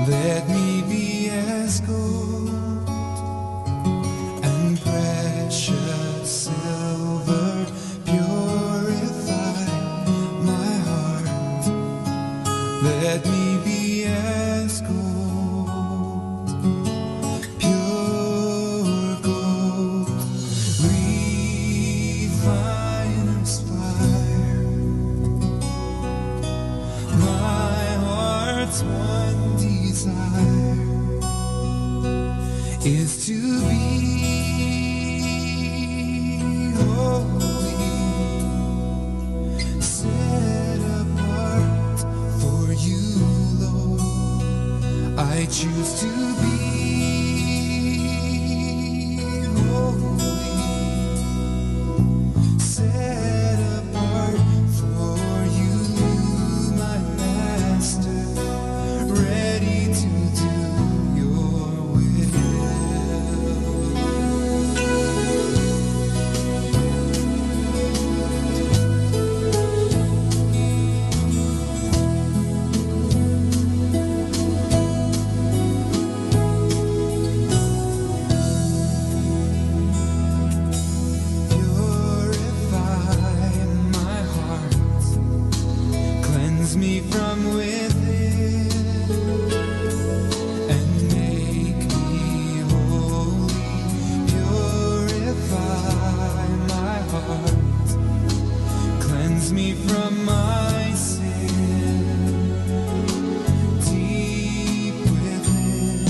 Let me be as gold and precious silver. Purify my heart. Let me be as gold, pure gold. Refine, inspire my heart's one desire is to be holy, set apart for you, Lord. I choose to be holy, set apart for you, my Master, ready to do your will. Purify my heart, cleanse me from within, and make me holy. Purify my heart, cleanse me from my sin. Deep within,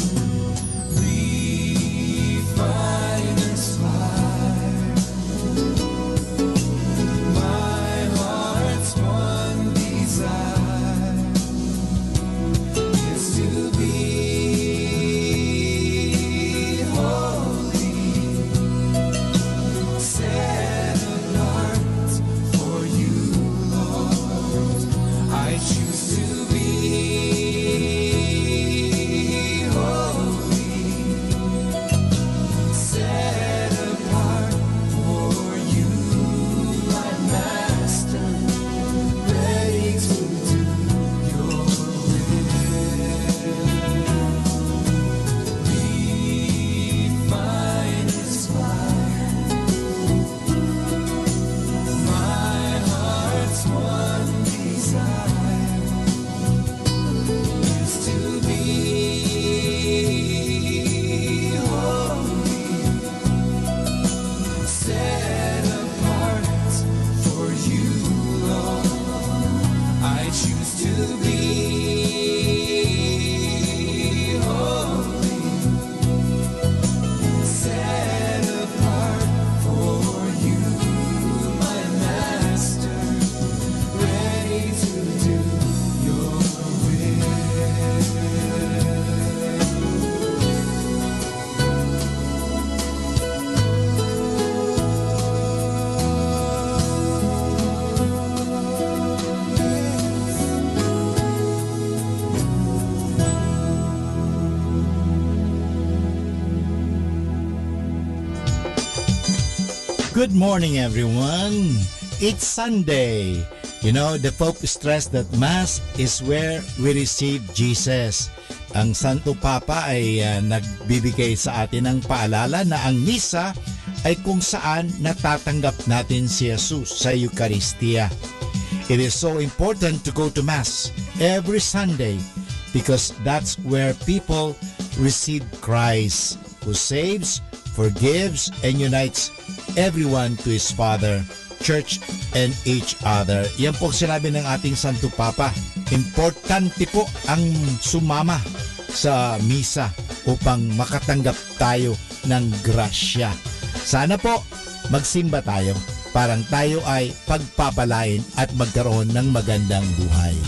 refine, inspire my heart's one desire be holy, set apart for you, my master, ready to do your will. Good morning, everyone. It's Sunday. You know, the Pope stressed that Mass is where we receive Jesus. Ang Santo Papa ay nagbibigay sa atin ng paalala na ang Misa ay kung saan natatanggap natin si Jesus sa Eucharistia. It is so important to go to Mass every Sunday because that's where people receive Christ who saves, forgives, and unites everyone to His Father, Church, and each other. Yan po sinabi ng ating Santo Papa. Importante po ang sumama sa misa upang makatanggap tayo ng grasya. Sana po magsimba tayo parang tayo ay pagpapalain at magkaroon ng magandang buhay.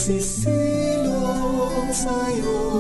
Sisino sa'yo.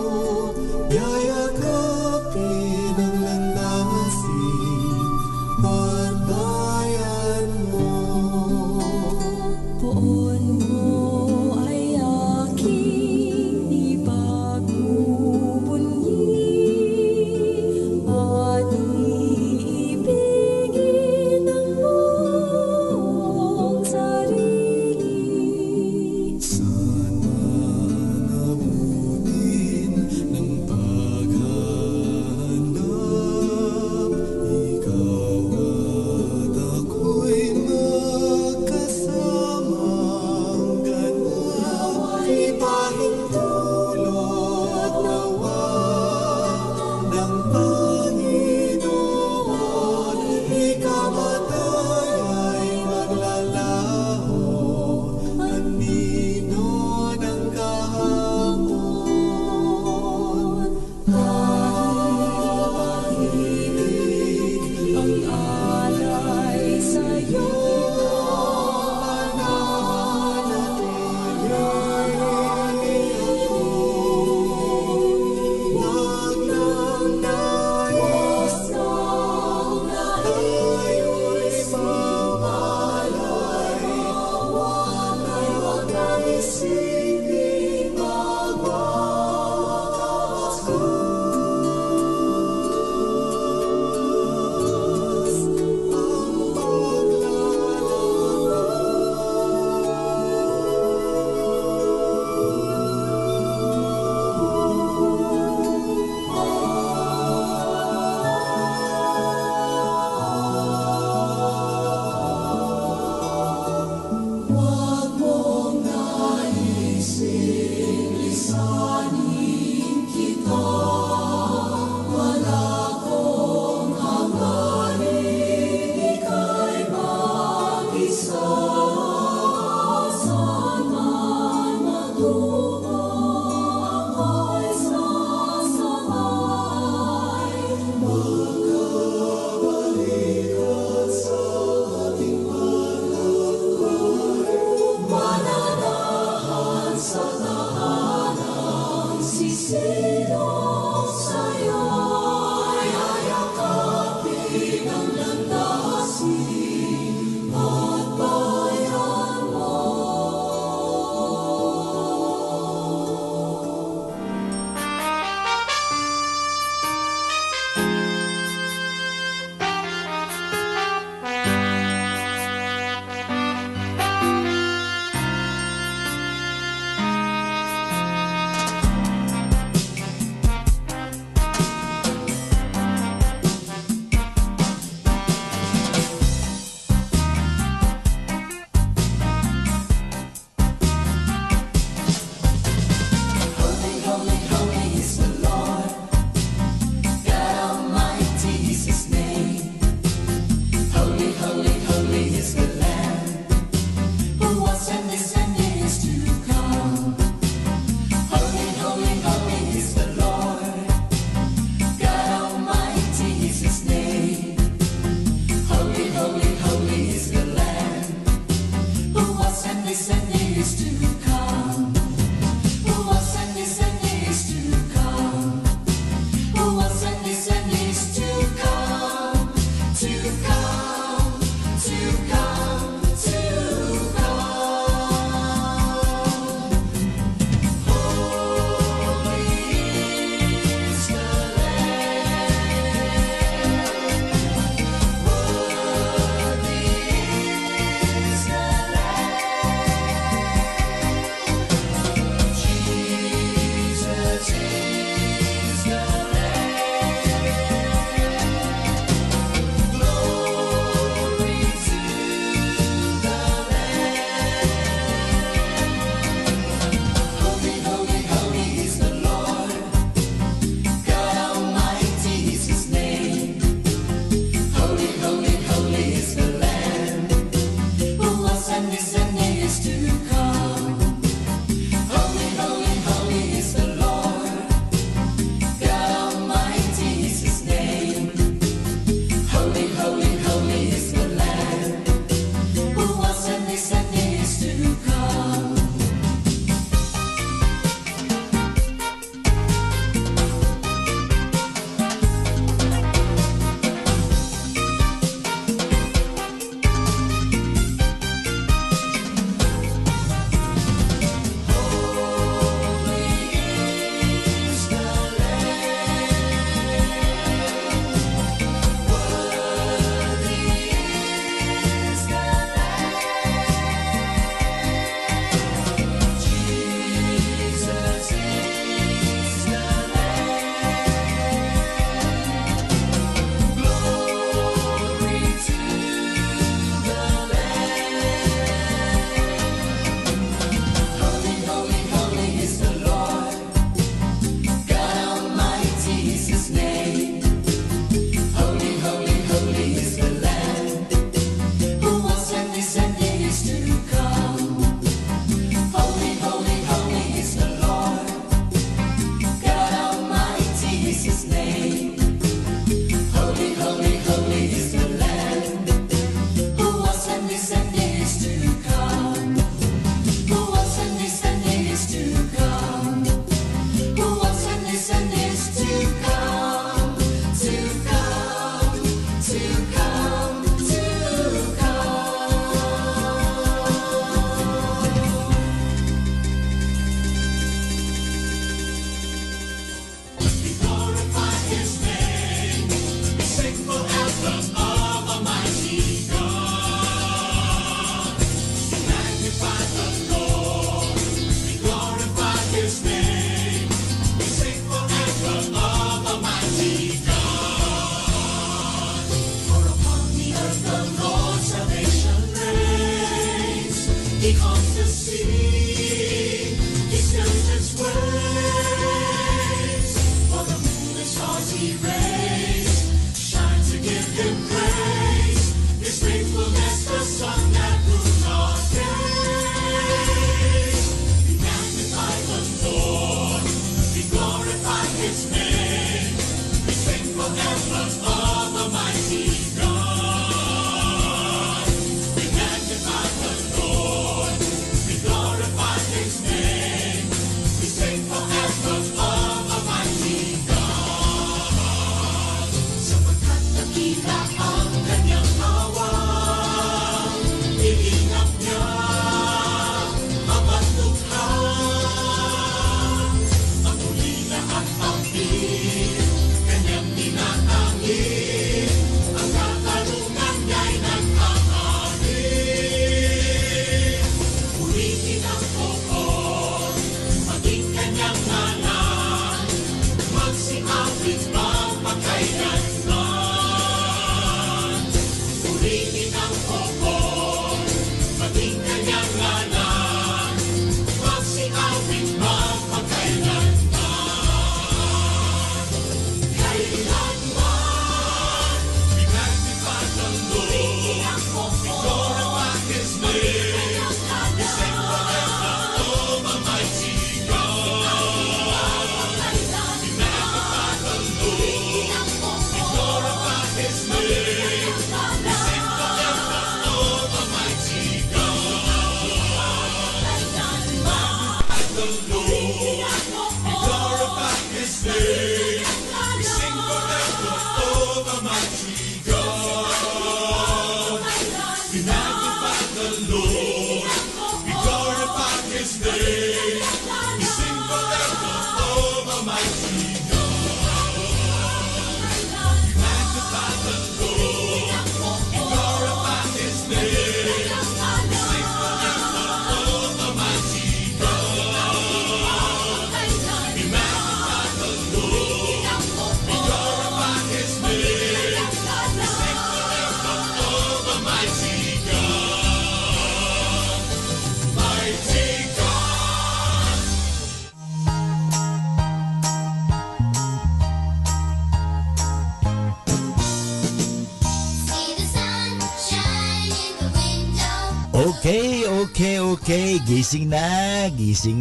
Okay. Gising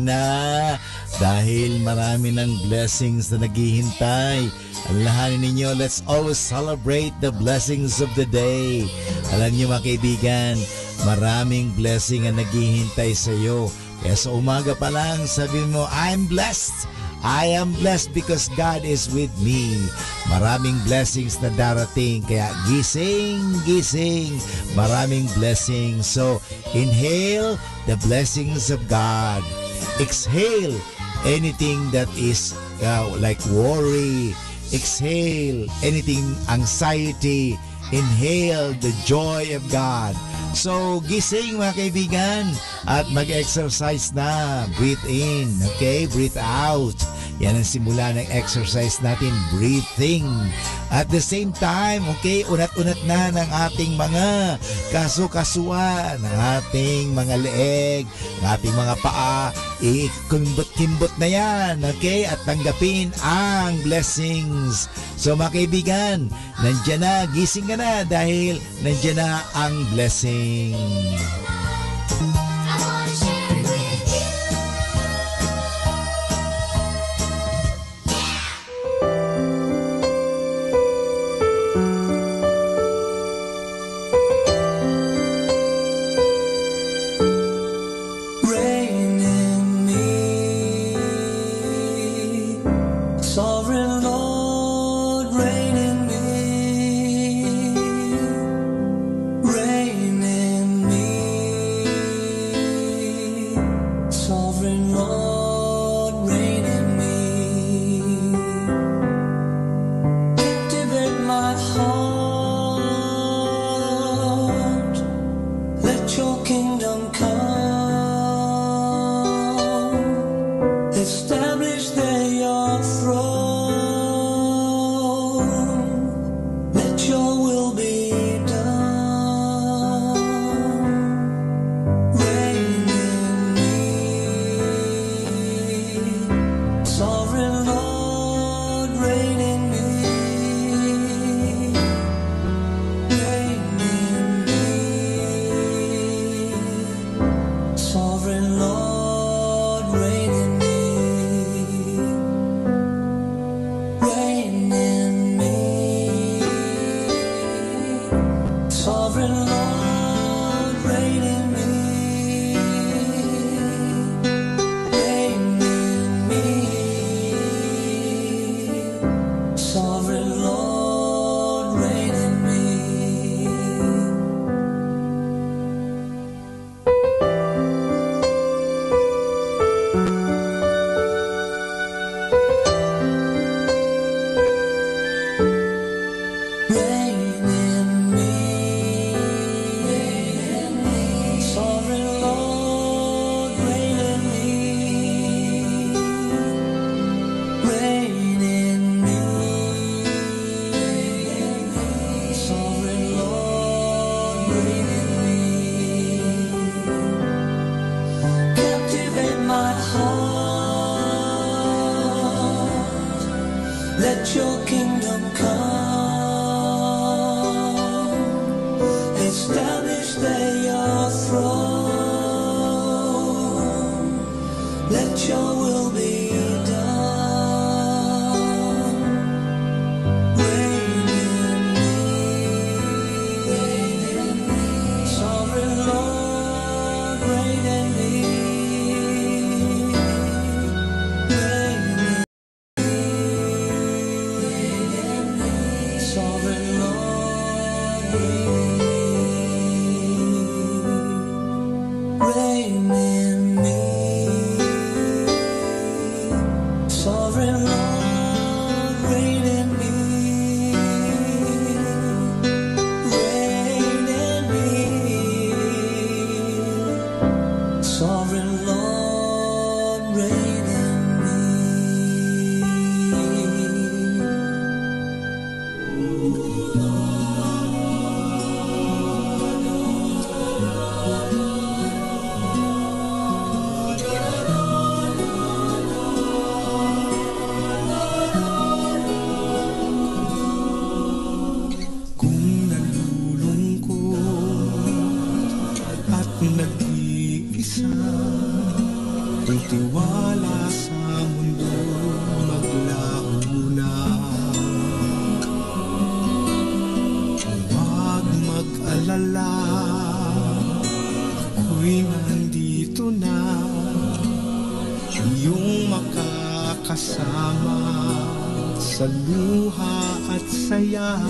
na. Dahil marami ng blessings na naghihintay. Alalahanin ninyo, let's always celebrate the blessings of the day. Alam niyo mga kaibigan, maraming blessing ang naghihintay sa iyo. Kaya sa umaga pa lang, sabihin mo, I'm blessed. I am blessed because God is with me. Maraming blessings na darating. Kaya gising. Maraming blessings. So, inhale the blessings of God. Exhale anything that is like worry. Exhale anything anxiety. Inhale the joy of God. So, gising mga kaibigan at mag-exercise na. Breathe in, okay? Breathe out. Yan ang simula ng exercise natin, breathing. At the same time, okay, unat-unat na ng ating mga kasu-kasuan, ng ating mga leeg, ng ating mga paa. Kimbot na yan, okay? At tanggapin ang blessings. So mga kaibigan, nandiyan na, gising ka na dahil nandiyan na ang blessing. kasama sa luha at saya.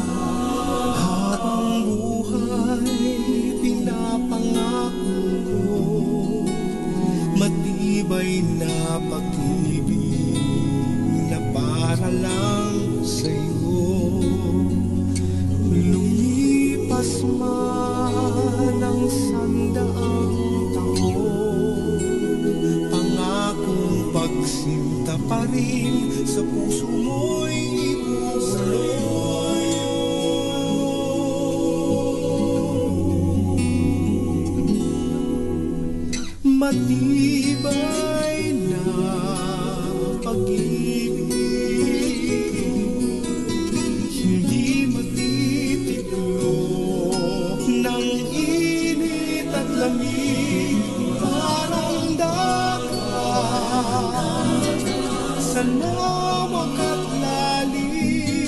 Habang buhay pinapangako ko, matibay na pag-ibig na para lang sa'yo. Lumipas man ang 100 taon, pangakong pagsinta pa rin sa puso mo'y ibubuloy. Matibay na pag-ibig, hindi matitiklop ng init at lamig. Parang dagat sa lawak at lalim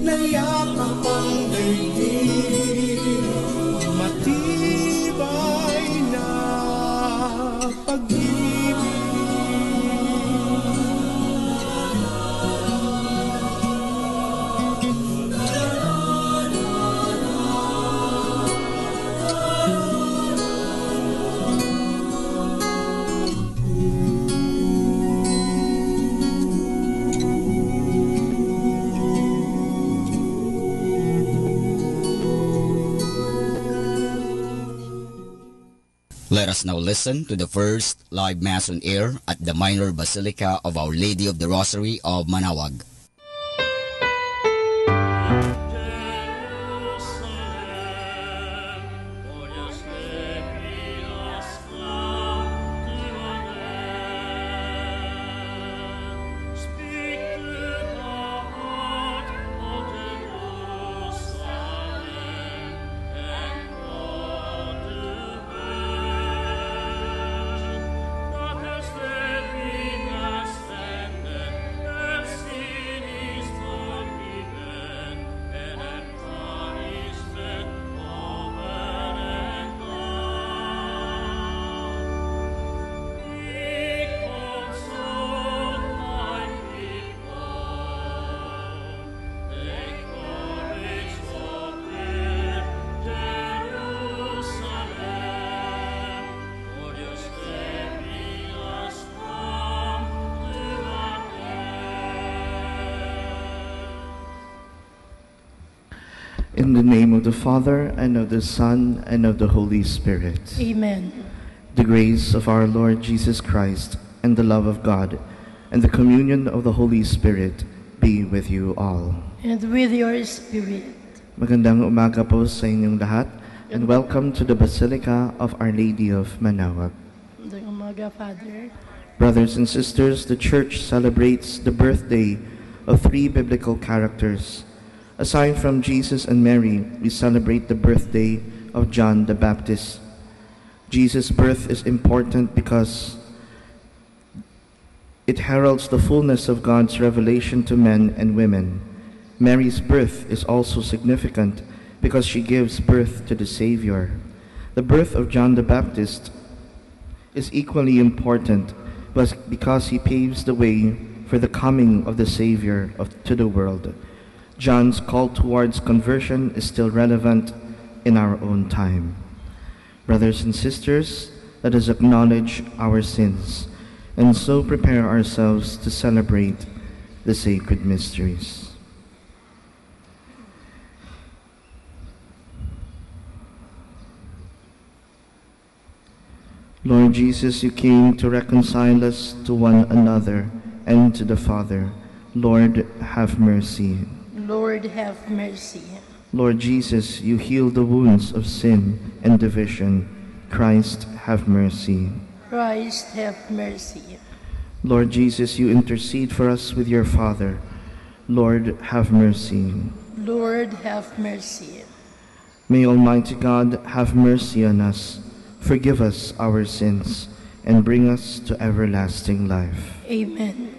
ng yakap ang daigdig. Matibay na pag-ibig. Let us now listen to the first live Mass on air at the Minor Basilica of Our Lady of the Rosary of Manaoag. In the name of the Father, and of the Son, and of the Holy Spirit. Amen. The grace of our Lord Jesus Christ, and the love of God, and the communion of the Holy Spirit be with you all. And with your spirit. Magandang umaga po sa inyong lahat, and welcome to the Basilica of Our Lady of Manaoag. Magandang umaga, Father. Brothers and sisters, the Church celebrates the birthday of 3 biblical characters. Aside from Jesus and Mary, we celebrate the birthday of John the Baptist. Jesus' birth is important because it heralds the fullness of God's revelation to men and women. Mary's birth is also significant because she gives birth to the Savior. The birth of John the Baptist is equally important because he paves the way for the coming of the Savior to the world. John's call towards conversion is still relevant in our own time. Brothers and sisters, let us acknowledge our sins and so prepare ourselves to celebrate the sacred mysteries. Lord Jesus, you came to reconcile us to one another and to the Father. Lord, have mercy. Lord, have mercy. Lord Jesus, you heal the wounds of sin and division. Christ, have mercy. Christ, have mercy. Lord Jesus, you intercede for us with your Father. Lord, have mercy. Lord, have mercy. May Almighty God have mercy on us, forgive us our sins, and bring us to everlasting life. Amen.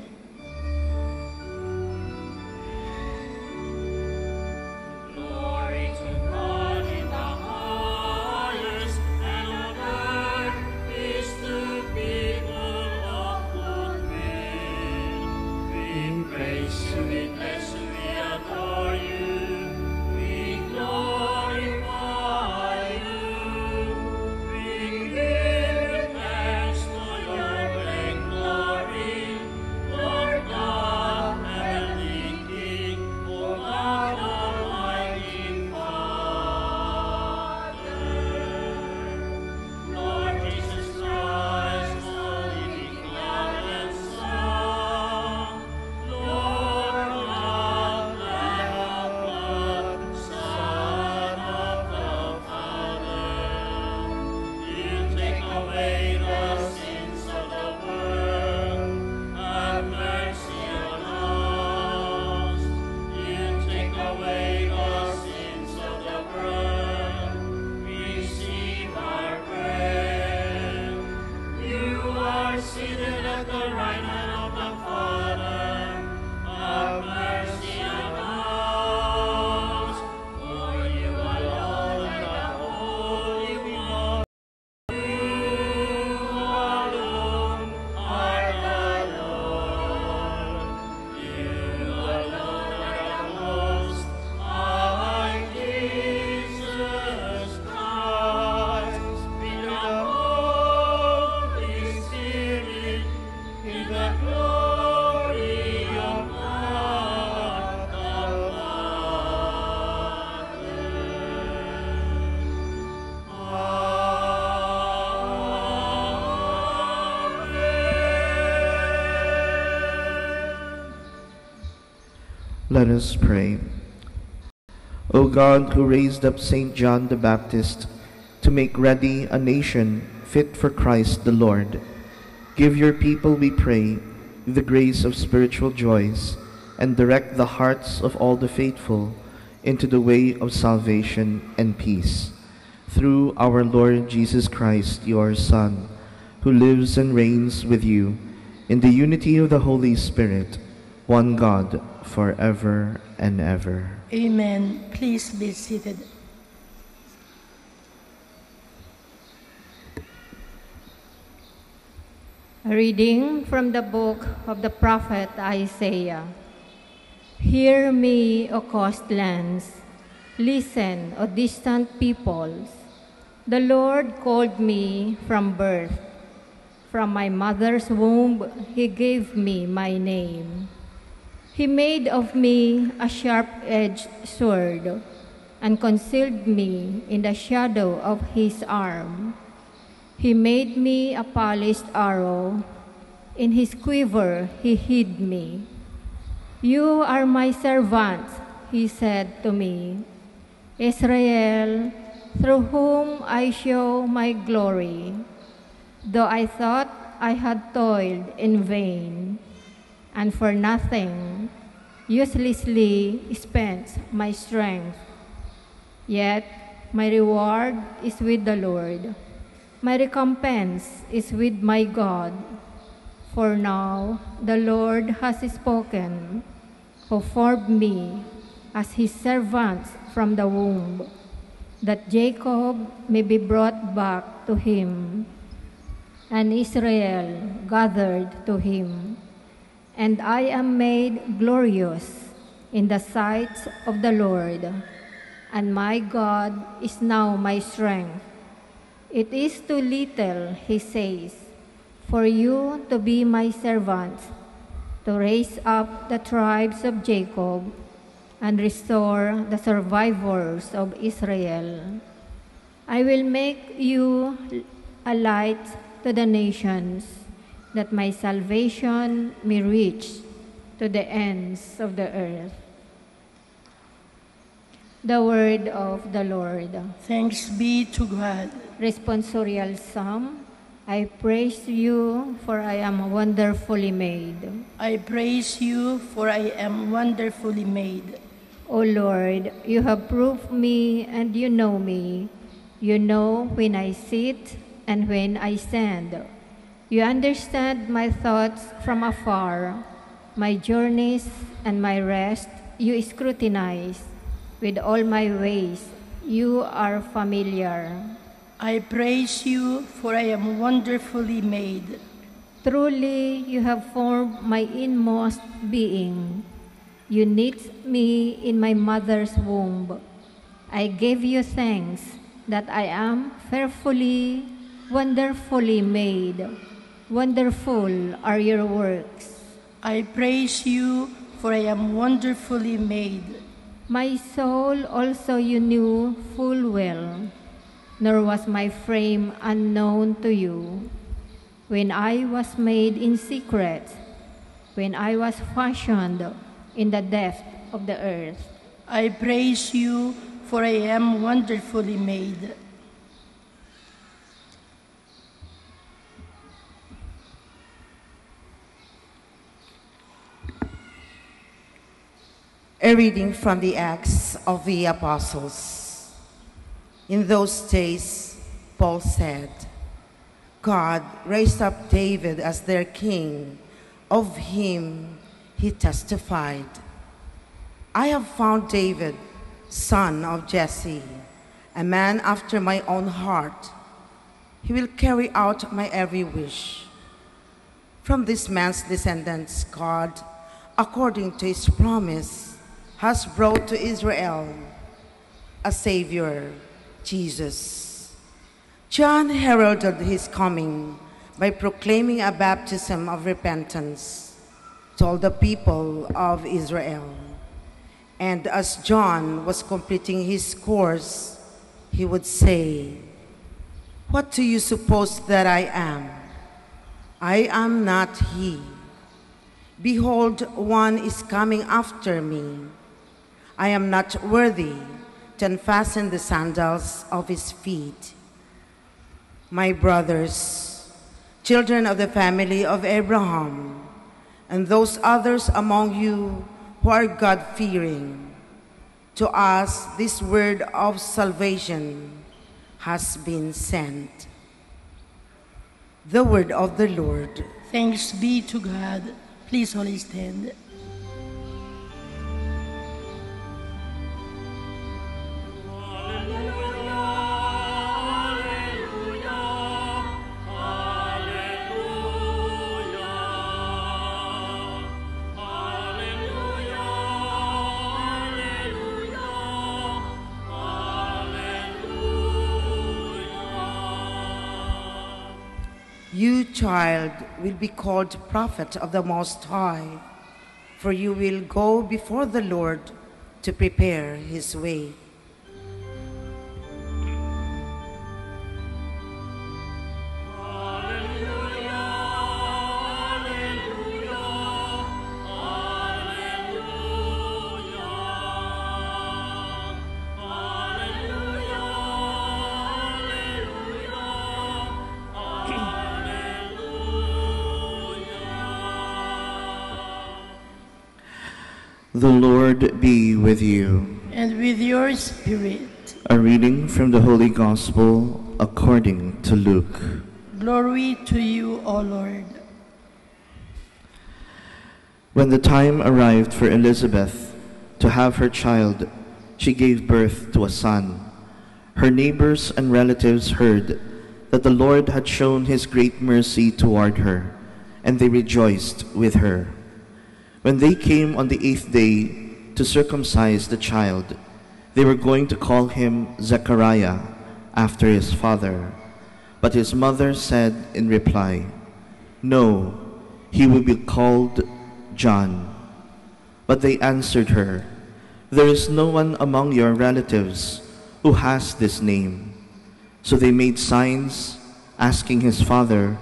Let us pray. O God, who raised up St. John the Baptist to make ready a nation fit for Christ the Lord, give your people, we pray, the grace of spiritual joys, and direct the hearts of all the faithful into the way of salvation and peace. Through our Lord Jesus Christ, your Son, who lives and reigns with you in the unity of the Holy Spirit, one God, forever and ever. Amen. Please be seated. A reading from the book of the prophet Isaiah. Hear me, O coastlands. Listen, O distant peoples. The Lord called me from birth. From my mother's womb, He gave me my name. He made of me a sharp-edged sword and concealed me in the shadow of His arm. He made me a polished arrow. In His quiver He hid me. You are my servant, He said to me, Israel, through whom I show my glory. Though I thought I had toiled in vain, and for nothing, uselessly spent my strength. Yet my reward is with the Lord. My recompense is with my God. For now the Lord has spoken, who formed me as His servant from the womb, that Jacob may be brought back to Him, and Israel gathered to Him. And I am made glorious in the sight of the Lord, and my God is now my strength. It is too little, He says, for you to be my servant, to raise up the tribes of Jacob and restore the survivors of Israel. I will make you a light to the nations, that my salvation may reach to the ends of the earth. The word of the Lord. Thanks be to God. Responsorial Psalm. I praise you, for I am wonderfully made. I praise you, for I am wonderfully made. O Lord, you have proved me and you know me. You know when I sit and when I stand. You understand my thoughts from afar. My journeys and my rest you scrutinize. With all my ways you are familiar. I praise you, for I am wonderfully made. Truly you have formed my inmost being. You knit me in my mother's womb. I give you thanks that I am fearfully, wonderfully made. Wonderful are your works. I praise you, for I am wonderfully made. My soul also you knew full well, nor was my frame unknown to you. When I was made in secret, when I was fashioned in the depth of the earth. I praise you, for I am wonderfully made. A reading from the Acts of the Apostles. In those days, Paul said, God raised up David as their king. Of him he testified, I have found David, son of Jesse, a man after my own heart. He will carry out my every wish. From this man's descendants, God, according to his promise, has brought to Israel a Savior, Jesus. John heralded his coming by proclaiming a baptism of repentance to all the people of Israel. And as John was completing his course, he would say, What do you suppose that I am? I am not he. Behold, one is coming after me. I am not worthy to unfasten the sandals of his feet. My brothers, children of the family of Abraham, and those others among you who are God-fearing, to us this word of salvation has been sent. The word of the Lord. Thanks be to God. Please all stand. You, child, will be called prophet of the Most High, for you will go before the Lord to prepare his way. The Lord be with you. And with your spirit. A reading from the Holy Gospel according to Luke. Glory to you, O Lord. When the time arrived for Elizabeth to have her child, she gave birth to a son. Her neighbors and relatives heard that the Lord had shown his great mercy toward her, and they rejoiced with her. When they came on the 8th day to circumcise the child, they were going to call him Zechariah after his father. But his mother said in reply, No, he will be called John. But they answered her, There is no one among your relatives who has this name. So they made signs, asking his father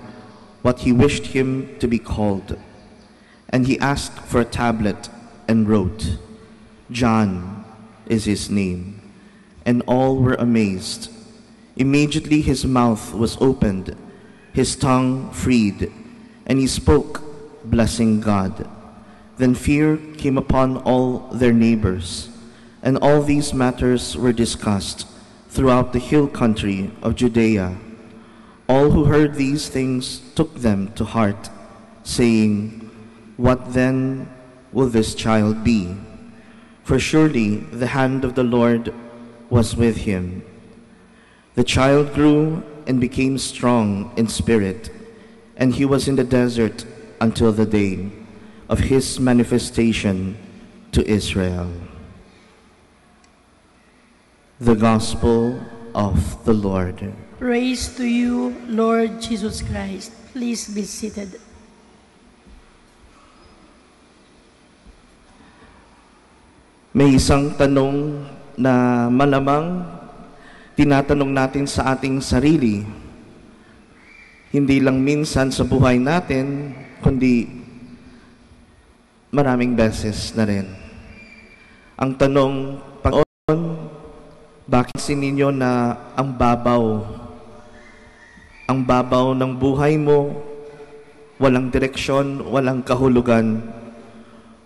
what he wished him to be called. And he asked for a tablet and wrote, John is his name. And all were amazed. Immediately his mouth was opened, his tongue freed, and he spoke, blessing God. Then fear came upon all their neighbors, and all these matters were discussed throughout the hill country of Judea. All who heard these things took them to heart, saying, What then will this child be? For surely the hand of the Lord was with him. The child grew and became strong in spirit, and he was in the desert until the day of his manifestation to Israel. The Gospel of the Lord. Praise to you, Lord Jesus Christ. Please be seated. May isang tanong na malamang tinatanong natin sa ating sarili. Hindi lang minsan sa buhay natin, kundi maraming beses na rin. Ang tanong, Panginoon, bakit sininyo na ang babaw ng buhay mo, walang direksyon, walang kahulugan,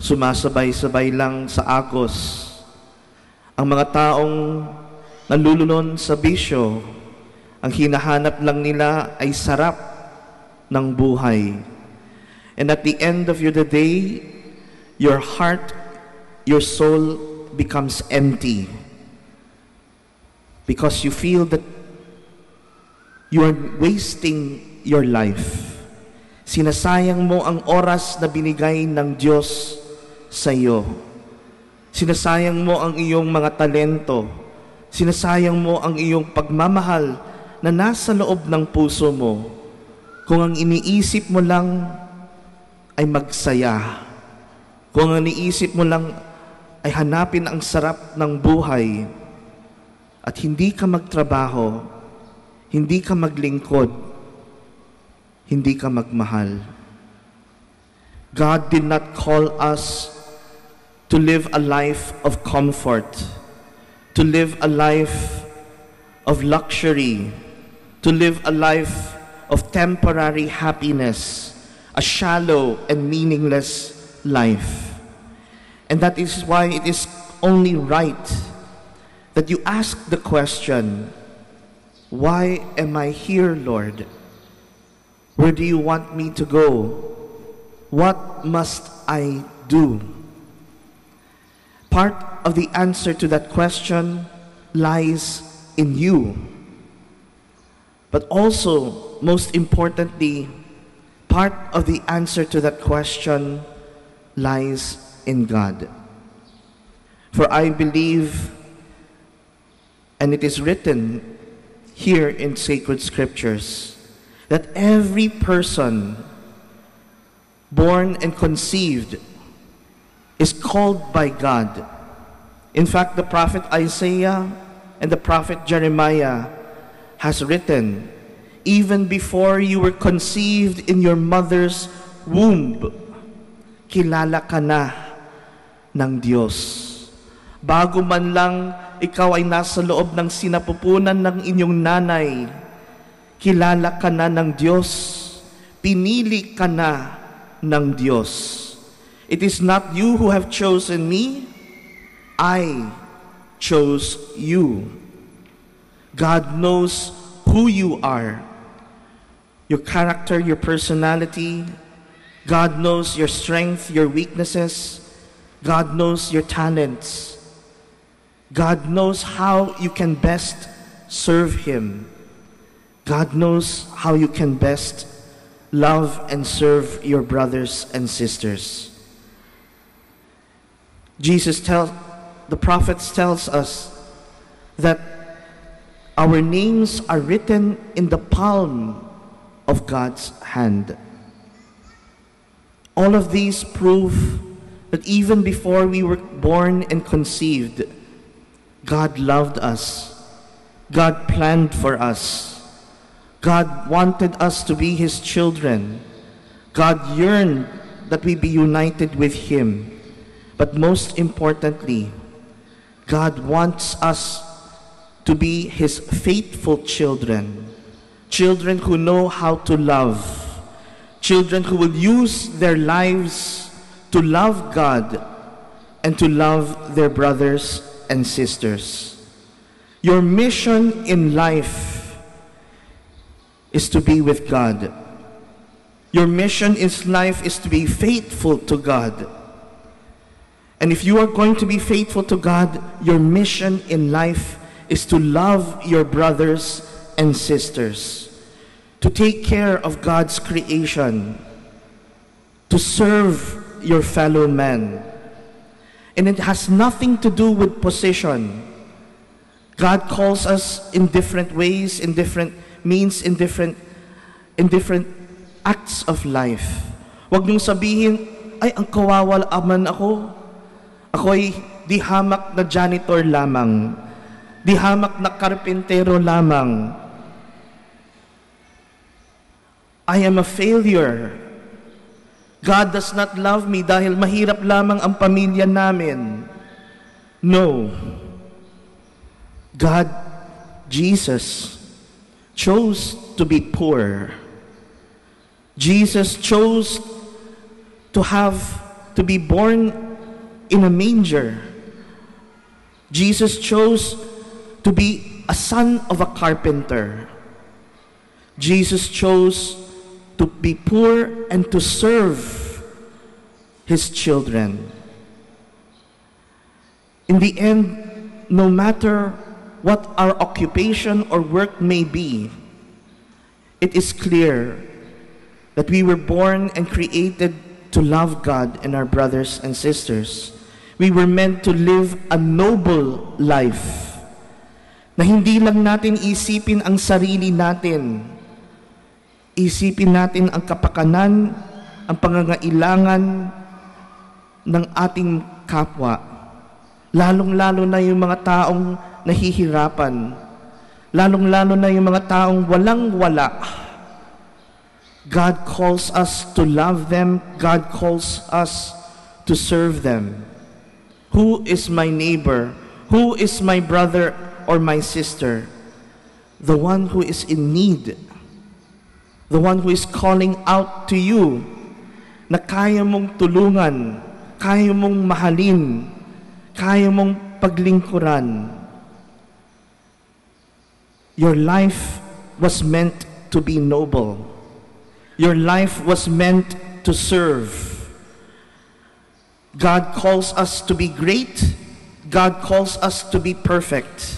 sumasabay-sabay lang sa agos. Ang mga taong nalulunod sa bisyo, ang hinahanap lang nila ay sarap ng buhay. And at the end of the day, your heart, your soul becomes empty. Because you feel that you are wasting your life. Sinasayang mo ang oras na binigay ng Diyos sa iyo. Sinasayang mo ang iyong mga talento. Sinasayang mo ang iyong pagmamahal na nasa loob ng puso mo. Kung ang iniisip mo lang ay magsaya. Kung ang iniisip mo lang ay hanapin ang sarap ng buhay at hindi ka magtrabaho, hindi ka maglingkod, hindi ka magmahal. God did not call us to live a life of comfort, to live a life of luxury, to live a life of temporary happiness, a shallow and meaningless life. And that is why it is only right that you ask the question, why am I here, Lord? Where do you want me to go? What must I do? Part of the answer to that question lies in you. But also, most importantly, part of the answer to that question lies in God. For I believe, and it is written here in sacred scriptures, that every person born and conceived is called by God. In fact, the prophet Isaiah and the prophet Jeremiah has written, even before you were conceived in your mother's womb, kilala ka na ng Diyos. Bago man lang ikaw ay nasa loob ng sinapupunan ng inyong nanay, kilala ka na ng Diyos. Pinili ka na ng Diyos. It is not you who have chosen me, I chose you. God knows who you are, your character, your personality. God knows your strength, your weaknesses. God knows your talents. God knows how you can best serve Him. God knows how you can best love and serve your brothers and sisters. The prophets tells us that our names are written in the palm of God's hand. All of these prove that even before we were born and conceived, God loved us. God planned for us. God wanted us to be His children. God yearned that we be united with Him. But most importantly, God wants us to be His faithful children. Children who know how to love. Children who will use their lives to love God and to love their brothers and sisters. Your mission in life is to be with God. Your mission in life is to be faithful to God. And if you are going to be faithful to God, your mission in life is to love your brothers and sisters, to take care of God's creation, to serve your fellow man. And it has nothing to do with position. God calls us in different ways, in different means, in different acts of life. Huwag niyong sabihin, ay, ang kawawalaman ako. Ako'y di hamak na janitor lamang. Di hamak na karpintero lamang. I am a failure. God does not love me dahil mahirap lamang ang pamilya namin. No. God, Jesus, chose to be poor. Jesus chose to be born in a manger. Jesus chose to be a son of a carpenter. Jesus chose to be poor and to serve his children. In the end, no matter what our occupation or work may be, it is clear that we were born and created to love God and our brothers and sisters. We were meant to live a noble life, na hindi lang natin isipin ang sarili natin, isipin natin ang kapakanan, ang pangangailangan ng ating kapwa, lalong-lalo na yung mga taong nahihirapan, lalong-lalo na yung mga taong walang-wala. God calls us to love them. God calls us to serve them. Who is my neighbor? Who is my brother or my sister? The one who is in need. The one who is calling out to you na kaya mong tulungan, kaya mong mahalin, kaya mong paglingkuran. Your life was meant to be noble. Your life was meant to serve. God calls us to be great. God calls us to be perfect.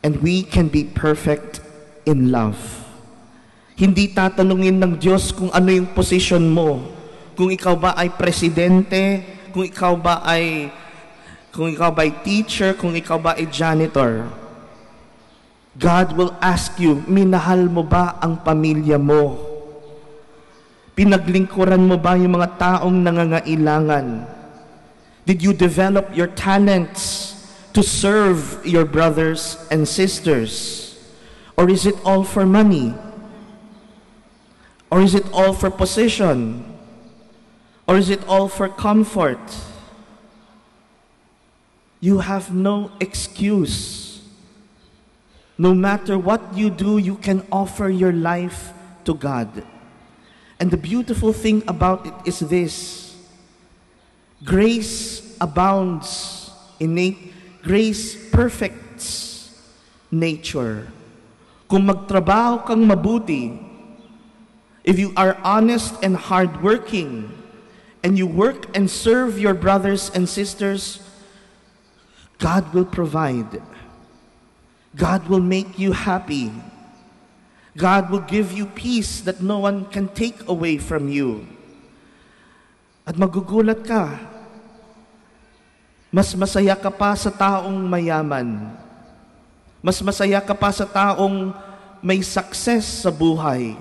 And we can be perfect in love. Hindi tatanungin ng Diyos kung ano yung position mo. Kung ikaw ba ay presidente, kung ikaw ba ay teacher, kung ikaw ba ay janitor. God will ask you, minahal mo ba ang pamilya mo? Pinaglingkuran mo ba yung mga taong nangangailangan? Did you develop your talents to serve your brothers and sisters? Or is it all for money? Or is it all for position? Or is it all for comfort? You have no excuse. No matter what you do, you can offer your life to God. And the beautiful thing about it is this: grace abounds grace perfects nature. Kung magtrabaho kang mabuti, if you are honest and hardworking, and you work and serve your brothers and sisters, God will provide. God will make you happy. God will give you peace that no one can take away from you. At magugulat ka, mas masaya ka pa sa taong mayaman. Mas masaya ka pa sa taong may success sa buhay.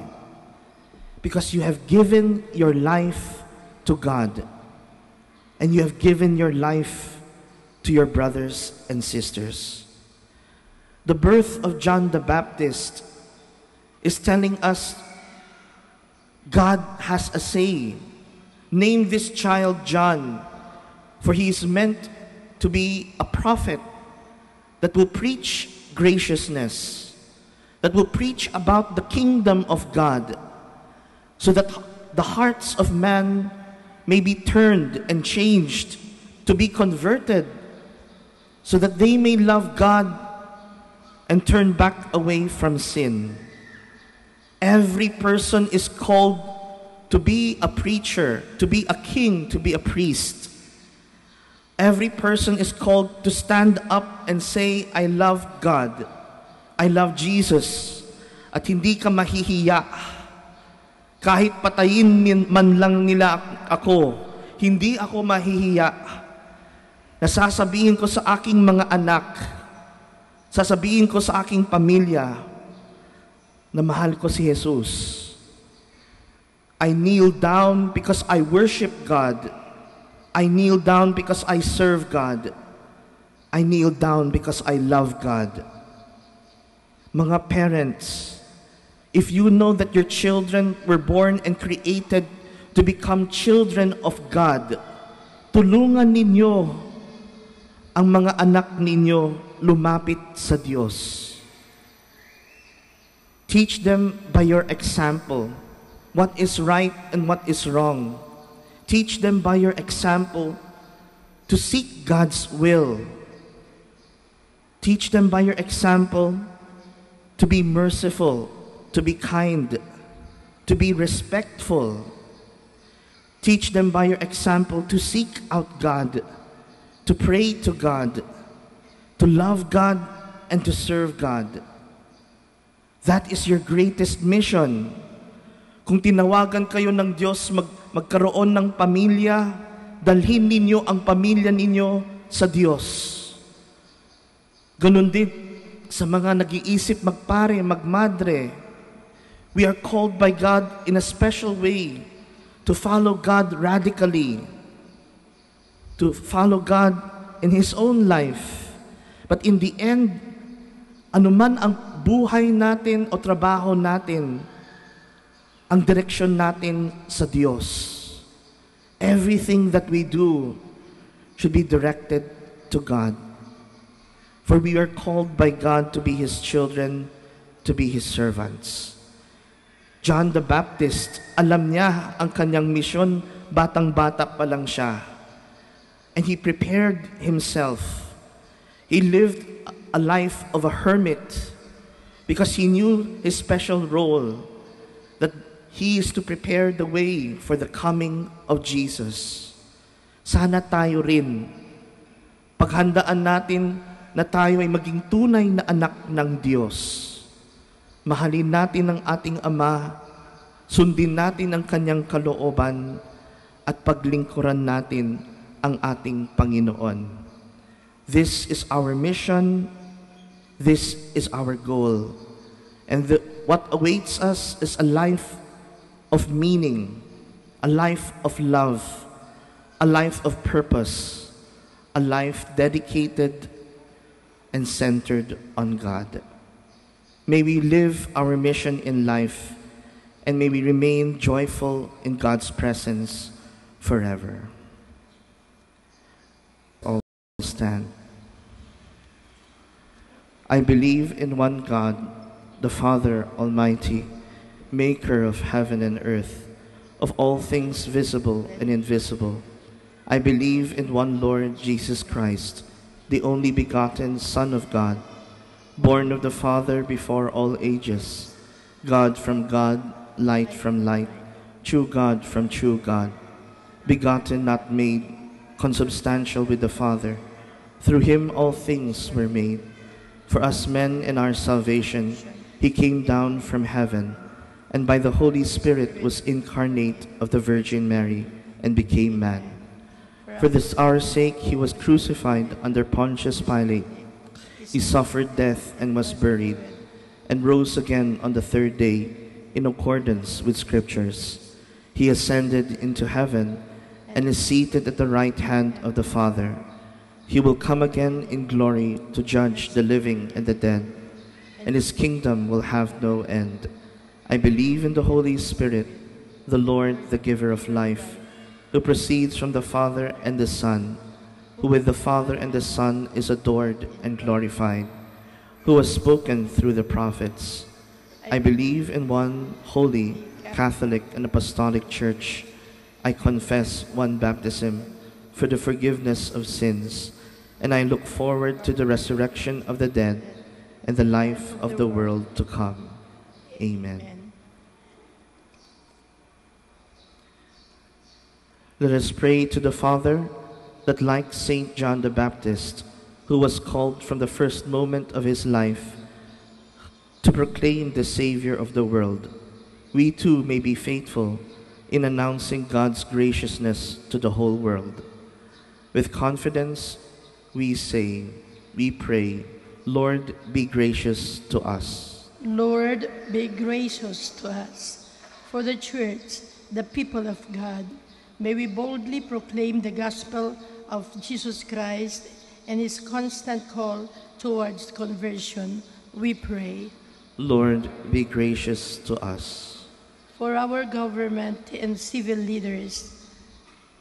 Because you have given your life to God. And you have given your life to your brothers and sisters. The birth of John the Baptist is telling us God has a say. Name this child John, for he is meant to be a prophet that will preach graciousness, that will preach about the kingdom of God, so that the hearts of man may be turned and changed, to be converted, so that they may love God and turn back away from sin. Every person is called to be a preacher, to be a king, to be a priest. Every person is called to stand up and say, I love God, I love Jesus, at hindi ka mahihiya. Kahit patayin man lang nila ako, hindi ako mahihiya. na sasabihin ko sa aking mga anak, sasabihin ko sa aking pamilya, na mahal ko si Jesus. I kneel down because I worship God. I kneel down because I serve God. I kneel down because I love God. Mga parents, if you know that your children were born and created to become children of God, tulungan ninyo ang mga anak ninyo lumapit sa Diyos. Teach them by your example what is right and what is wrong. Teach them by your example to seek God's will. Teach them by your example to be merciful, to be kind, to be respectful. Teach them by your example to seek out God, to pray to God, to love God, and to serve God. That is your greatest mission. Kung tinawagan kayo ng Diyos magkaroon ng pamilya, dalhin ninyo ang pamilya ninyo sa Diyos. Ganun din sa mga nag-iisip magpare, magmadre. We are called by God in a special way to follow God radically, to follow God in His own life. But in the end, anuman ang buhay natin o trabaho natin, ang direksyon natin sa Diyos. Everything that we do should be directed to God. For we are called by God to be His children, to be His servants. John the Baptist, alam niya ang kanyang misyon, batang-bata pa lang siya. And he prepared himself. He lived a life of a hermit because he knew his special role, that he is to prepare the way for the coming of Jesus. Sana tayo rin, paghandaan natin na tayo ay maging tunay na anak ng Diyos. Mahalin natin ang ating Ama, sundin natin ang Kanyang kalooban, at paglingkuran natin ang ating Panginoon. This is our mission. This is our goal. And what awaits us is a life of meaning, a life of love, a life of purpose, a life dedicated and centered on God. May we live our mission in life, and may we remain joyful in God's presence forever. All stand. I believe in one God, the Father Almighty, maker of heaven and earth, of all things visible and invisible. I believe in one Lord Jesus Christ, the only begotten Son of God, born of the Father before all ages, God from God, light from light, true God from true God, begotten, not made, consubstantial with the Father. Through Him all things were made. For us men in our salvation, He came down from heaven, and by the Holy Spirit was incarnate of the Virgin Mary, and became man. For this our sake He was crucified under Pontius Pilate. He suffered death and was buried, and rose again on the third day, in accordance with Scriptures. He ascended into heaven, and is seated at the right hand of the Father. He will come again in glory to judge the living and the dead, and His kingdom will have no end. I believe in the Holy Spirit, the Lord, the giver of life, who proceeds from the Father and the Son, who with the Father and the Son is adored and glorified, who has spoken through the prophets. I believe in one holy, Catholic, and Apostolic Church. I confess one baptism for the forgiveness of sins, and I look forward to the resurrection of the dead and the life of the world to come. Amen. Let us pray to the Father that, like Saint John the Baptist, who was called from the first moment of his life to proclaim the Savior of the world, we too may be faithful in announcing God's graciousness to the whole world. With confidence, We say, we pray, Lord, be gracious to us. Lord, be gracious to us. For the Church, the people of God, may we boldly proclaim the gospel of Jesus Christ and his constant call towards conversion. We pray. Lord, be gracious to us. For our government and civil leaders,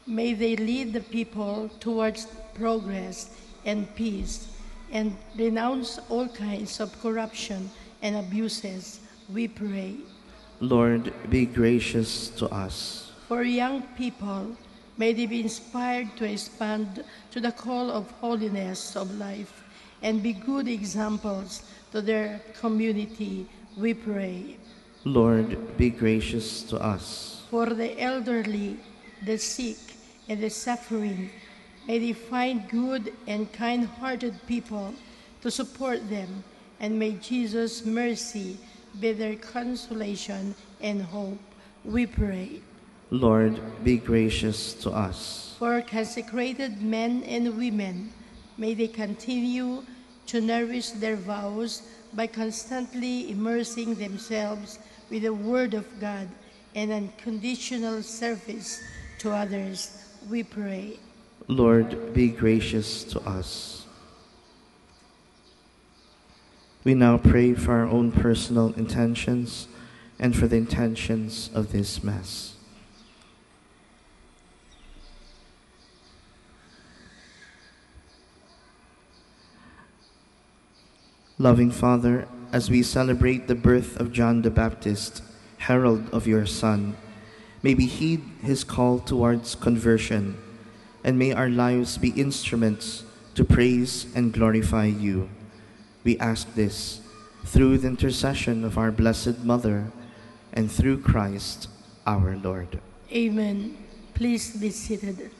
may they lead the people towards progress and peace and renounce all kinds of corruption and abuses. We pray. Lord, be gracious to us. For young people, may they be inspired to respond to the call of holiness of life and be good examples to their community. We pray. Lord, be gracious to us. For the elderly, the sick, and the suffering, may they find good and kind-hearted people to support them, and may Jesus' mercy be their consolation and hope. We pray. Lord, be gracious to us. For consecrated men and women, may they continue to nourish their vows by constantly immersing themselves with the Word of God and unconditional service to others. We pray. Lord, be gracious to us. We now pray for our own personal intentions and for the intentions of this Mass. Loving Father, as we celebrate the birth of John the Baptist, herald of your Son, may we heed his call towards conversion, and may our lives be instruments to praise and glorify you. We ask this through the intercession of our Blessed Mother and through Christ our Lord. Amen. Please be seated.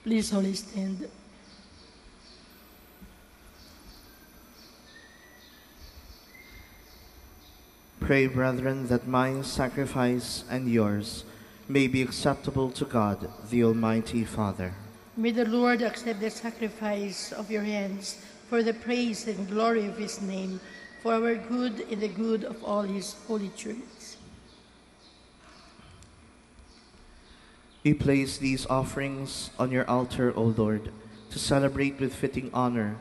Please all stand. Pray, brethren, that my sacrifice and yours may be acceptable to God, the Almighty Father. May the Lord accept the sacrifice of your hands for the praise and glory of his name, for our good and the good of all his holy church. We place these offerings on your altar, O Lord, to celebrate with fitting honor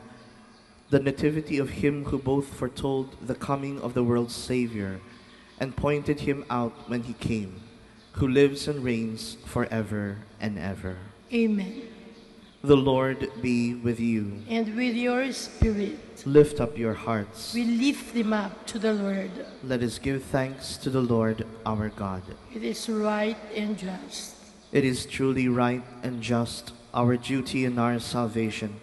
the nativity of him who both foretold the coming of the world's Savior and pointed him out when he came, who lives and reigns forever and ever. Amen. The Lord be with you. And with your spirit, Lift up your hearts. we lift them up to the Lord. Let us give thanks to the Lord our God. It is right and just. It is truly right and just, our duty and our salvation,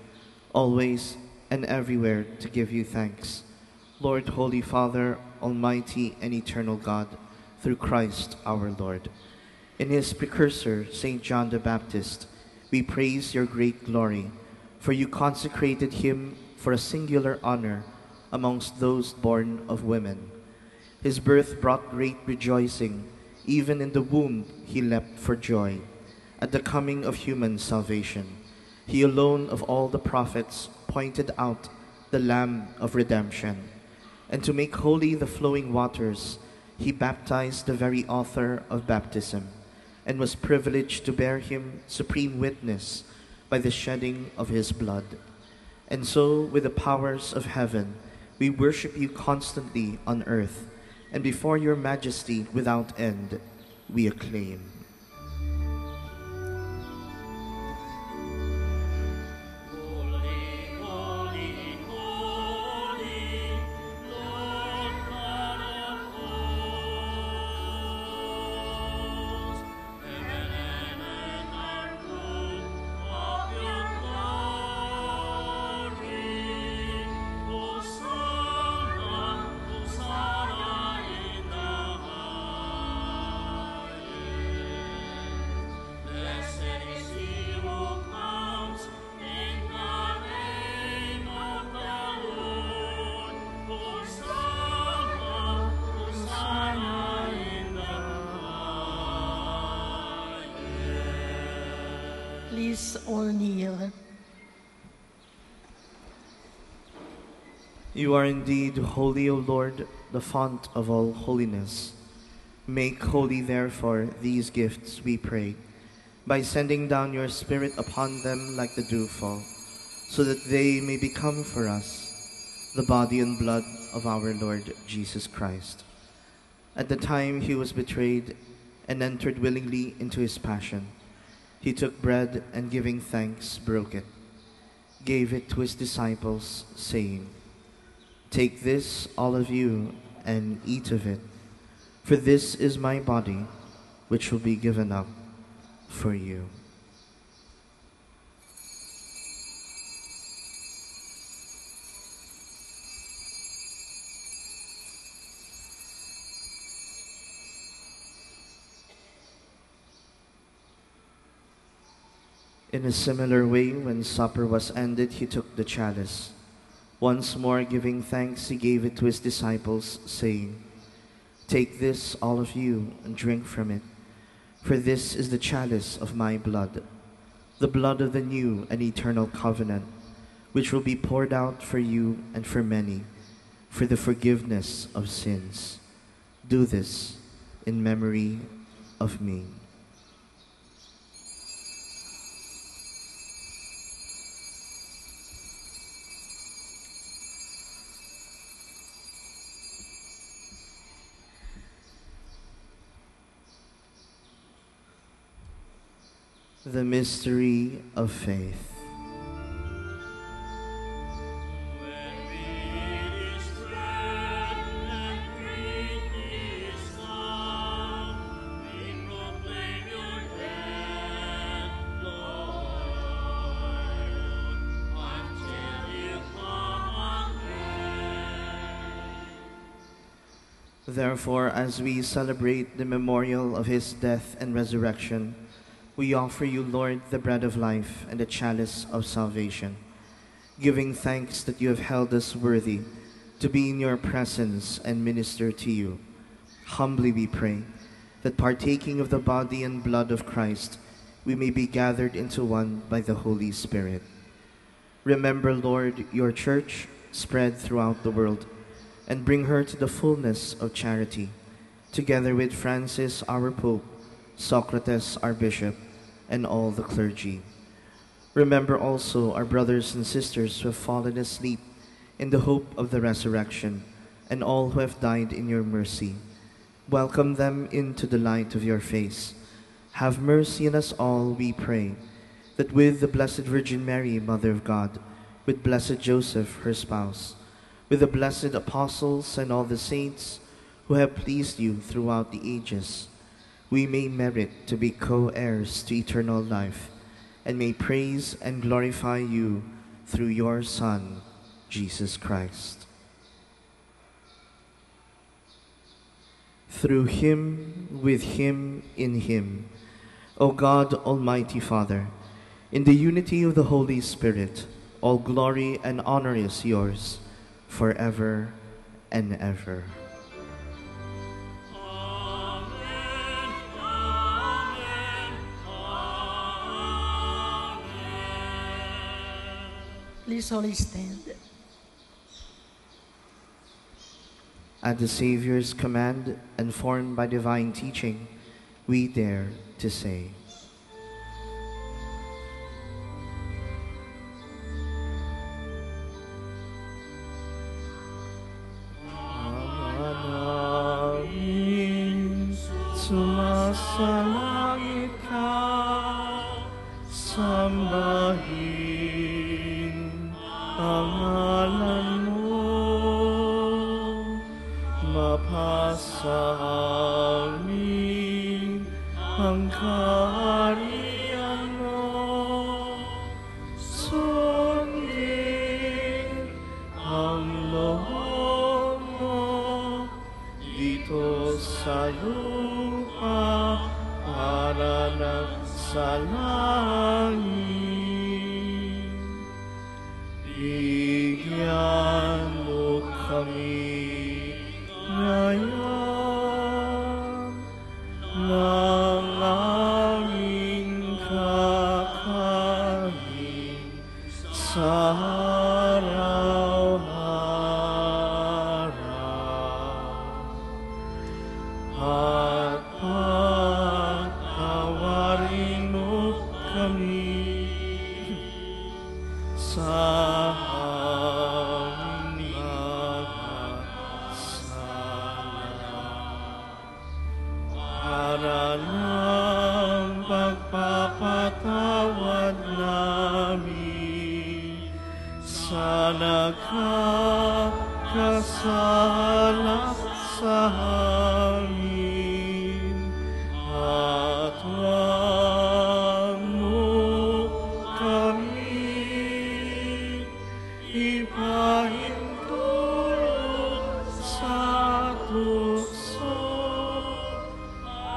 always and everywhere to give you thanks. Lord, Holy Father, Almighty and eternal God, through Christ our Lord. In his precursor, St. John the Baptist, we praise your great glory, for you consecrated him for a singular honor amongst those born of women. His birth brought great rejoicing. Even in the womb he leapt for joy at the coming of human salvation. He alone of all the prophets pointed out the Lamb of redemption. And to make holy the flowing waters, he baptized the very author of baptism, and was privileged to bear him supreme witness by the shedding of his blood. And so, with the powers of heaven, we worship you constantly on earth, and before your majesty without end, we acclaim. Please all kneel. You are indeed holy, O Lord, the font of all holiness. Make holy, therefore, these gifts, we pray, by sending down your Spirit upon them like the dewfall, so that they may become for us the body and blood of our Lord Jesus Christ. At the time he was betrayed and entered willingly into his passion, he took bread and, giving thanks, broke it, gave it to his disciples, saying, "Take this, all of you, and eat of it, for this is my body, which will be given up for you." In a similar way, when supper was ended, he took the chalice. Once more giving thanks, he gave it to his disciples, saying, "Take this, all of you, and drink from it, for this is the chalice of my blood, the blood of the new and eternal covenant, which will be poured out for you and for many, for the forgiveness of sins. Do this in memory of me." The mystery of faith. Therefore, as we celebrate the memorial of his death and resurrection, we offer you, Lord, the bread of life and the chalice of salvation, giving thanks that you have held us worthy to be in your presence and minister to you. Humbly we pray that, partaking of the body and blood of Christ, we may be gathered into one by the Holy Spirit. Remember, Lord, your church spread throughout the world, and bring her to the fullness of charity, together with Francis, our Pope, Socrates, our Bishop, and all the clergy. Remember also our brothers and sisters who have fallen asleep in the hope of the resurrection, and all who have died in your mercy. Welcome them into the light of your face. Have mercy on us all, we pray, that with the Blessed Virgin Mary, Mother of God, with blessed Joseph, her spouse, with the blessed apostles and all the saints who have pleased you throughout the ages, we may merit to be co-heirs to eternal life, and may praise and glorify you through your Son, Jesus Christ. through him, with him, in him. O God, Almighty Father, in the unity of the Holy Spirit, all glory and honor is yours, forever and ever. Please all stand. At the Savior's command and formed by divine teaching, we dare to say, sumasalangit ka, sambahin ang ngalan mo, mapasa amin ang kaharian mo, sundin ang loob mo dito sa lupa para sa langit. Bigyan mo kami ngayon ng aming kakanin sa araw-araw, at patawarin mo kami sa aming magkasala, para ng pagpapatawad namin sa nagkakasala sa amin, at huwag mo kami ipahintulot sa tukso,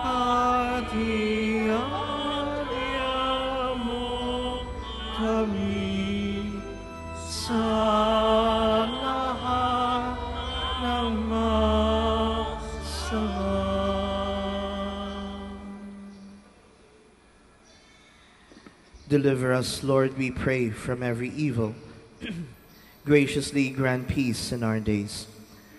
at iadya mo kami sa lahat ng masama. Deliver us, Lord, we pray, from every evil. Graciously grant peace in our days,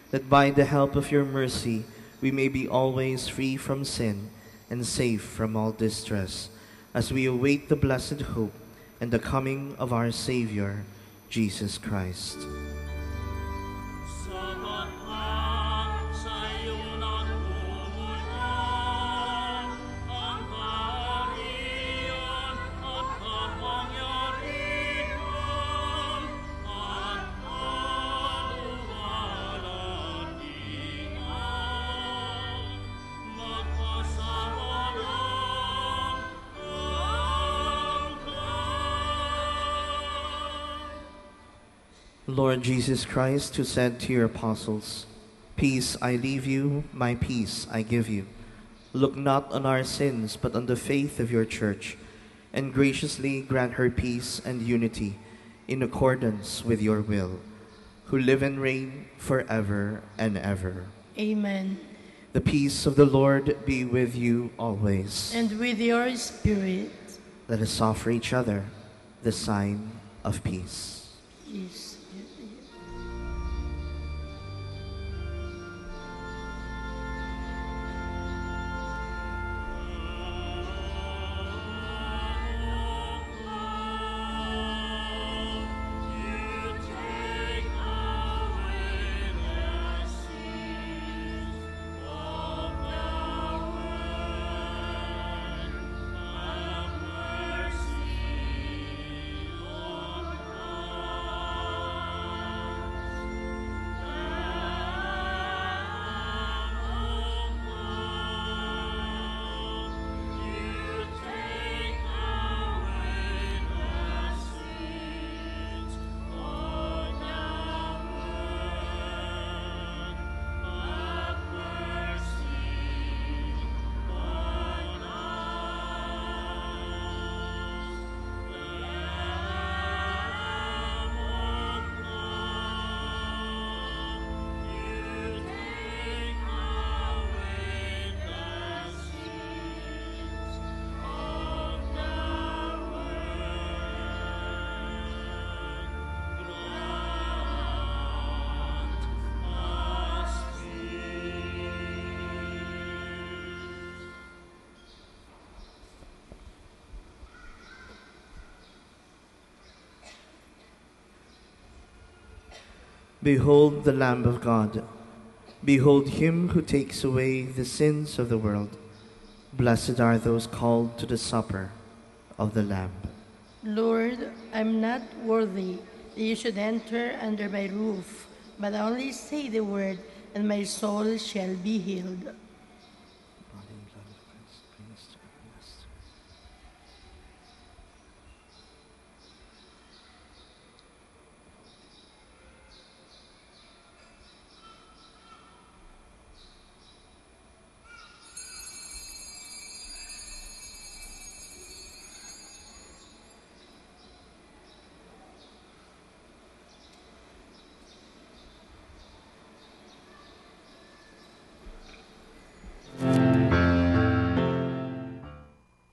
that by the help of your mercy we may be always free from sin and safe from all distress, as we await the blessed hope and the coming of our Savior, Jesus Christ. Lord Jesus Christ, who said to your apostles, "Peace I leave you, my peace I give you," look not on our sins, but on the faith of your church, and graciously grant her peace and unity in accordance with your will, who live and reign forever and ever. Amen. The peace of the Lord be with you always. And with your spirit. Let us offer each other the sign of peace. Peace. Behold the Lamb of God. Behold him who takes away the sins of the world. Blessed are those called to the supper of the Lamb. Lord, I'm not worthy that you should enter under my roof, but only say the word, and my soul shall be healed.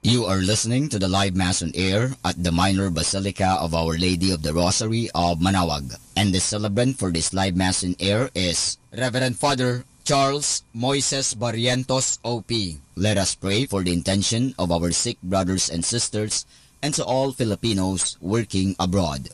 You are listening to the live Mass on air at the Minor Basilica of Our Lady of the Rosary of Manaoag. And the celebrant for this live Mass on air is Reverend Father Charles Moises Barrientos, OP. Let us pray for the intention of our sick brothers and sisters and to all Filipinos working abroad.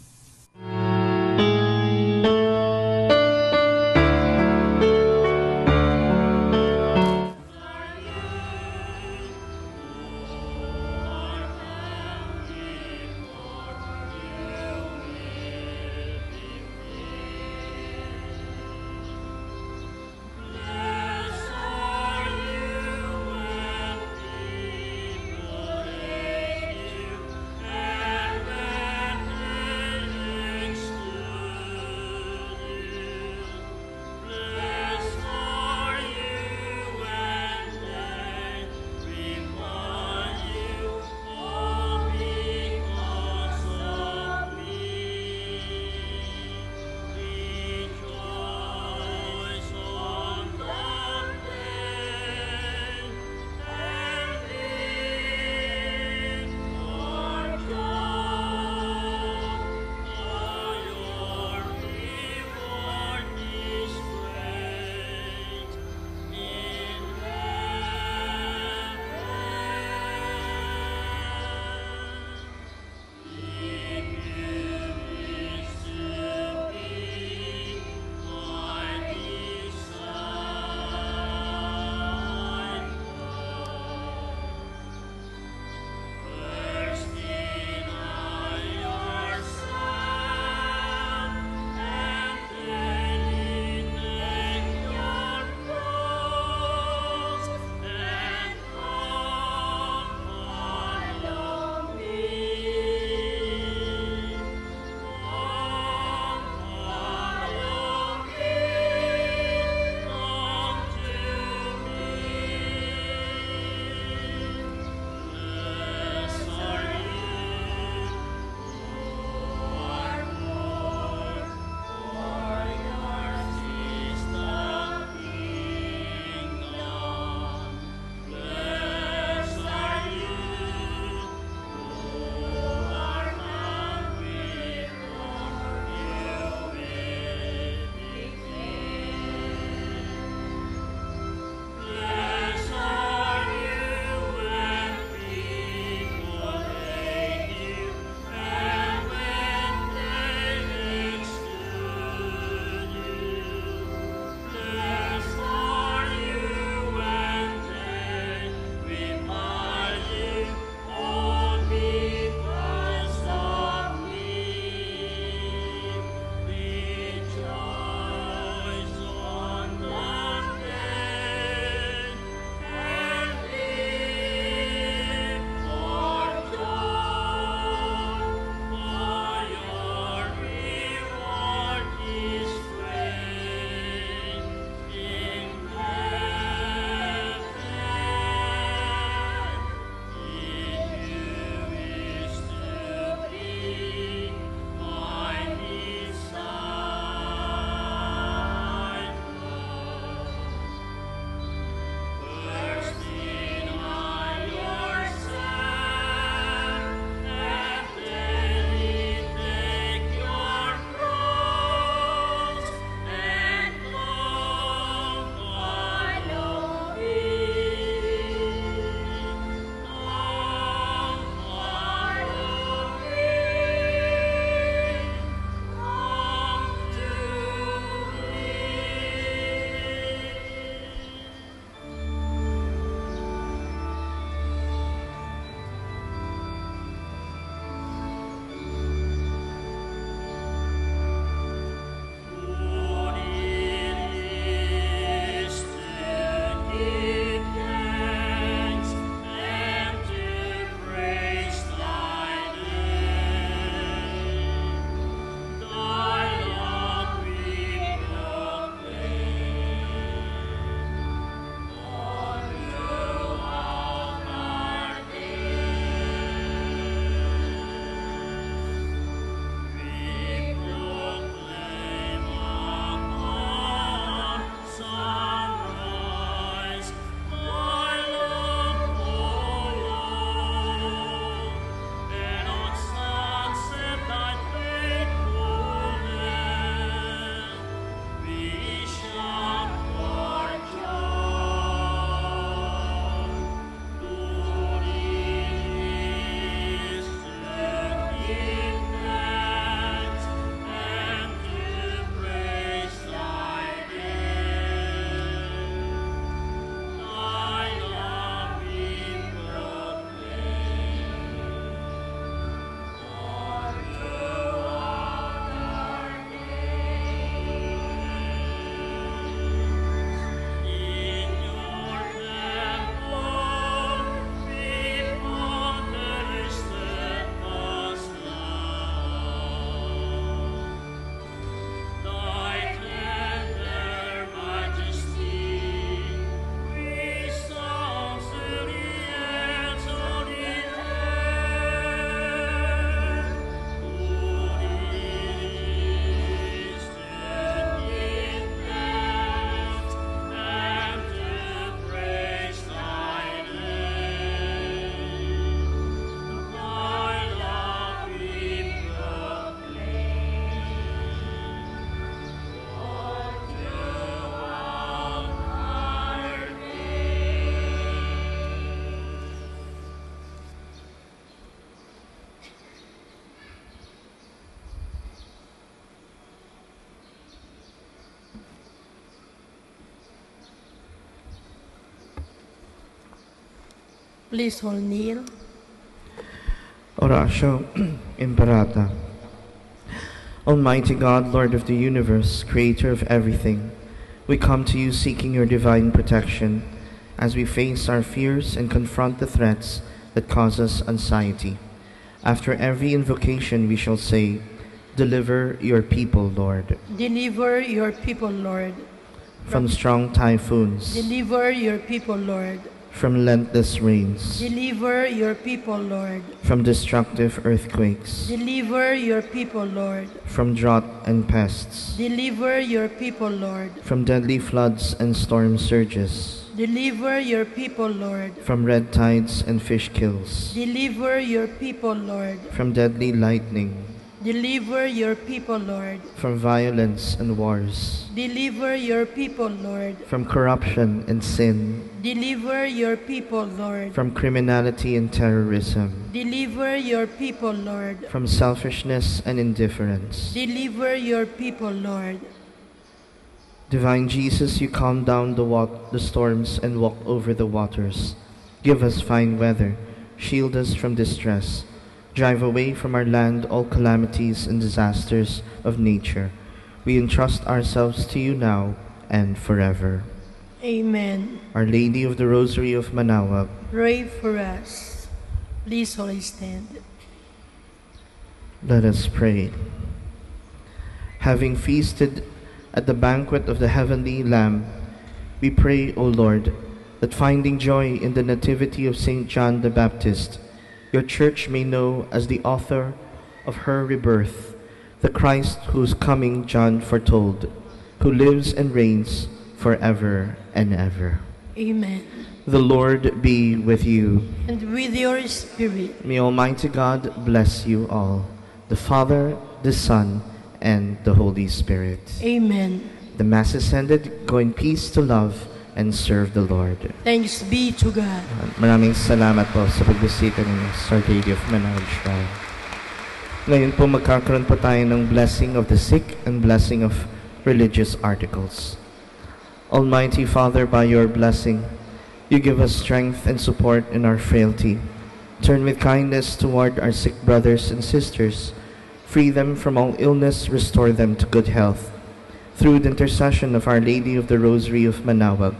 Please all kneel. Oratio Imperata. Almighty God, Lord of the universe, creator of everything, we come to you seeking your divine protection as we face our fears and confront the threats that cause us anxiety. After every invocation we shall say, Deliver your people, Lord. Deliver your people, Lord. From strong typhoons, Deliver your people, Lord. from relentless rains, Deliver your people, Lord. from destructive earthquakes, Deliver your people, Lord. from drought and pests, Deliver your people, Lord. from deadly floods and storm surges, Deliver your people, Lord. from red tides and fish kills, Deliver your people, Lord. from deadly lightning, Deliver your people, Lord. from violence and wars, Deliver your people, Lord. from corruption and sin, Deliver your people, Lord. from criminality and terrorism, Deliver your people, Lord. from selfishness and indifference. Deliver your people, Lord. Divine Jesus, you calm down the storms and walk over the waters. Give us fine weather, shield us from distress, drive away from our land all calamities and disasters of nature. We entrust ourselves to you now and forever. Amen. Our Lady of the Rosary of Manaoag, Pray for us. Please all stand. let us pray. Having feasted at the banquet of the heavenly Lamb, we pray, O Lord, that finding joy in the nativity of St. John the Baptist, your church may know as the author of her rebirth, the Christ whose coming John foretold, who lives and reigns forever and ever. Amen. The Lord be with you. And with your spirit. May Almighty God bless you all, the Father, the Son, and the Holy Spirit. Amen. The Mass is ended. Go in peace to love and serve the Lord. Thanks be to God. Maraming salamat po sa pagbisita ninyo sa Our Lady of Manaoag Shrine. Ngayon po magkakaroon po tayo ng blessing of the sick and blessing of religious articles. Almighty Father, by your blessing, you give us strength and support in our frailty. Turn with kindness toward our sick brothers and sisters. Free them from all illness, restore them to good health. Through the intercession of Our Lady of the Rosary of Manaoag,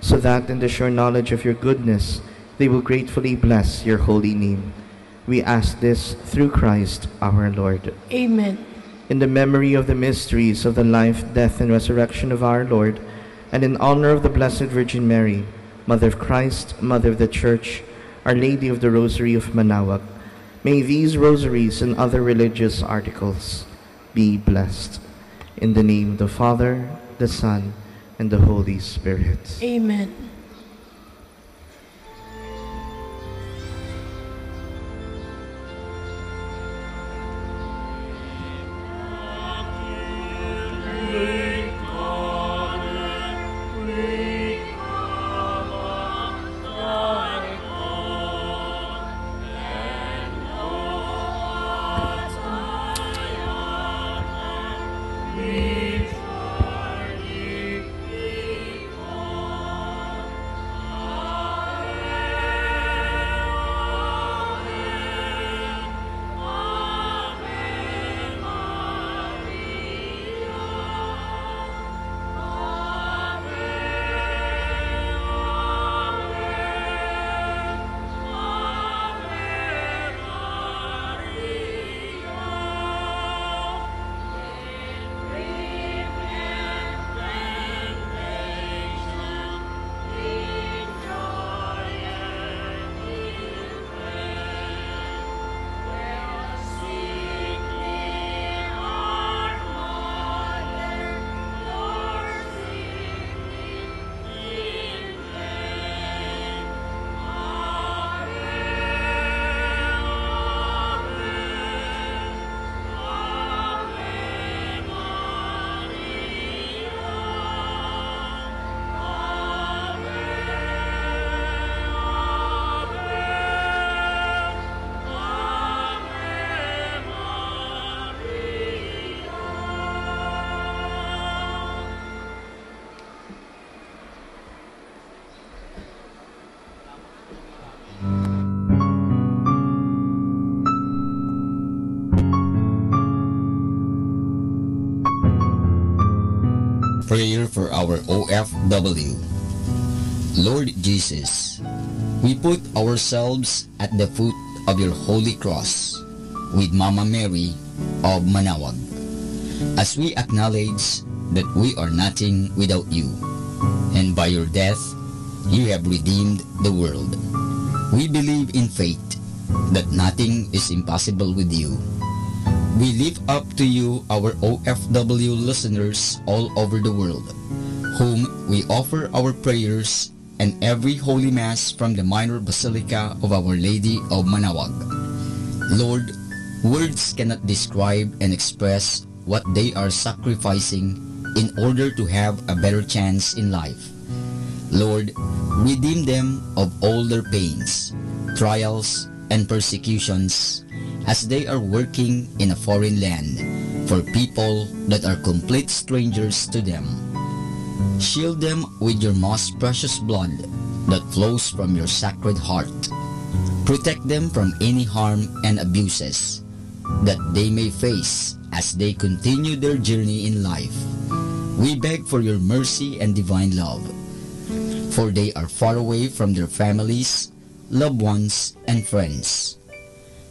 so that in the sure knowledge of your goodness, they will gratefully bless your holy name. We ask this through Christ our Lord. Amen. In the memory of the mysteries of the life, death, and resurrection of our Lord, and in honor of the Blessed Virgin Mary, Mother of Christ, Mother of the Church, Our Lady of the Rosary of Manaoag, may these rosaries and other religious articles be blessed. In the name of the Father, the Son, and the Holy Spirit. Amen. Prayer for our OFW. Lord Jesus, we put ourselves at the foot of your holy cross with Mama Mary of Manawag, as we acknowledge that we are nothing without you, and by your death, you have redeemed the world. We believe in faith that nothing is impossible with you. We lift up to you our OFW listeners all over the world, whom we offer our prayers and every Holy Mass from the Minor Basilica of Our Lady of Manawag. Lord, words cannot describe and express what they are sacrificing in order to have a better chance in life. Lord, redeem them of all their pains, trials, and persecutions as they are working in a foreign land for people that are complete strangers to them. Shield them with your most precious blood that flows from your sacred heart. Protect them from any harm and abuses that they may face as they continue their journey in life. We beg for your mercy and divine love, for they are far away from their families, loved ones, and friends.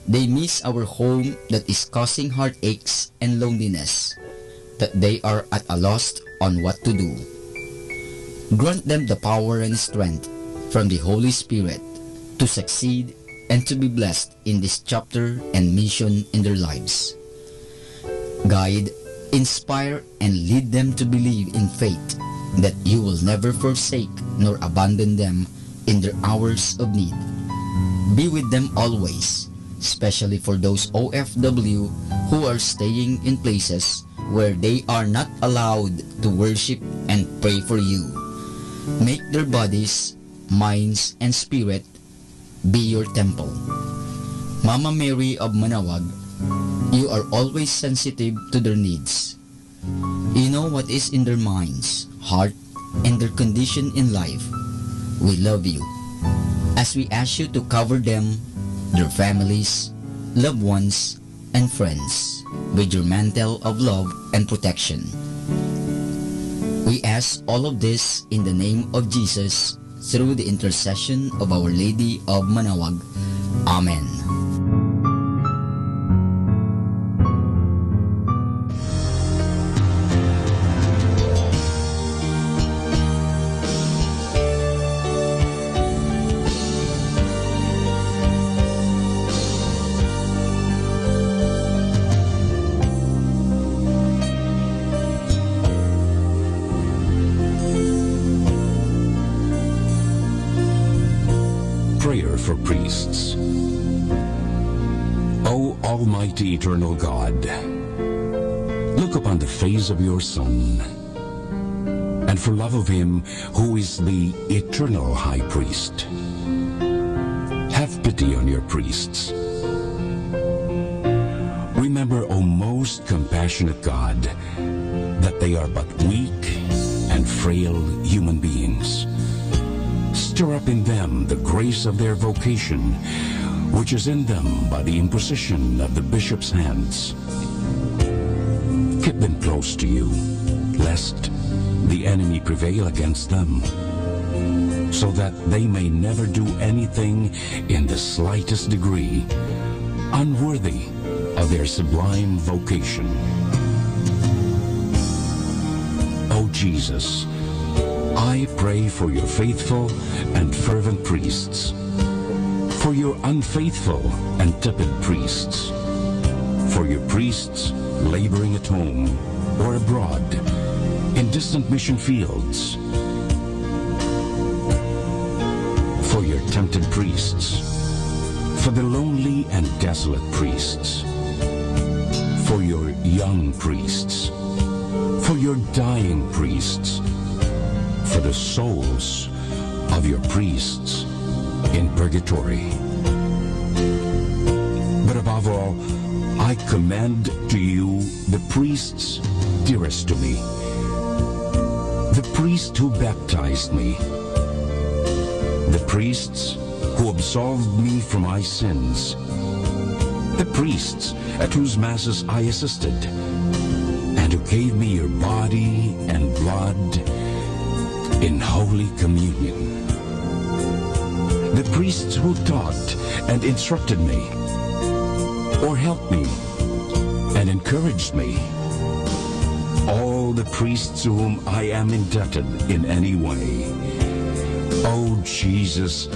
They miss our home that is causing heartaches and loneliness, that they are at a loss on what to do. Grant them the power and strength from the Holy Spirit to succeed and to be blessed in this chapter and mission in their lives. Guide, inspire, and lead them to believe in faith that you will never forsake nor abandon them in their hours of need. Be with them always, especially for those OFW who are staying in places where they are not allowed to worship and pray for you. Make their bodies, minds, and spirit be your temple. Mama Mary of Manawag, you are always sensitive to their needs. You know what is in their minds, heart, and their condition in life. We love you, as we ask you to cover them, their families, loved ones, and friends with your mantle of love and protection. We ask all of this in the name of Jesus through the intercession of Our Lady of Manawag. Amen. Prayer for priests. O Almighty Eternal God, look upon the face of your Son, and for love of him who is the eternal High Priest, have pity on your priests. Remember, O most compassionate God, that they are but weak and frail human beings. Stir up in them the grace of their vocation, which is in them by the imposition of the bishop's hands. Keep them close to you, lest the enemy prevail against them, so that they may never do anything in the slightest degree unworthy of their sublime vocation. O Jesus, I pray for your faithful and fervent priests, for your unfaithful and tepid priests, for your priests laboring at home or abroad, in distant mission fields, for your tempted priests, for the lonely and desolate priests, for your young priests, for your dying priests, for the souls of your priests in purgatory. But above all, I commend to you the priests dearest to me, the priest who baptized me, the priests who absolved me from my sins, the priests at whose masses I assisted, and who gave me your body and blood in Holy Communion. The priests who taught and instructed me, or helped me and encouraged me, all the priests to whom I am indebted in any way. Oh Jesus,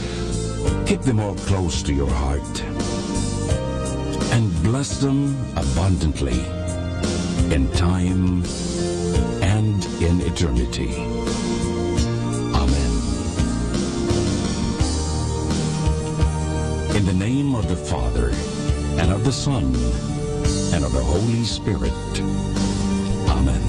keep them all close to your heart and bless them abundantly in time and in eternity. Amen. In the name of the Father, and of the Son, and of the Holy Spirit. Amen.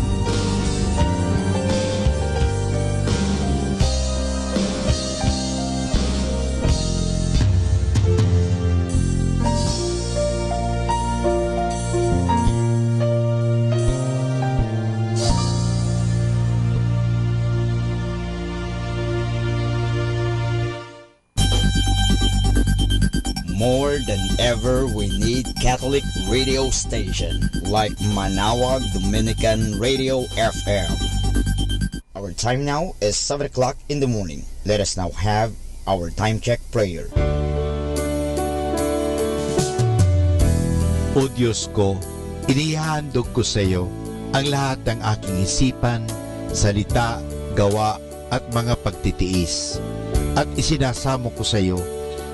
More than ever, we need Catholic radio station like Manawag Dominican Radio FM. Our time now is 7 o'clock in the morning. Let us now have our time check prayer. O Diyos ko, inihahandog ko sa iyo ang lahat ng aking isipan, salita, gawa at mga pagtitiis. At isinasamo ko sa iyo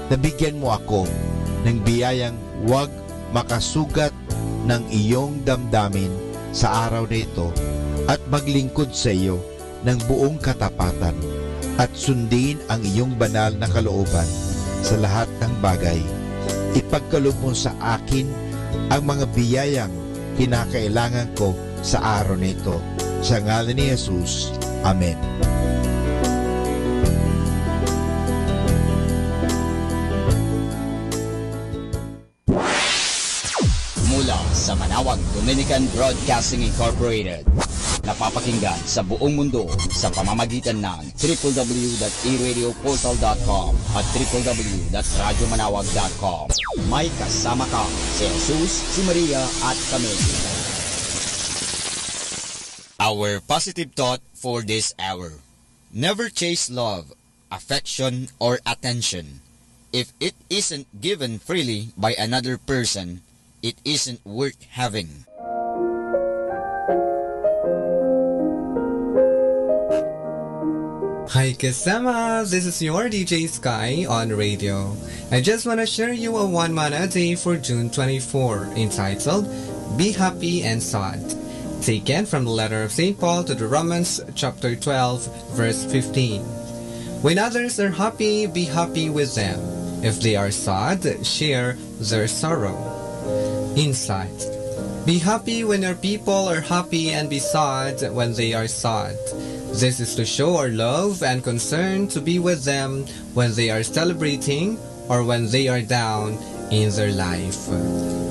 na bigyan mo ako ng biyayang huwag makasugat ng iyong damdamin sa araw na ito at maglingkod sa iyo ng buong katapatan at sundin ang iyong banal na kalooban sa lahat ng bagay. Ipagkaloob mo sa akin ang mga biyayang kinakailangan ko sa araw na ito. Sa ngalan ni Jesus. Amen. Sa Manawag Dominican Broadcasting Incorporated, napapakinggan sa buong mundo sa pamamagitan ng www.eradioportal.com at www.radyomanawag.com. May kasama ka si Jesus, si Maria at kami. Our positive thought for this hour: never chase love, affection, or attention. If it isn't given freely by another person, it isn't worth having. Hi kasama, this is your DJ Sky on radio. I just want to share you a one mana day for June 24 entitled Be Happy and Sad, taken from the letter of St. Paul to the Romans chapter 12 verse 15. When others are happy, be happy with them. If they are sad, share their sorrow. Insight: be happy when your people are happy and be sad when they are sad. This is to show our love and concern to be with them when they are celebrating or when they are down in their life.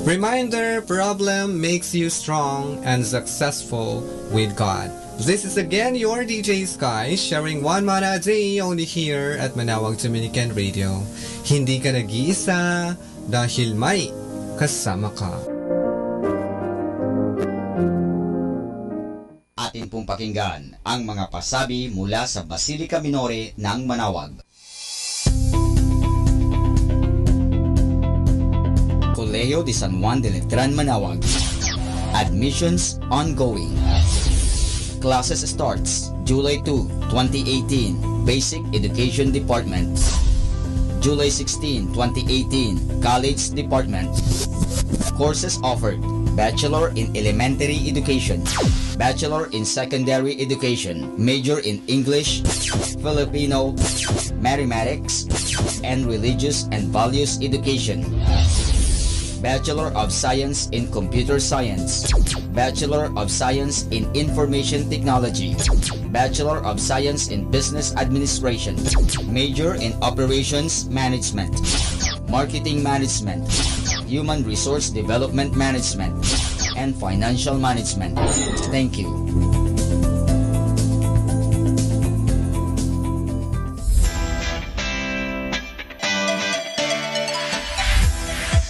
Reminder: problem makes you strong and successful with God. This is again your DJ Sky sharing one mana a day only here at Manawag Dominican Radio. Hindi ka nag-iisa dahil may kasama ka. Atin pong pakinggan ang mga pasabi mula sa Basilica Minore ng Manawag. Colegio de San Juan de Letran, Manawag. Admissions ongoing. Classes starts July 2, 2018, Basic Education Department. July 16, 2018, College Department. Courses offered: Bachelor in Elementary Education, Bachelor in Secondary Education, Major in English, Filipino, Mathematics, and Religious and Values Education. Bachelor of Science in Computer Science, Bachelor of Science in Information Technology, Bachelor of Science in Business Administration, Major in Operations Management, Marketing Management, Human Resource Development Management, and Financial Management. Thank you.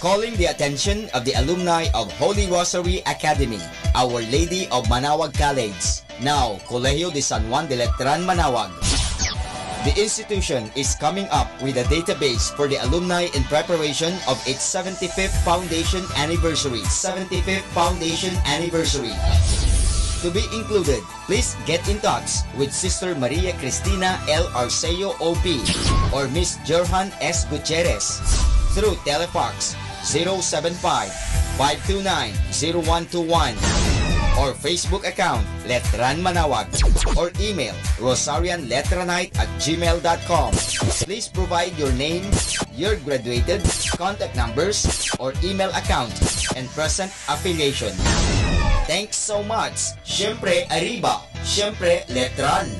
calling the attention of the alumni of Holy Rosary Academy, Our Lady of Manaoag College, now Colegio de San Juan de Letran, Manaoag. The institution is coming up with a database for the alumni in preparation of its 75th foundation anniversary. To be included, please get in touch with Sister Maria Cristina L. Arceo OP or Miss Jorhan S. Gutierrez through Telefax 075-529-0121 or Facebook account Letran Manaoag or email rosarianletranite@gmail.com. Please provide your name, your graduated, contact numbers, or email account, and present affiliation. Thanks so much. Siyempre Arriba, siyempre Letran.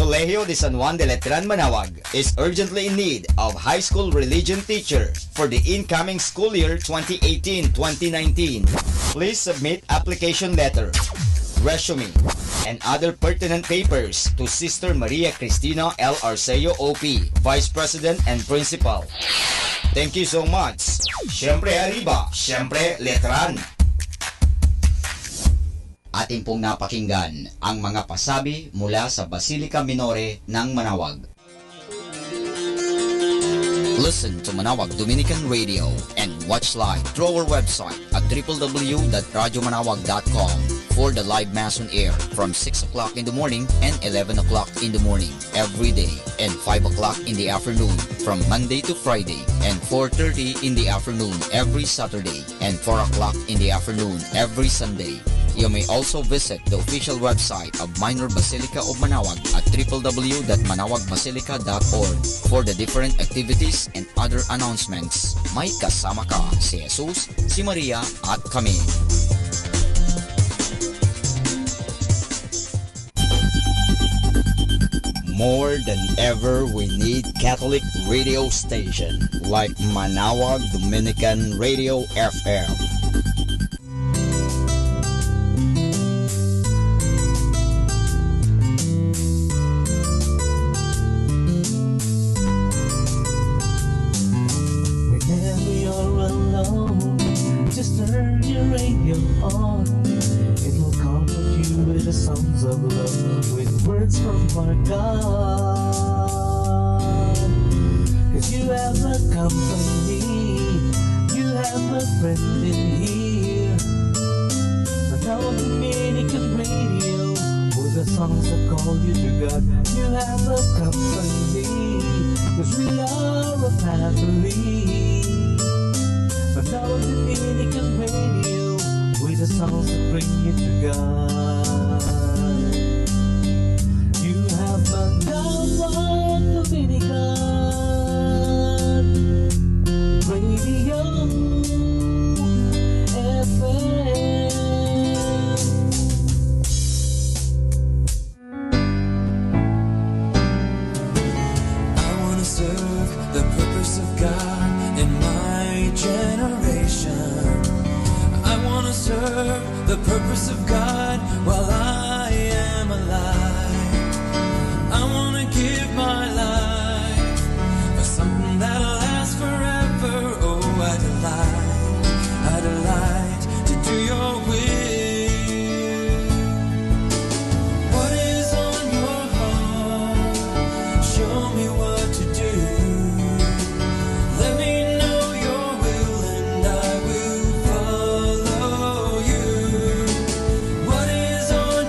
Colegio de San Juan de Letran, Manaoag is urgently in need of high school religion teacher for the incoming school year 2018-2019. Please submit application letter, resume, and other pertinent papers to Sister Maria Cristina L. Arceo OP, Vice President and Principal. Thank you so much. Siyempre Arriba, siyempre Letran. Ating pong napakinggan ang mga pasabi mula sa Basilica Minore ng Manaoag. Listen to Manaoag Dominican Radio and watch live through our website at www.radiomanawag.com for the live Mass on air from 6 o'clock in the morning and 11 o'clock in the morning every day and 5 o'clock in the afternoon from Monday to Friday and 4:30 in the afternoon every Saturday and 4 o'clock in the afternoon every Sunday. You may also visit the official website of Minor Basilica of Manaoag at www.manawagbasilica.org for the different activities and other announcements. May kasama ka si Jesus, si Maria at kami. More than ever, we need Catholic radio station like Manaoag Dominican Radio FM. What is on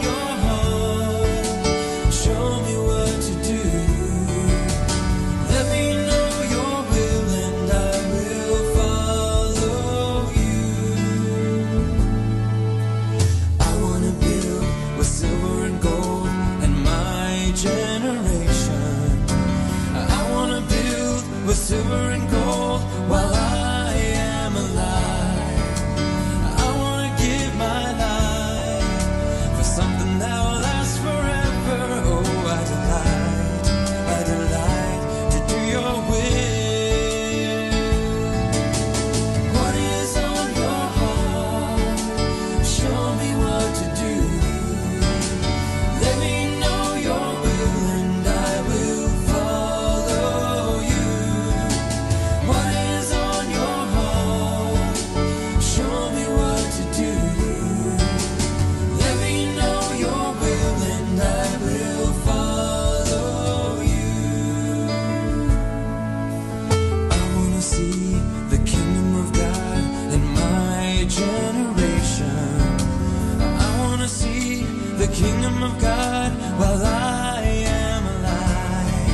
kingdom of God while I am alive.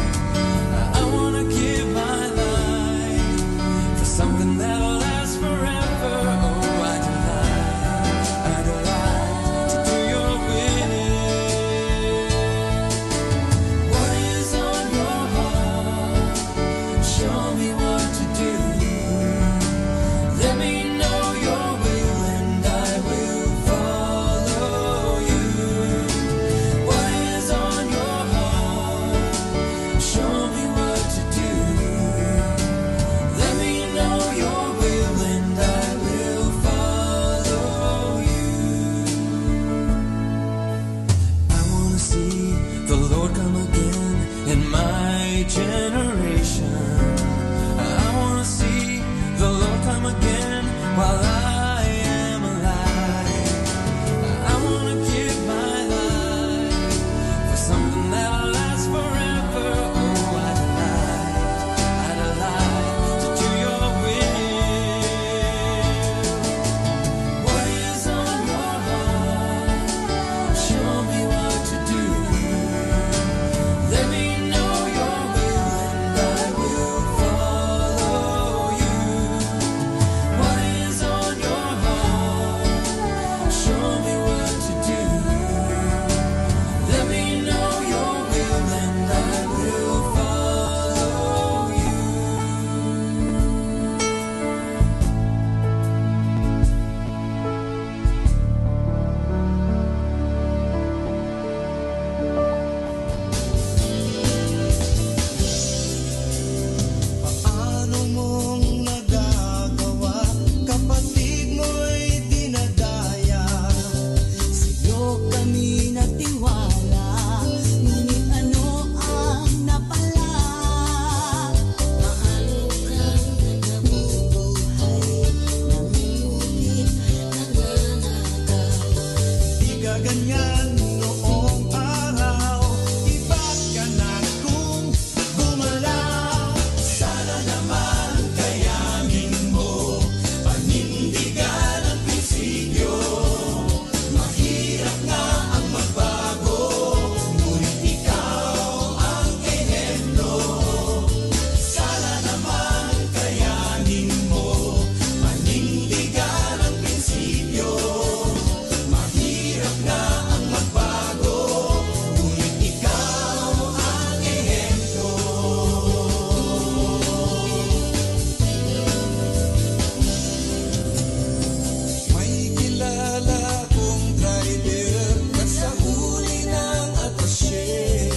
I want to give my life for something that'll last forever. Oh, I delight to do your will. What is on your heart? Show me what to do. Let me know your will and I will follow you. What is on your heart? Show me what to do. Let me know your will and I will follow you. I want to see the Lord come again in my generation. I want to see the Lord come again while I am alive. I want to give my life for something that'll last forever. Oh, I delight to do your will. What is on your heart? Show me what to do. Let me know your will and I will follow you. What is on your heart? Show me what to do. Let me know your will and I will follow you. Paano mong nagagawa? Kapatid mo'y dinadaya. Sa'yo kami natiwala. Ngunit ano ang napala? Paano kang nabubuhay? Nangungulit, nanganagaw. Di ka ganyan noong araw. Iba't ka na kung gumalaw. Sana naman kayanin mo. Panindigan ang prinsipyo. Mahirap nga ang magbago. Ngunit ikaw ang ehemplo. Sana naman kayanin mo. Panindigan ang prinsipyo. Mahirap nga ang magbago. Ngunit ikaw ang ehemplo. May kilala kong driver nasa huli ng atasye.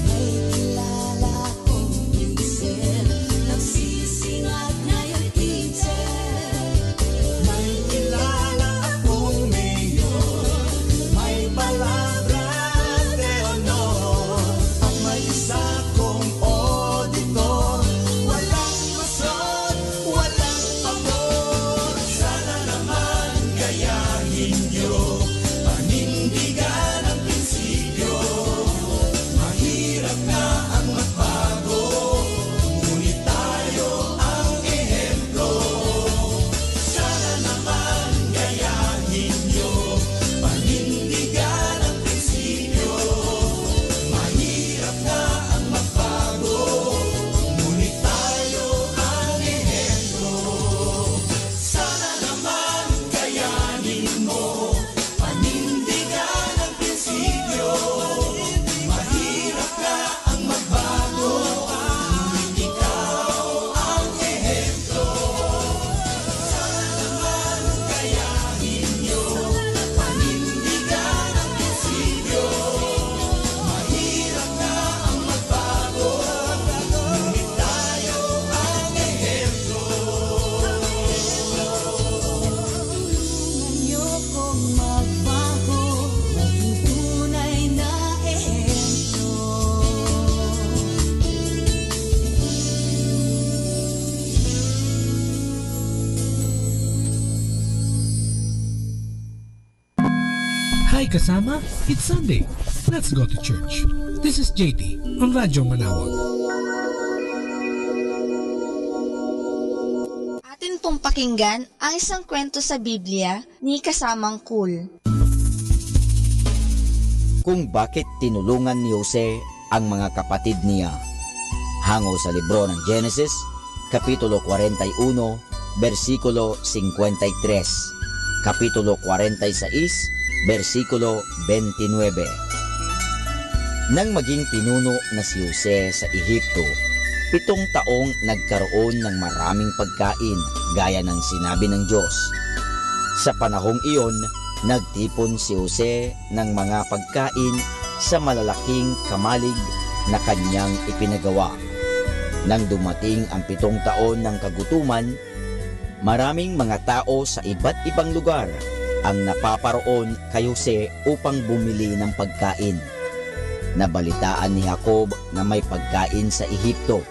May kilala kong diesel nagsisingat ngayong diesel. May kilala akong mayor, may palabra de honor. At may isa kong auditor, walang masod, walang pabor. Sana naman gayahin niyo, panindigan ang prinsipyo. Mahirap nga ang magbago, ngunit tayo ang ehemplo. Sana naman gayahin niyo, panindigan ang prinsipyo. Mahirap nga ang magbago, ngunit tayo ang ehemplo. Sana naman gayahin mo, panindigan ang prinsipyo. Mahirap nga ang magbago, ngunit ikaw ang ehemplo. Sana naman gayahin niyo, panindigan ang prinsipyo. Mahirap nga ang magbago, ngunit tayo ang ehemplo. Tulungan niyo kong magbago, maging tunay na ehemplo. Hi kasama, it's Sunday. Let's go to church. This is JT on Radyo Manawag. Atin pong pakinggan ang isang kwento sa Biblia ni Kasamang Cool. kung bakit tinulungan ni Jose ang mga kapatid niya. Hango sa libro ng Genesis, Kapitulo 41, versikulo 53, Kapitulo 46, versikulo 29. Nang maging pinuno na si Jose sa Ehipto, 7 taong nagkaroon ng maraming pagkain gaya ng sinabi ng Diyos. Sa panahong iyon, nagtipon si Jose ng mga pagkain sa malalaking kamalig na kanyang ipinagawa. Nang dumating ang 7 taon ng kagutuman, maraming mga tao sa iba't ibang lugar ang napaparoon kay Jose upang bumili ng pagkain. Nabalitaan ni Jacob na may pagkain sa Ehipto,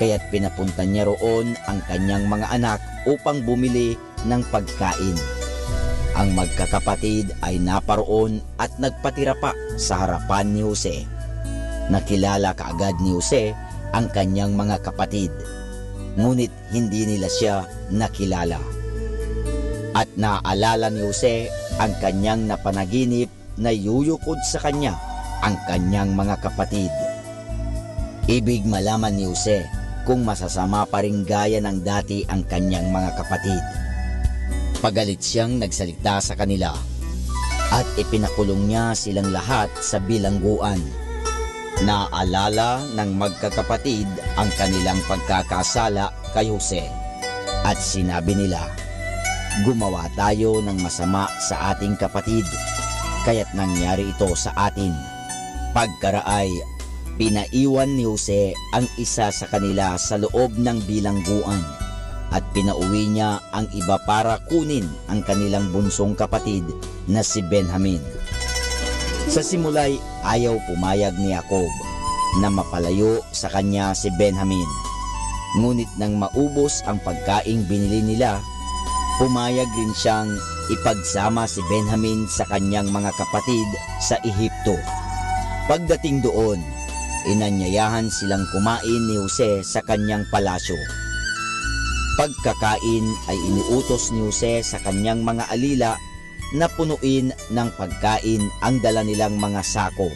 kaya't pinapunta niya roon ang kanyang mga anak upang bumili ng pagkain. Ang magkakapatid ay naparoon at nagpatira pa sa harapan ni Jose. Nakilala kaagad ni Jose ang kanyang mga kapatid, ngunit hindi nila siya nakilala. At naaalala ni Jose ang kanyang napanaginip na yuyukod sa kanya ang kanyang mga kapatid. Ibig malaman ni Jose kung masasama pa rin gaya ng dati ang kanyang mga kapatid. Pagalit siyang nagsalita sa kanila at ipinakulong niya silang lahat sa bilangguan. Naalala ng magkakapatid ang kanilang pagkakasala kay Jose at sinabi nila, "Gumawa tayo ng masama sa ating kapatid, kaya't nangyari ito sa atin." Pagkaraay, pinaiwan ni Jose ang isa sa kanila sa loob ng bilangguan at pinauwi niya ang iba para kunin ang kanilang bunsong kapatid na si Benjamin. Sa simulay, ayaw pumayag ni Jacob na mapalayo sa kanya si Benjamin. Ngunit nang maubos ang pagkaing binili nila, pumayag rin siyang ipagsama si Benjamin sa kanyang mga kapatid sa Ehipto. Pagdating doon, inanyayahan silang kumain ni Jose sa kanyang palasyo. Pagkakain ay iniutos ni Jose sa kanyang mga alila na punuin ng pagkain ang dala nilang mga sako.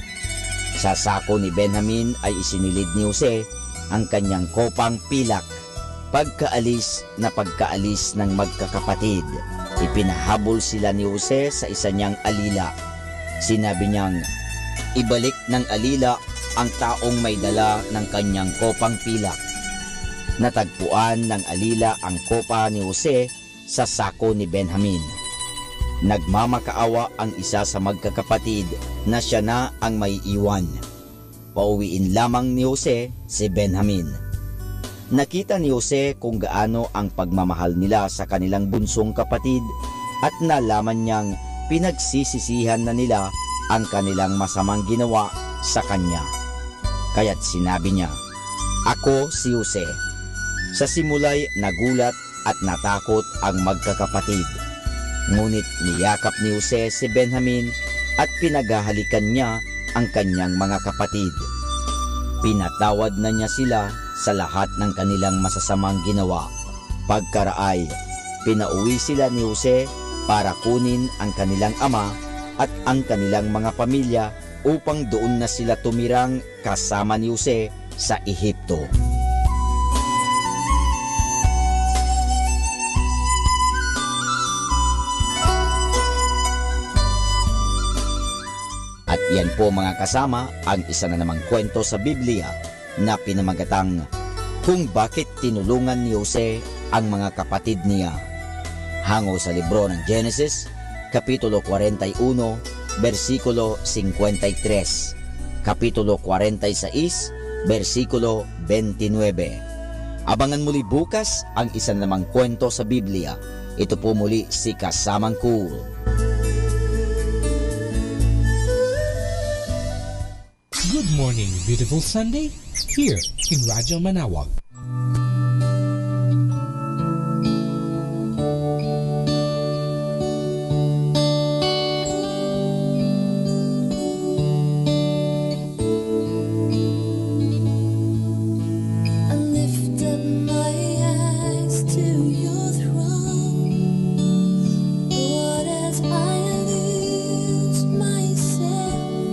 Sa sako ni Benjamin ay isinilid ni Jose ang kanyang kopang pilak. Pagkaalis ng magkakapatid, ipinahabol sila ni Jose sa isa niyang alila. Sinabi niyang, "Ibalik ng alila ang taong may dala ng kanyang kopang pilak." Natagpuan ng alila ang kopa ni Jose sa sako ni Benjamin. Nagmamakaawa ang isa sa magkakapatid na siya na ang may iwan. Pauwiin lamang ni Jose si Benjamin. Nakita ni Jose kung gaano ang pagmamahal nila sa kanilang bunsong kapatid at nalaman niyang pinagsisisihan na nila ang kanilang masamang ginawa sa kanya. Kaya't sinabi niya, "Ako si Jose." Sa simulay, nagulat at natakot ang magkakapatid. Ngunit niyakap ni Jose si Benjamin at pinaghahalikan niya ang kanyang mga kapatid. Pinatawad na niya sila sa lahat ng kanilang masasamang ginawa. Pagkaraay, pinauwi sila ni Jose para kunin ang kanilang ama at ang kanilang mga pamilya upang doon na sila tumirang kasama ni Jose sa Ehipto. At yan po mga kasama ang isa na namang kwento sa Biblia na pinamagatang kung bakit tinulungan ni Jose ang mga kapatid niya. Hango sa libro ng Genesis, Kapitulo 41, versikulo 53, Kapitulo 46, versikulo 29. Abangan muli bukas ang isa na namang kwento sa Biblia. Ito po muli si Kasamang Cool. Good morning, beautiful Sunday, here in Radyo Manawag. I lift up my eyes to your throne, Lord, as I lose myself.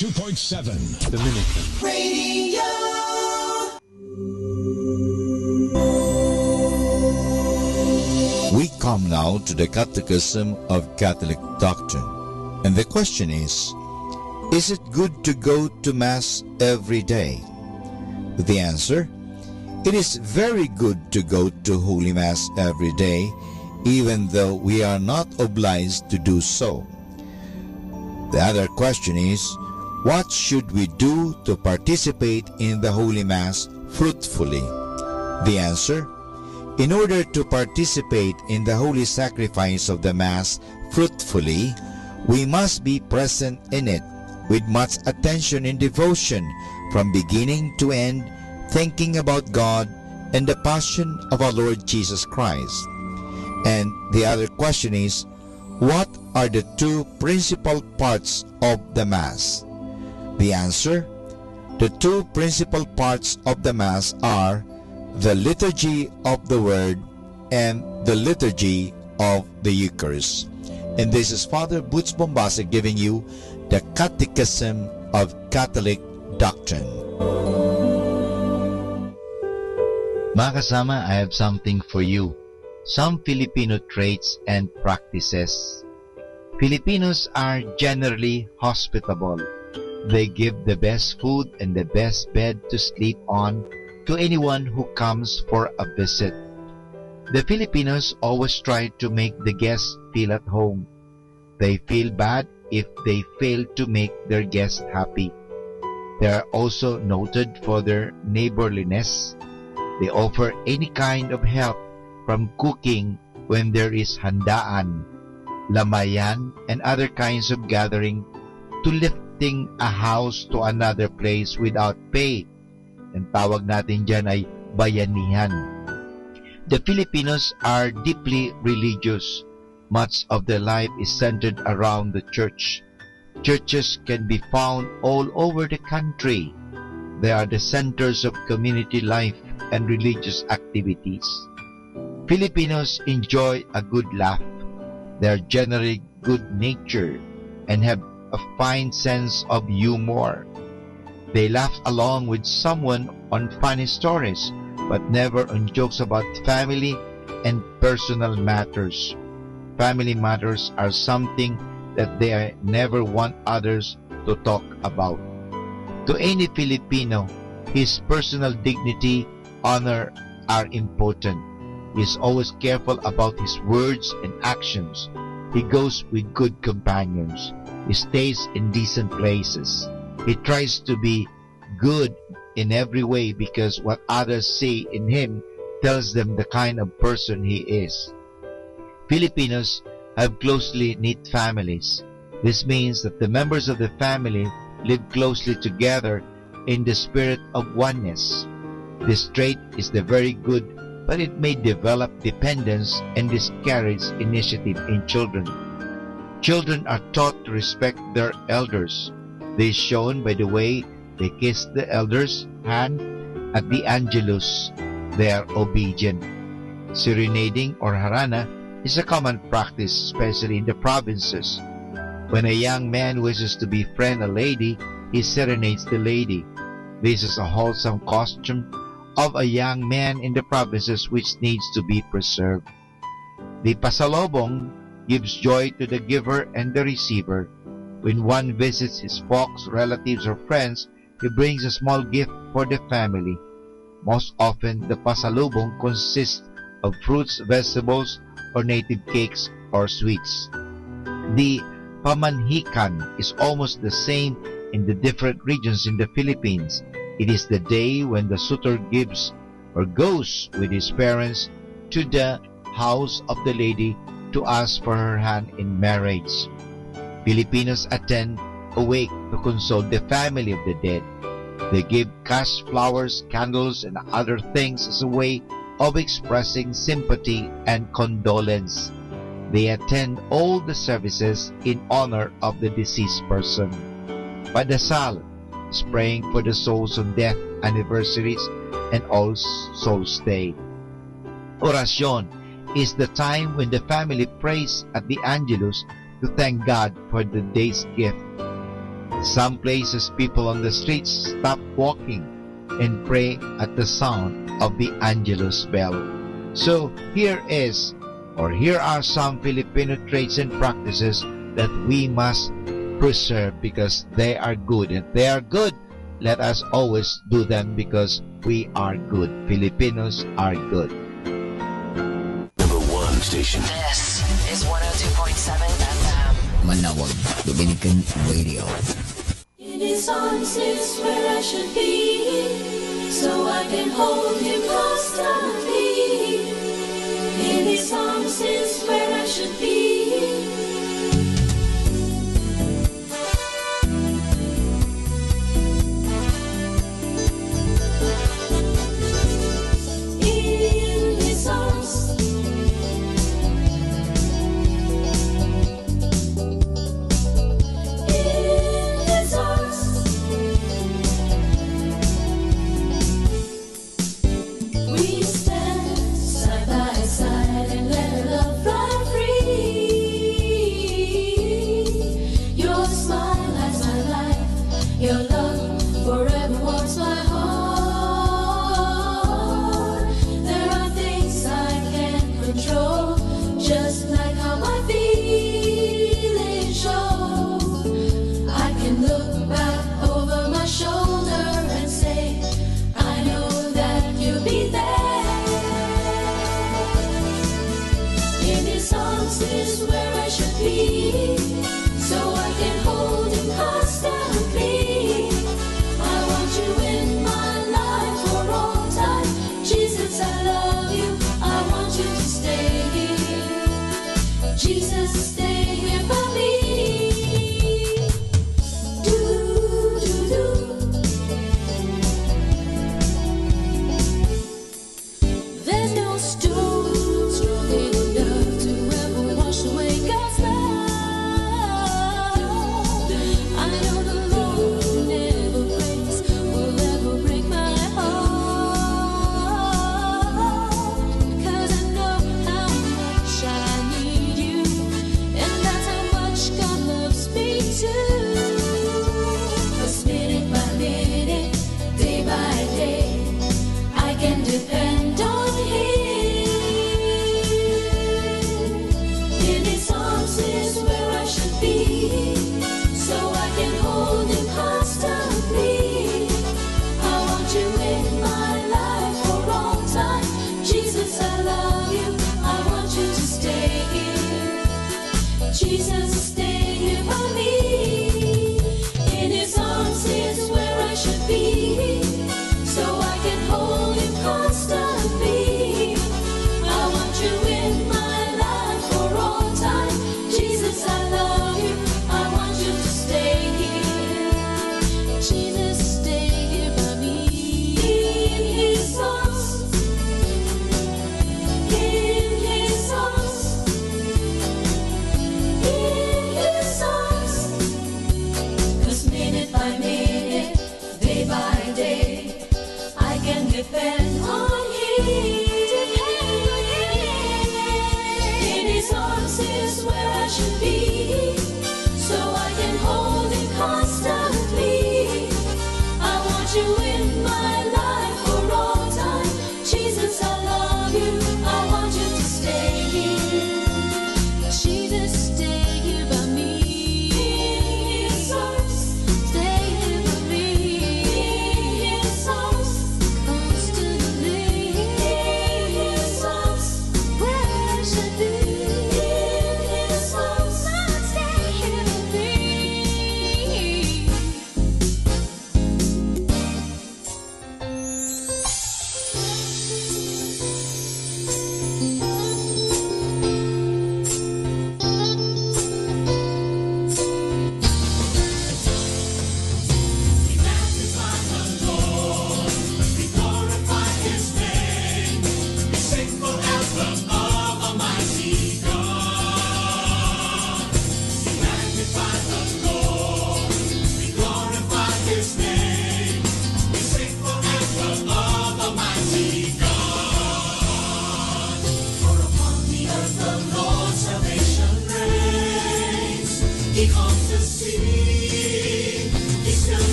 92.7 Dominican Radio. We come now to the Catechism of Catholic Doctrine. And the question is it good to go to Mass every day? The answer: it is very good to go to Holy Mass every day, even though we are not obliged to do so. The other question is, what should we do to participate in the Holy Mass fruitfully? The answer: in order to participate in the holy sacrifice of the Mass fruitfully, we must be present in it with much attention and devotion from beginning to end, thinking about God and the passion of our Lord Jesus Christ. And the other question is, what are the two principal parts of the Mass? The answer: the two principal parts of the Mass are the liturgy of the Word and the liturgy of the Eucharist. And this is Father Butch Bombasa giving you the Catechism of Catholic Doctrine. Mga kasama, I have something for you. Some Filipino traits and practices. Filipinos are generally hospitable. They give the best food and the best bed to sleep on to anyone who comes for a visit. The Filipinos always try to make the guests feel at home. They feel bad if they fail to make their guests happy. They are also noted for their neighborliness. They offer any kind of help, from cooking when there is handaan, lamayan, and other kinds of gathering, to lifting a house to another place without pay. Ang tawag natin dyan ay bayanihan. The Filipinos are deeply religious. Much of their life is centered around the church. Churches can be found all over the country. They are the centers of community life and religious activities. Filipinos enjoy a good laugh. They are generally good-natured and have a fine sense of humor. They laugh along with someone on funny stories, but never on jokes about family and personal matters. Family matters are something that they never want others to talk about. To any Filipino, his personal dignity, honor are important. He is always careful about his words and actions. He goes with good companions. He stays in decent places. He tries to be good in every way because what others see in him tells them the kind of person he is. Filipinos have closely knit families. This means that the members of the family live closely together in the spirit of oneness. This trait is the very good, but it may develop dependence and discourage initiative in children. Children are taught to respect their elders. This is shown by the way they kiss the elders' hand at the Angelus. They are obedient. Serenading or harana is a common practice, especially in the provinces. When a young man wishes to befriend a lady, he serenades the lady. This is a wholesome custom of a young man in the provinces which needs to be preserved. The pasalobong gives joy to the giver and the receiver. When one visits his folks, relatives, or friends, he brings a small gift for the family. Most often, the pasalubong consists of fruits, vegetables, or native cakes or sweets. The pamanhikan is almost the same in the different regions in the Philippines. It is the day when the suitor gives or goes with his parents to the house of the lady to ask for her hand in marriage. Filipinos attend a wake to console the family of the dead. They give cash, flowers, candles, and other things as a way of expressing sympathy and condolence. They attend all the services in honor of the deceased person. Padasal is praying for the souls on death anniversaries and All Souls Day. Oracion is the time when the family prays at the Angelus to thank God for the day's gift. Some places people on the streets stop walking and pray at the sound of the Angelus bell. So here are some Filipino traits and practices that we must preserve because they are good. And they are good, let us always do them because we are good. Filipinos are good. Number one station. This is 102.7 FM. Manawag Dominican Radio. In His arms is where I should be, so I can hold Him constantly. In His arms is where I should be. In His arms. In His arms. We stand side by side and let our love fly free. Your smile lights my life, your love forever warms my heart. There are things I can't control, just like how my feelings show. I can look back over my shoulder and say, I know that you'll be there. In His arms is where I should be, so I can hold Him constantly. I want you in my life for all time. Jesus, I love you. I want you to stay here. Jesus, stay here by me. Do, do, do. There's no stone strong enough to ever wash away God's love.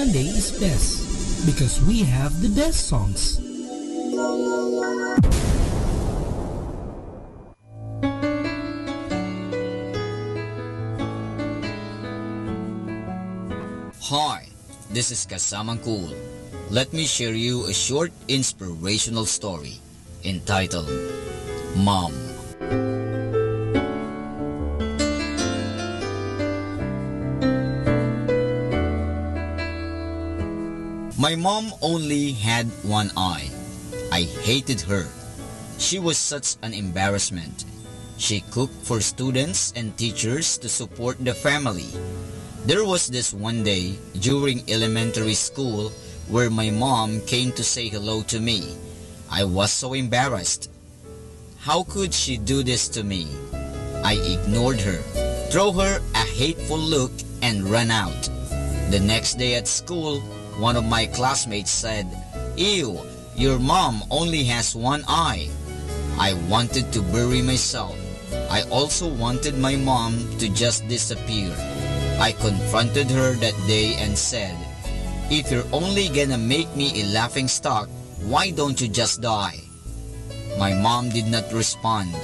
Sunday is best because we have the best songs. Hi, this is Kasamang Cool. Let me share you a short inspirational story entitled Mom. My mom only had one eye. I hated her. She was such an embarrassment. She cooked for students and teachers to support the family. There was this one day during elementary school where my mom came to say hello to me. I was so embarrassed. How could she do this to me? I ignored her, threw her a hateful look, and ran out. The next day at school, one of my classmates said, "Ew, your mom only has one eye." I wanted to bury myself. I also wanted my mom to just disappear. I confronted her that day and said, "If you're only gonna make me a laughingstock, why don't you just die?" My mom did not respond.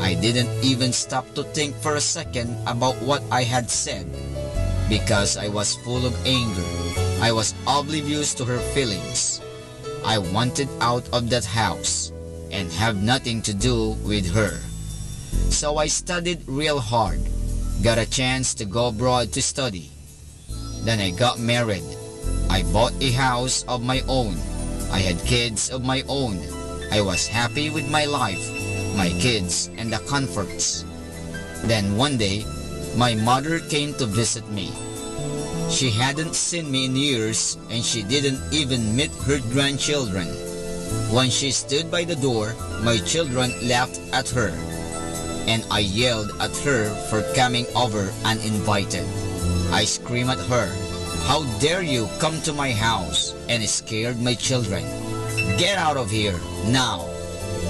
I didn't even stop to think for a second about what I had said. Because I was full of anger, I was oblivious to her feelings. I wanted out of that house and have nothing to do with her. So I studied real hard, got a chance to go abroad to study. Then I got married. I bought a house of my own. I had kids of my own. I was happy with my life, my kids, and the comforts. Then one day, my mother came to visit me. She hadn't seen me in years, and she didn't even meet her grandchildren. When she stood by the door, my children laughed at her, and I yelled at her for coming over uninvited. I screamed at her, "How dare you come to my house?" and scared my children. "Get out of here, now!"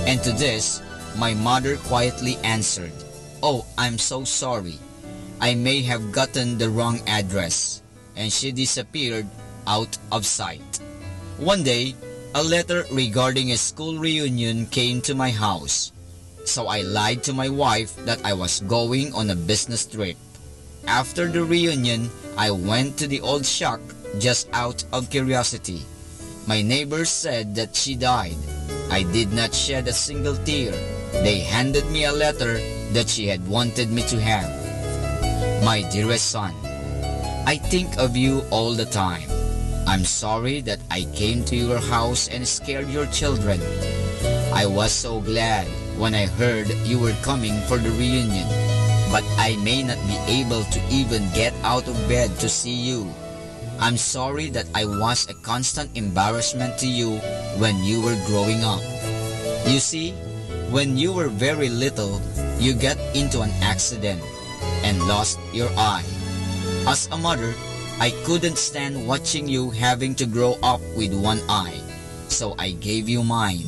And to this, my mother quietly answered, "Oh, I'm so sorry. I may have gotten the wrong address." And she disappeared out of sight. One day, a letter regarding a school reunion came to my house. So I lied to my wife that I was going on a business trip. After the reunion, I went to the old shack just out of curiosity. My neighbors said that she died. I did not shed a single tear. They handed me a letter that she had wanted me to have. "My dearest son, I think of you all the time. I'm sorry that I came to your house and scared your children. I was so glad when I heard you were coming for the reunion, but I may not be able to even get out of bed to see you. I'm sorry that I was a constant embarrassment to you when you were growing up. You see, when you were very little, you got into an accident and lost your eye. As a mother, I couldn't stand watching you having to grow up with one eye, so I gave you mine.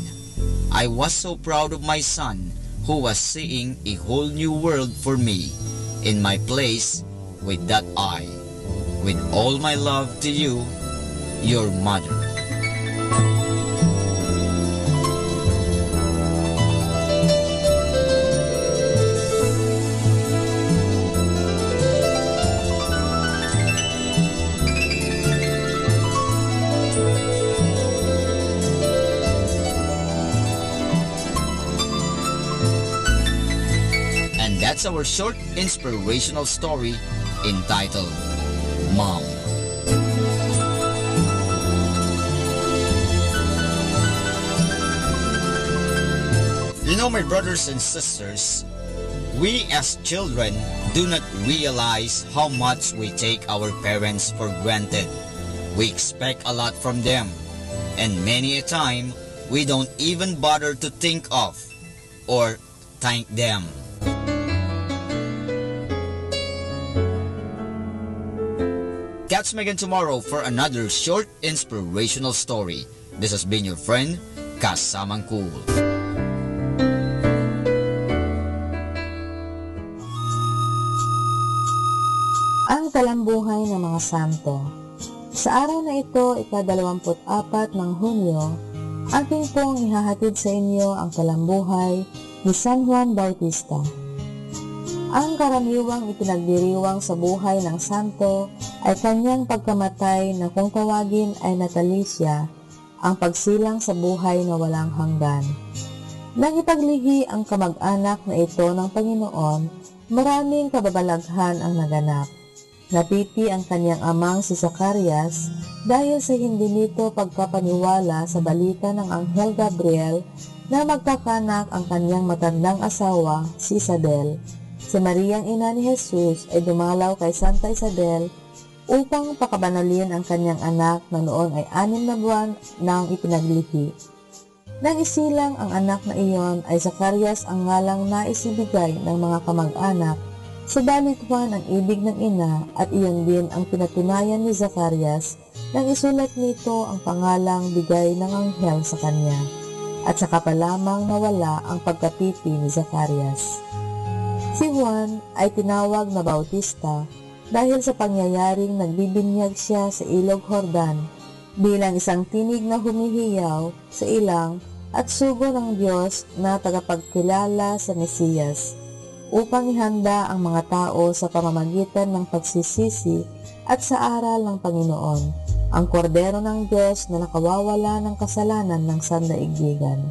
I was so proud of my son, who was seeing a whole new world for me, in my place with that eye. With all my love to you, your mother." That's our short inspirational story entitled Mom. You know, my brothers and sisters, we as children do not realize how much we take our parents for granted. We expect a lot from them, and many a time we don't even bother to think of or thank them. Catch me again tomorrow for another short inspirational story. This has been your friend, Kasamang Cool. Ang talambuhay ng mga santo. Sa araw na ito, ika-24 ng Hunyo, ating pong ihahatid sa inyo ang kalambuhay ni San Juan Bautista. Ang karaniwang ipinagdiriwang sa buhay ng santo ay kanyang pagkamatay na kung tawagin ay natalisya, ang pagsilang sa buhay na walang hanggan. Nang ipaglihi ang kamag-anak na ito ng Panginoon, maraming kababalaghan ang naganap. Napiti ang kanyang amang si Zacarias dahil sa hindi nito pagkapaniwala sa balita ng Anghel Gabriel na magkakanak ang kanyang matandang asawa, si Isabel. Si Mariang ina ni Jesus ay dumalaw kay Santa Isabel upang pakabanalin ang kanyang anak na noon ay 6 na buwan nang ipinaglihi. Nang isilang ang anak na iyon ay Zacarias ang ngalang naisibigay ng mga kamag-anak, subalit Juan ang ibig ng ina at iyon din ang pinatunayan ni Zacarias nang isulat nito ang pangalang bigay ng anghel sa kanya, at saka pa lamang nawala ang pagkapiti ni Zacarias. Si Juan ay tinawag na Bautista dahil sa pangyayaring nagbibinyag siya sa Ilog Jordan bilang isang tinig na humihiyaw sa ilang at sugo ng Diyos na tagapagkilala sa Mesiyas upang ihanda ang mga tao sa pamamagitan ng pagsisisi at sa aral ng Panginoon, ang kordero ng Diyos na nakawawala ng kasalanan ng sandaigdigan.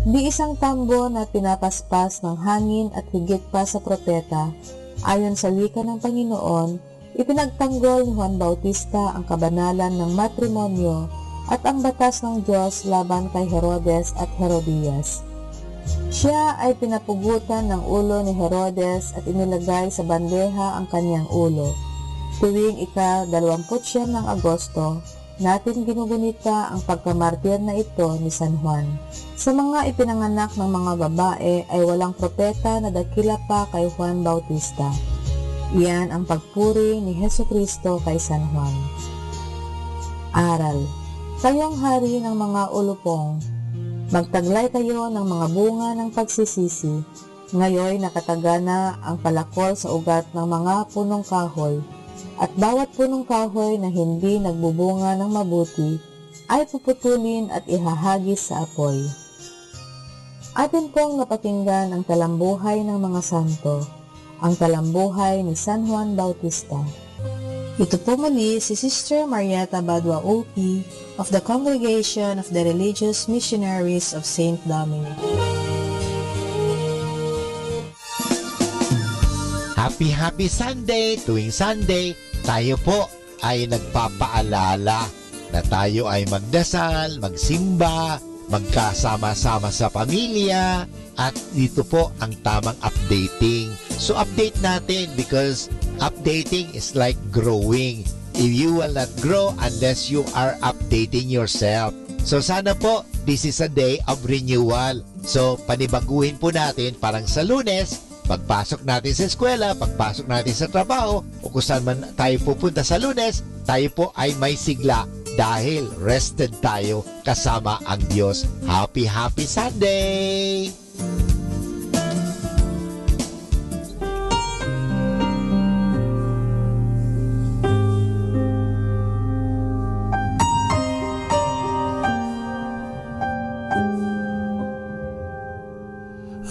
Di isang tambo na pinapaspas ng hangin at higit pa sa propeta, ayon sa wika ng Panginoon, ipinagtanggol ni Juan Bautista ang kabanalan ng matrimonyo at ang batas ng Diyos laban kay Herodes at Herodias. Siya ay pinapugutan ng ulo ni Herodes at inilagay sa bandeha ang kanyang ulo. Tuwing ika-29 ng Agosto, natin ginugunita ang pagkamartir na ito ni San Juan. Sa mga ipinanganak ng mga babae ay walang propeta na dakila pa kay Juan Bautista. Iyan ang pagpuri ni Hesukristo kay San Juan. Aral. Kayong hari ng mga ulupong, magtaglay kayo ng mga bunga ng pagsisisi. Ngayoy nakatagana ang palakol sa ugat ng mga punong kahoy, at bawat punong kahoy na hindi nagbubunga ng mabuti ay puputulin at ihahagis sa apoy. Atin pong napakinggan ang talambuhay ng mga santo, ang talambuhay ni San Juan Bautista. Ito po muli si Sister Marieta Badwa Opi of the Congregation of the Religious Missionaries of St. Dominic. Happy Sunday! Tuwing Sunday, tayo po ay nagpapaalala na tayo ay magdasal, magsimba, magkasama-sama sa pamilya, at dito po ang tamang updating. So update natin because updating is like growing. If you will not grow unless you are updating yourself. So sana po, this is a day of renewal. So panibaguhin po natin parang sa Lunes, pagpasok natin sa eskwela, pagpasok natin sa trabaho, o kung saan man tayo pupunta sa Lunes, tayo po ay may sigla dahil rested tayo kasama ang Diyos. Happy Sunday!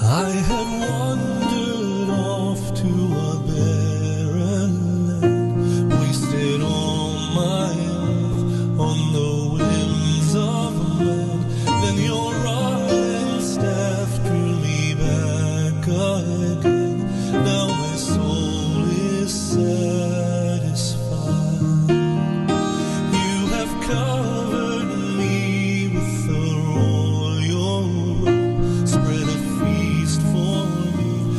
I had wandered off to a barren land, wasted all my youth on the winds of a man. Then your rod and staff drew me back again. Now my soul is satisfied. You have covered me with the royal robe, spread a feast for me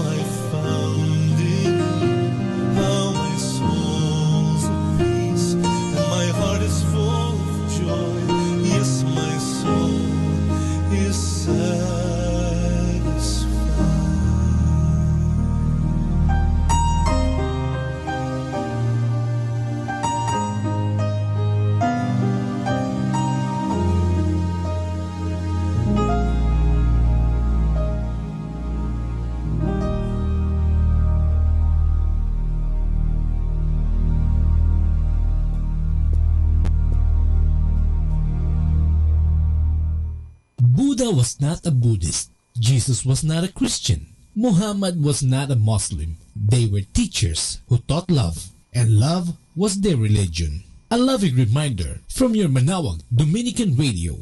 I found in you, how my soul's at peace, and my heart is full of joy. Yes, my soul is satisfied. Buddha was not a Buddhist. Jesus was not a Christian. Muhammad was not a Muslim. They were teachers who taught love, and love was their religion. A loving reminder from your Manawag Dominican Radio.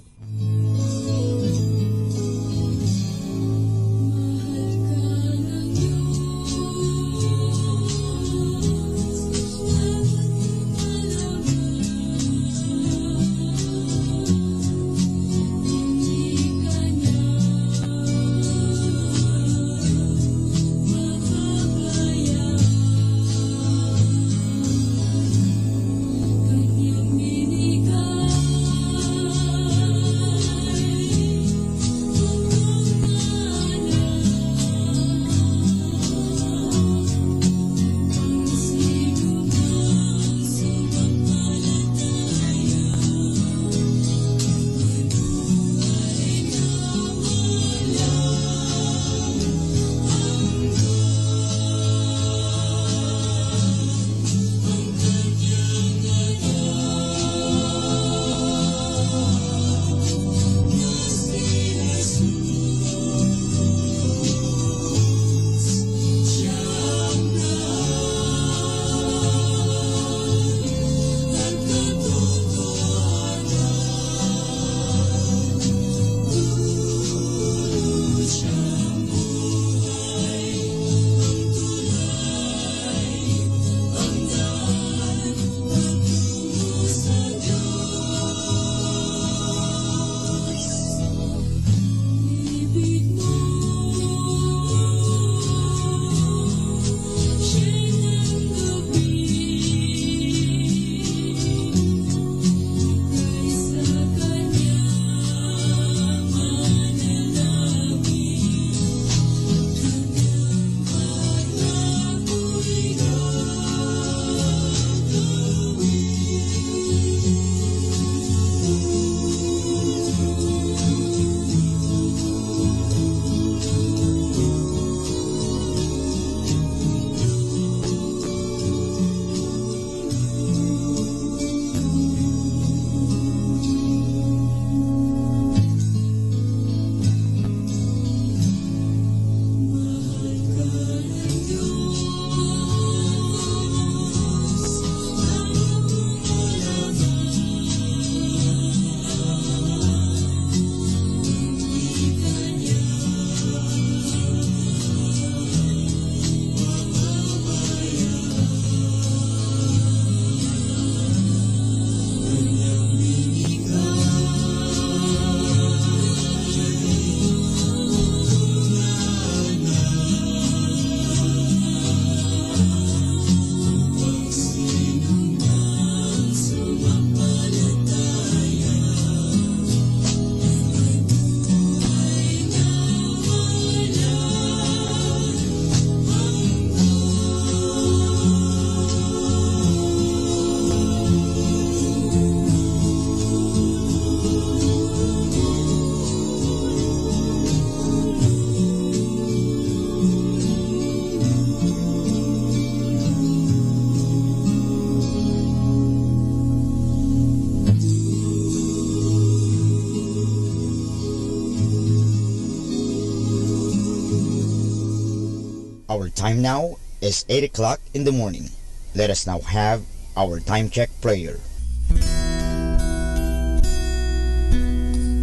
Our time now is 8 o'clock in the morning. Let us now have our time check prayer.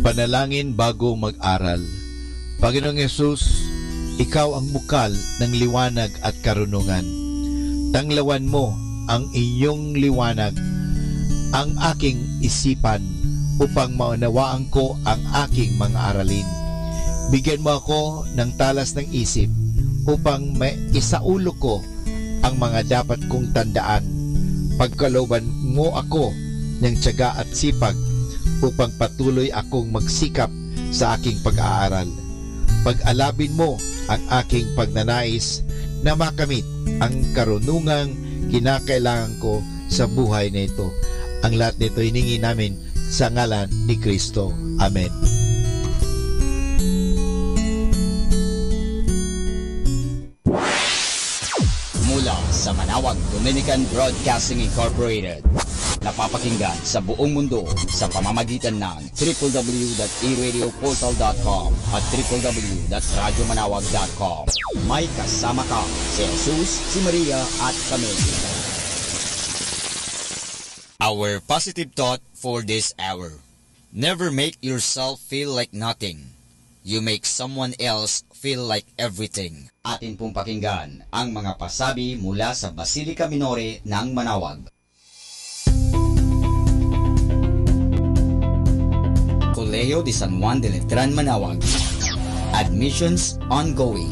Panalangin bago mag-aral. Panginoong Yesus, Ikaw ang bukal ng liwanag at karunungan. Tanglawan mo ang iyong liwanag, ang aking isipan, upang maunawaan ko ang aking mga aralin. Bigyan mo ako ng talas ng isip upang maisaulo ko ang mga dapat kong tandaan. Pagkalooban mo ako ng tiyaga at sipag upang patuloy akong magsikap sa aking pag-aaral. Pag-alabin mo ang aking pagnanais na makamit ang karunungang kinakailangan ko sa buhay na ito. Ang lahat nito hiningi namin sa ngalan ni Kristo. Amen. Mula sa Manawag Dominican Broadcasting Incorporated, napapakinggan sa buong mundo sa pamamagitan ng www.eradioportal.com at www.radyomanawag.com. May kasama ka si Jesus, si Maria at kami. Our positive thought for this hour: never make yourself feel like nothing. You make someone else feel like everything. Atin pong pakinggan ang mga pasabi mula sa Basilica Minore ng Manawag. Colegio de San Juan de Letran, Manawag. Admissions ongoing.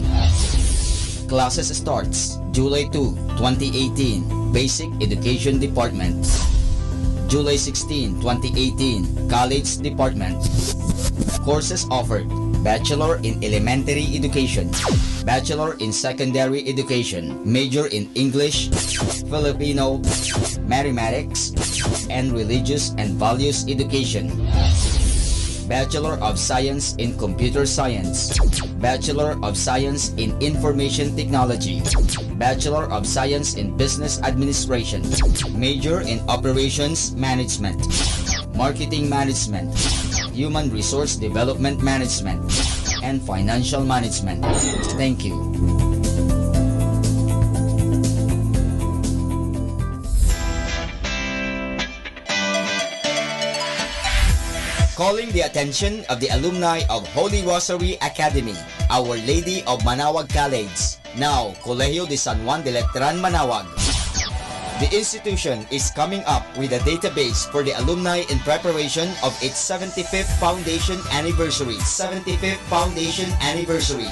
Classes starts July 2, 2018, Basic Education Department. July 16, 2018, College Department. Courses offered: Bachelor in Elementary Education, Bachelor in Secondary Education, Major in English, Filipino, Mathematics, and Religious and Values Education. Bachelor of Science in Computer Science, Bachelor of Science in Information Technology, Bachelor of Science in Business Administration, Major in Operations Management, Marketing Management, Human Resource Development Management, and Financial Management. Thank you. Calling the attention of the alumni of Holy Rosary Academy, Our Lady of Manawag College, now Colegio de San Juan de Letran, Manawag. The institution is coming up with a database for the alumni in preparation of its 75th foundation anniversary. 75th foundation anniversary.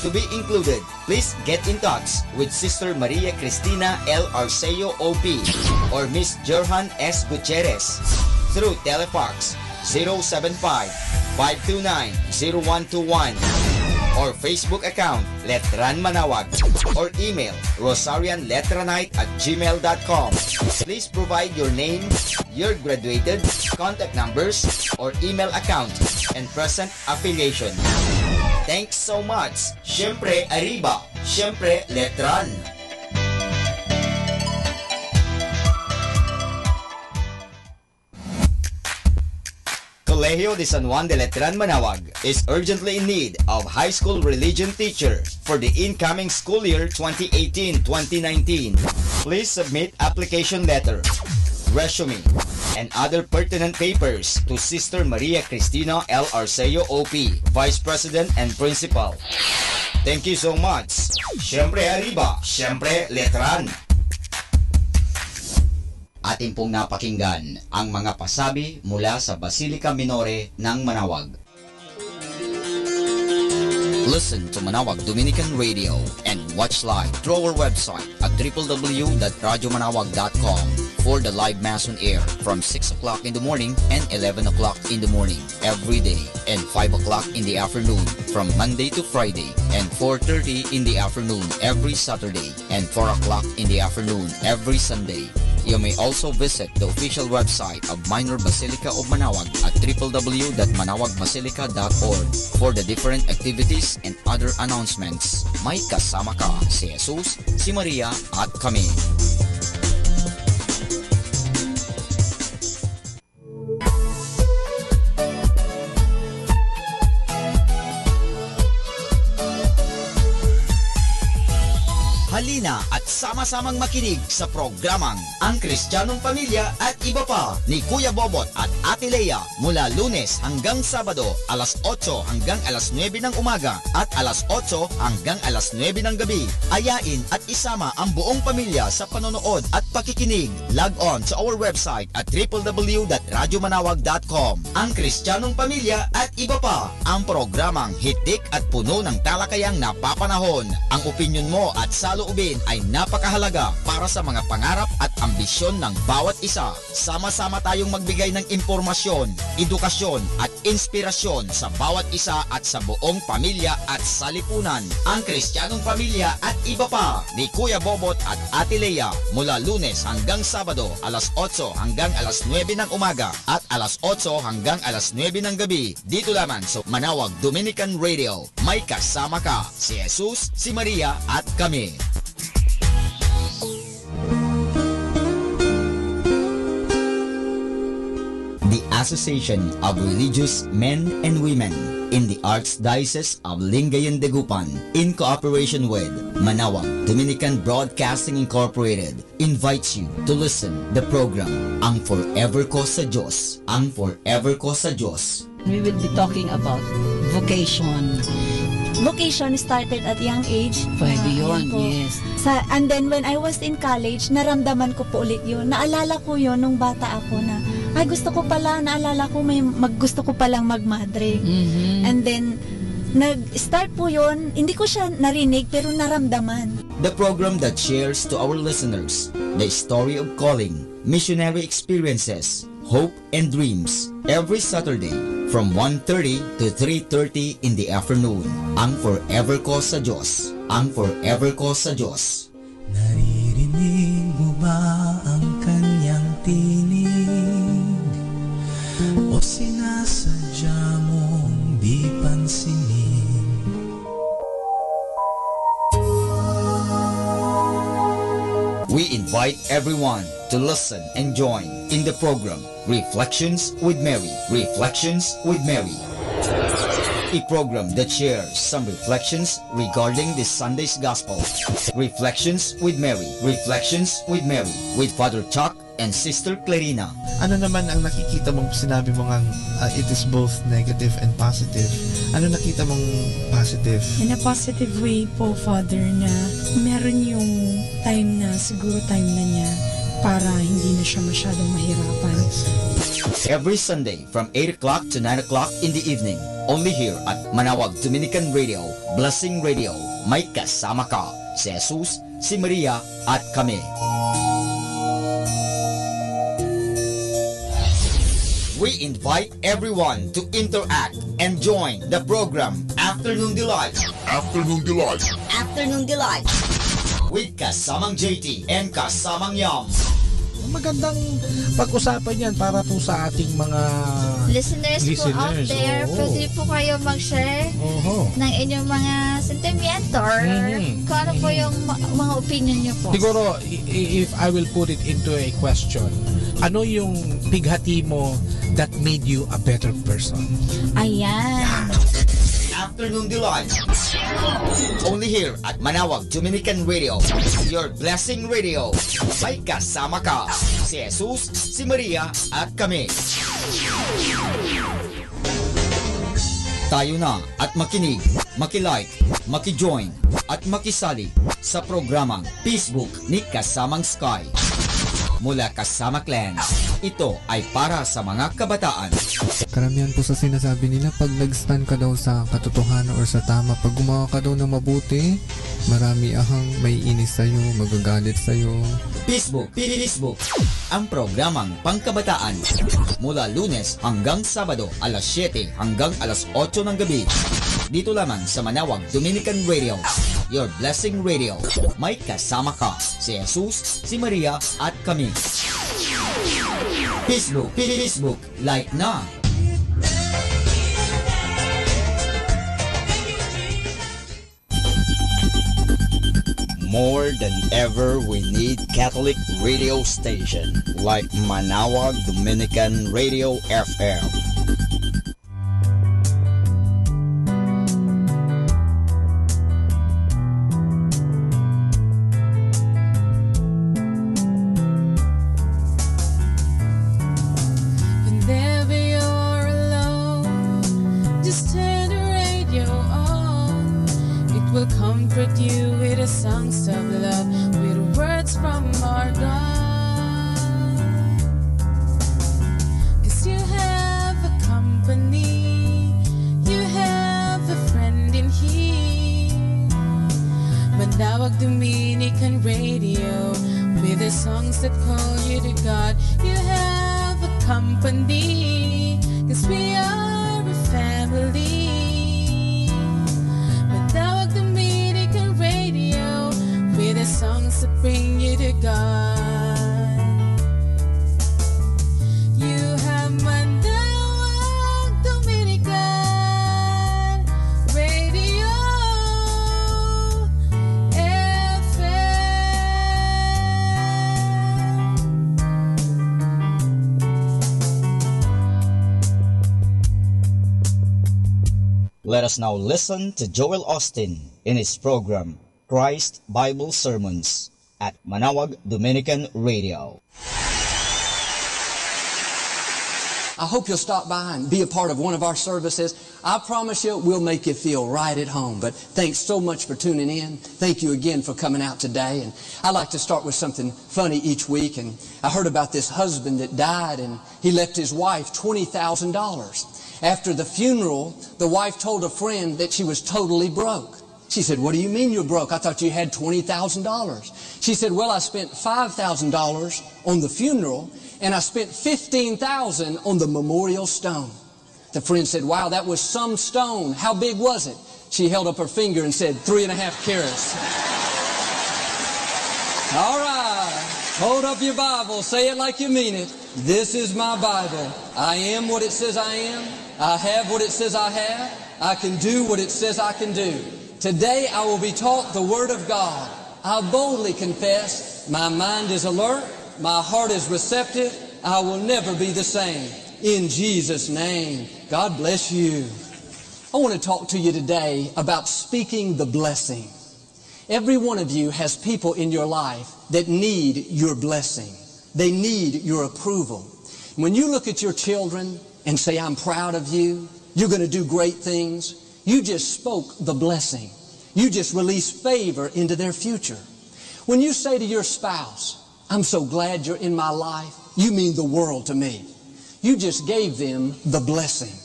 To be included, please get in touch with Sister Maria Cristina L. Arceo OP or Miss Jerhan S. Gutierrez through Telefax 075-529-0121 or Facebook account Letran Manawag or email rosarianletranite@gmail.com. Please provide your name, your graduated, contact numbers, or email account, and present affiliation. Thanks so much. Siyempre Arriba, siyempre Letran. Colegio de San Juan de Letran, Manawag is urgently in need of high school religion teacher for the incoming school year 2018-2019. Please submit application letter, resume, and other pertinent papers to Sister Maria Cristina L. Arceo OP, Vice President and Principal. Thank you so much. Siyempre Arriba, siyempre Letran. Atin pong napakinggan ang mga pasabi mula sa Basilica Minore ng Manawag. Listen to Manawag Dominican Radio and watch live through our website at www.radyomanawag.com for the live Mass on air from 6 o'clock in the morning and 11 o'clock in the morning every day, and 5 o'clock in the afternoon from Monday to Friday, and 4:30 in the afternoon every Saturday, and 4 o'clock in the afternoon every Sunday. You may also visit the official website of Minor Basilica of Manawag at www.manawagBasilica.org for the different activities and other announcements. May kasama ka si Jesus, si Maria at kami. halina at sama-samang makinig sa programang Ang Kristiyanong Pamilya at Iba Pa ni Kuya Bobot at Ate Lea mula Lunes hanggang Sabado alas 8 hanggang alas 9 ng umaga at alas 8 hanggang alas 9 ng gabi. Ayain at isama ang buong pamilya sa panonood at pakikinig. Log on to our website at www.radyomanawag.com. Ang Kristiyanong Pamilya at Iba Pa, ang programang hitik at puno ng talakayang napapanahon. Ang opinyon mo at saloobin ay napakahalaga para sa mga pangarap at ambisyon ng bawat isa. Sama-sama tayong magbigay ng impormasyon, edukasyon at inspirasyon sa bawat isa at sa buong pamilya at salipunan. Ang Kristiyanong Pamilya at Iba Pa ni Kuya Bobot at Ate Lea mula Lunes hanggang Sabado alas 8 hanggang alas 9 ng umaga at alas 8 hanggang alas 9 ng gabi. Dito lamang sa Manawag Dominican Radio. May kasama ka, si Jesus, si Maria at kami. The Association of Religious Men and Women in the Archdiocese of Lingayen Dagupan, in cooperation with Manawag Dominican Broadcasting Incorporated, invites you to listen the program Ang Forever Ko sa Diyos. Ang Forever Ko sa Diyos. We will be talking about vocation. Vocation started at young age. Pwede yun, Yun po. yes. And then when I was in college, naramdaman ko po ulit yun. Naalala ko yun nung bata ako na, ay gusto ko pala, naalala ko gusto ko palang magmadre. And then, nag-start po yun, hindi ko siya narinig pero naramdaman. The program that shares to our listeners the story of calling, missionary experiences, hope and dreams every Saturday from 1:30 to 3:30 in the afternoon. Ang Forever Ko sa Diyos. Ang Forever Ko sa Diyos. Naririnig mo ba ang kanyang tinig? O sinasadya mong di pansinin? We invite everyone to listen and join in the program Reflections with Mary. Reflections with Mary. A program that shares some reflections regarding this Sunday's Gospel. Reflections with Mary. Reflections with Mary with Father Chuck and Sister Clarina. Ano naman ang nakikita mong sinabi mo ngang it is both negative and positive? Ano nakita mong positive? In a positive way po, Father, na meron yung time na, siguro time na niya para hindi na siya masyadong mahirapan. Every Sunday from 8 o'clock to 9 o'clock in the evening, only here at Manawag Dominican Radio, Blessing Radio. May kasama ka, si Jesus, si Maria at kami. We invite everyone to interact and join the program Afternoon Delight. Afternoon Delight. Afternoon Delight. With kasamang JT and kasamang Yam. Magandang pag-usapan yan para po sa ating mga listeners po out there. Pwede po kayo mag-share ng inyong mga sentimento or kung ano po yung mga opinion nyo po. Siguro, if I will put it into a question, ano yung pighati mo that made you a better person? Ayan. Afternoon Delight. Only here at Manawag Dominican Radio, your blessing radio. May kasama ka, si Jesus, si Maria at kami. Tayo na at makinig, makilike, makijoin at makisali sa programang Facebook ni Kasamang Sky. Mula Kasama Clan, ito ay para sa mga kabataan. Karamihan po sa sinasabi nila, pag nag-stand ka daw sa katotohanan or sa tama, pag gumawa ka daw ng mabuti, marami ahang may inis sa'yo, magagalit sa'yo. Facebook, ang programang pangkabataan. Mula Lunes hanggang Sabado, alas 7 hanggang alas 8 ng gabi. Dito lamang sa Manawag Dominican Radio, your blessing radio. May kasama ka, si Jesus, si Maria at kami. Facebook, like na. More than ever, we need Catholic radio station like Manawag Dominican Radio FM. with the songs of love, with words from our God. 'Cause you have a company, you have a friend in here. Manawag Dominican Radio, with the songs that call you to God. You have a company, 'cause we are a family. Manawag Dominican Radio, with the songs that bring you to God. You have Manawag Dominican Radio. Let us now listen to Joel Austin in his program, Christ Bible Sermons, at Manawag Dominican Radio. I hope you'll stop by and be a part of one of our services. I promise you, we'll make you feel right at home. But thanks so much for tuning in. Thank you again for coming out today. And I like to start with something funny each week. And I heard about this husband that died, and he left his wife $20,000. After the funeral, the wife told a friend that she was totally broke. She said, "What do you mean you're broke? I thought you had $20,000. She said, "Well, I spent $5,000 on the funeral, and I spent $15,000 on the memorial stone." The friend said, "Wow, that was some stone. How big was it?" She held up her finger and said, 3.5 carats. All right. Hold up your Bible. Say it like you mean it. This is my Bible. I am what it says I am. I have what it says I have. I can do what it says I can do. Today I will be taught the Word of God. I boldly confess, my mind is alert, my heart is receptive, I will never be the same. In Jesus' name, God bless you. I want to talk to you today about speaking the blessing. Every one of you has people in your life that need your blessing. They need your approval. When you look at your children and say, "I'm proud of you, you're going to do great things," you just spoke the blessing. You just released favor into their future. When you say to your spouse, "I'm so glad you're in my life, you mean the world to me," you just gave them the blessing.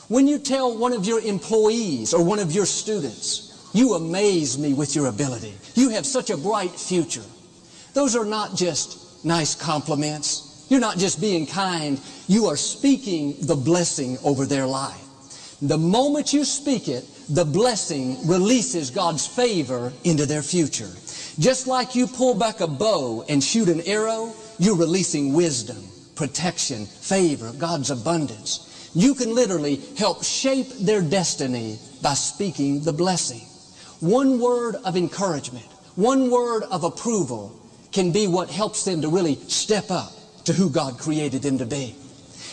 When you tell one of your employees or one of your students, "You amaze me with your ability, you have such a bright future," those are not just nice compliments. You're not just being kind. You are speaking the blessing over their life. The moment you speak it, the blessing releases God's favor into their future. Just like you pull back a bow and shoot an arrow, you're releasing wisdom, protection, favor, God's abundance. You can literally help shape their destiny by speaking the blessing. One word of encouragement, one word of approval can be what helps them to really step up to who God created them to be.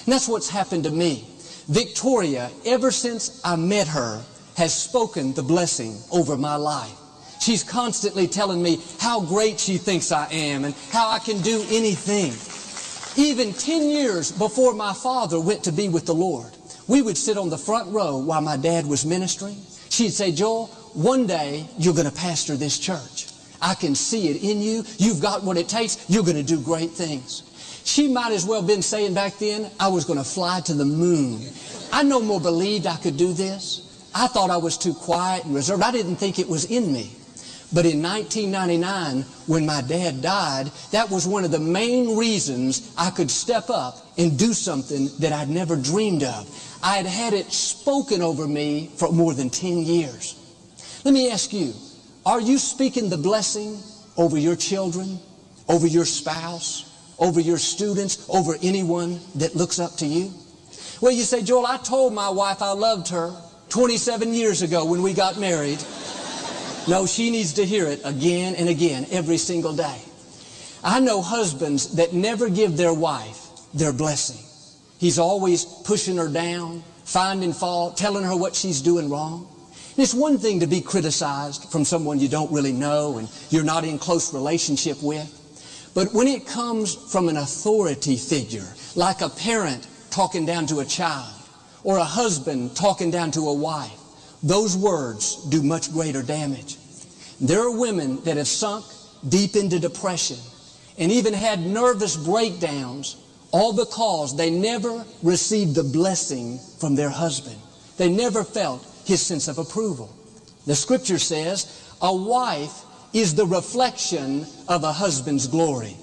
And that's what's happened to me. Victoria, ever since I met her, has spoken the blessing over my life. She's constantly telling me how great she thinks I am and how I can do anything. Even 10 years before my father went to be with the Lord, we would sit on the front row while my dad was ministering. She'd say, "Joel, one day you're going to pastor this church. I can see it in you. You've got what it takes. You're going to do great things." She might as well have been saying back then, I was going to fly to the moon. I no more believed I could do this. I thought I was too quiet and reserved. I didn't think it was in me. But in 1999, when my dad died, that was one of the main reasons I could step up and do something that I'd never dreamed of. I had had it spoken over me for more than 10 years. Let me ask you, are you speaking the blessing over your children, over your spouse, over your students, over anyone that looks up to you? Well, you say, "Joel, I told my wife I loved her 27 years ago when we got married." No, she needs to hear it again and again every single day. I know husbands that never give their wife their blessing. He's always pushing her down, finding fault, telling her what she's doing wrong. And it's one thing to be criticized from someone you don't really know and you're not in close relationship with. But when it comes from an authority figure, like a parent talking down to a child, or a husband talking down to a wife, those words do much greater damage. There are women that have sunk deep into depression and even had nervous breakdowns, all because they never received the blessing from their husband. They never felt his sense of approval. The scripture says, a wife is the reflection of a husband's glory.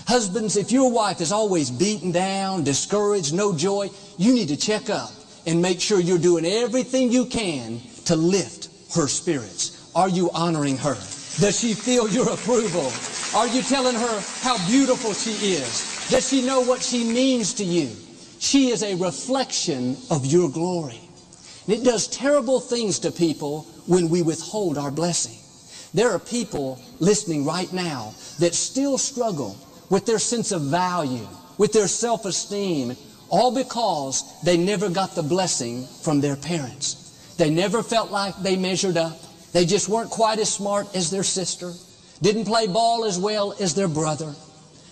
Husbands, if your wife is always beaten down, discouraged, no joy, you need to check up and make sure you're doing everything you can to lift her spirits. Are you honoring her? Does she feel your approval? Are you telling her how beautiful she is? Does she know what she means to you? She is a reflection of your glory. And it does terrible things to people when we withhold our blessing. There are people listening right now that still struggle with their sense of value, with their self-esteem, all because they never got the blessing from their parents. They never felt like they measured up. They just weren't quite as smart as their sister, didn't play ball as well as their brother.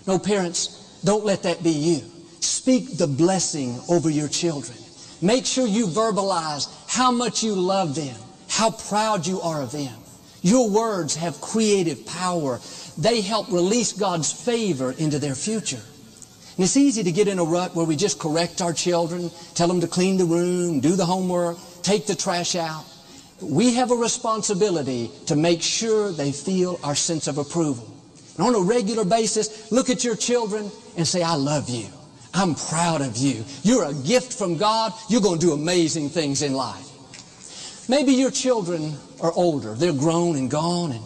No, parents, don't let that be you. Speak the blessing over your children. Make sure you verbalize how much you love them, how proud you are of them. Your words have creative power. They help release God's favor into their future. And it's easy to get in a rut where we just correct our children, tell them to clean the room, do the homework, take the trash out. We have a responsibility to make sure they feel our sense of approval. And on a regular basis, look at your children and say, I love you. I'm proud of you. You're a gift from God. You're going to do amazing things in life. Maybe your children are older. They're grown and gone, and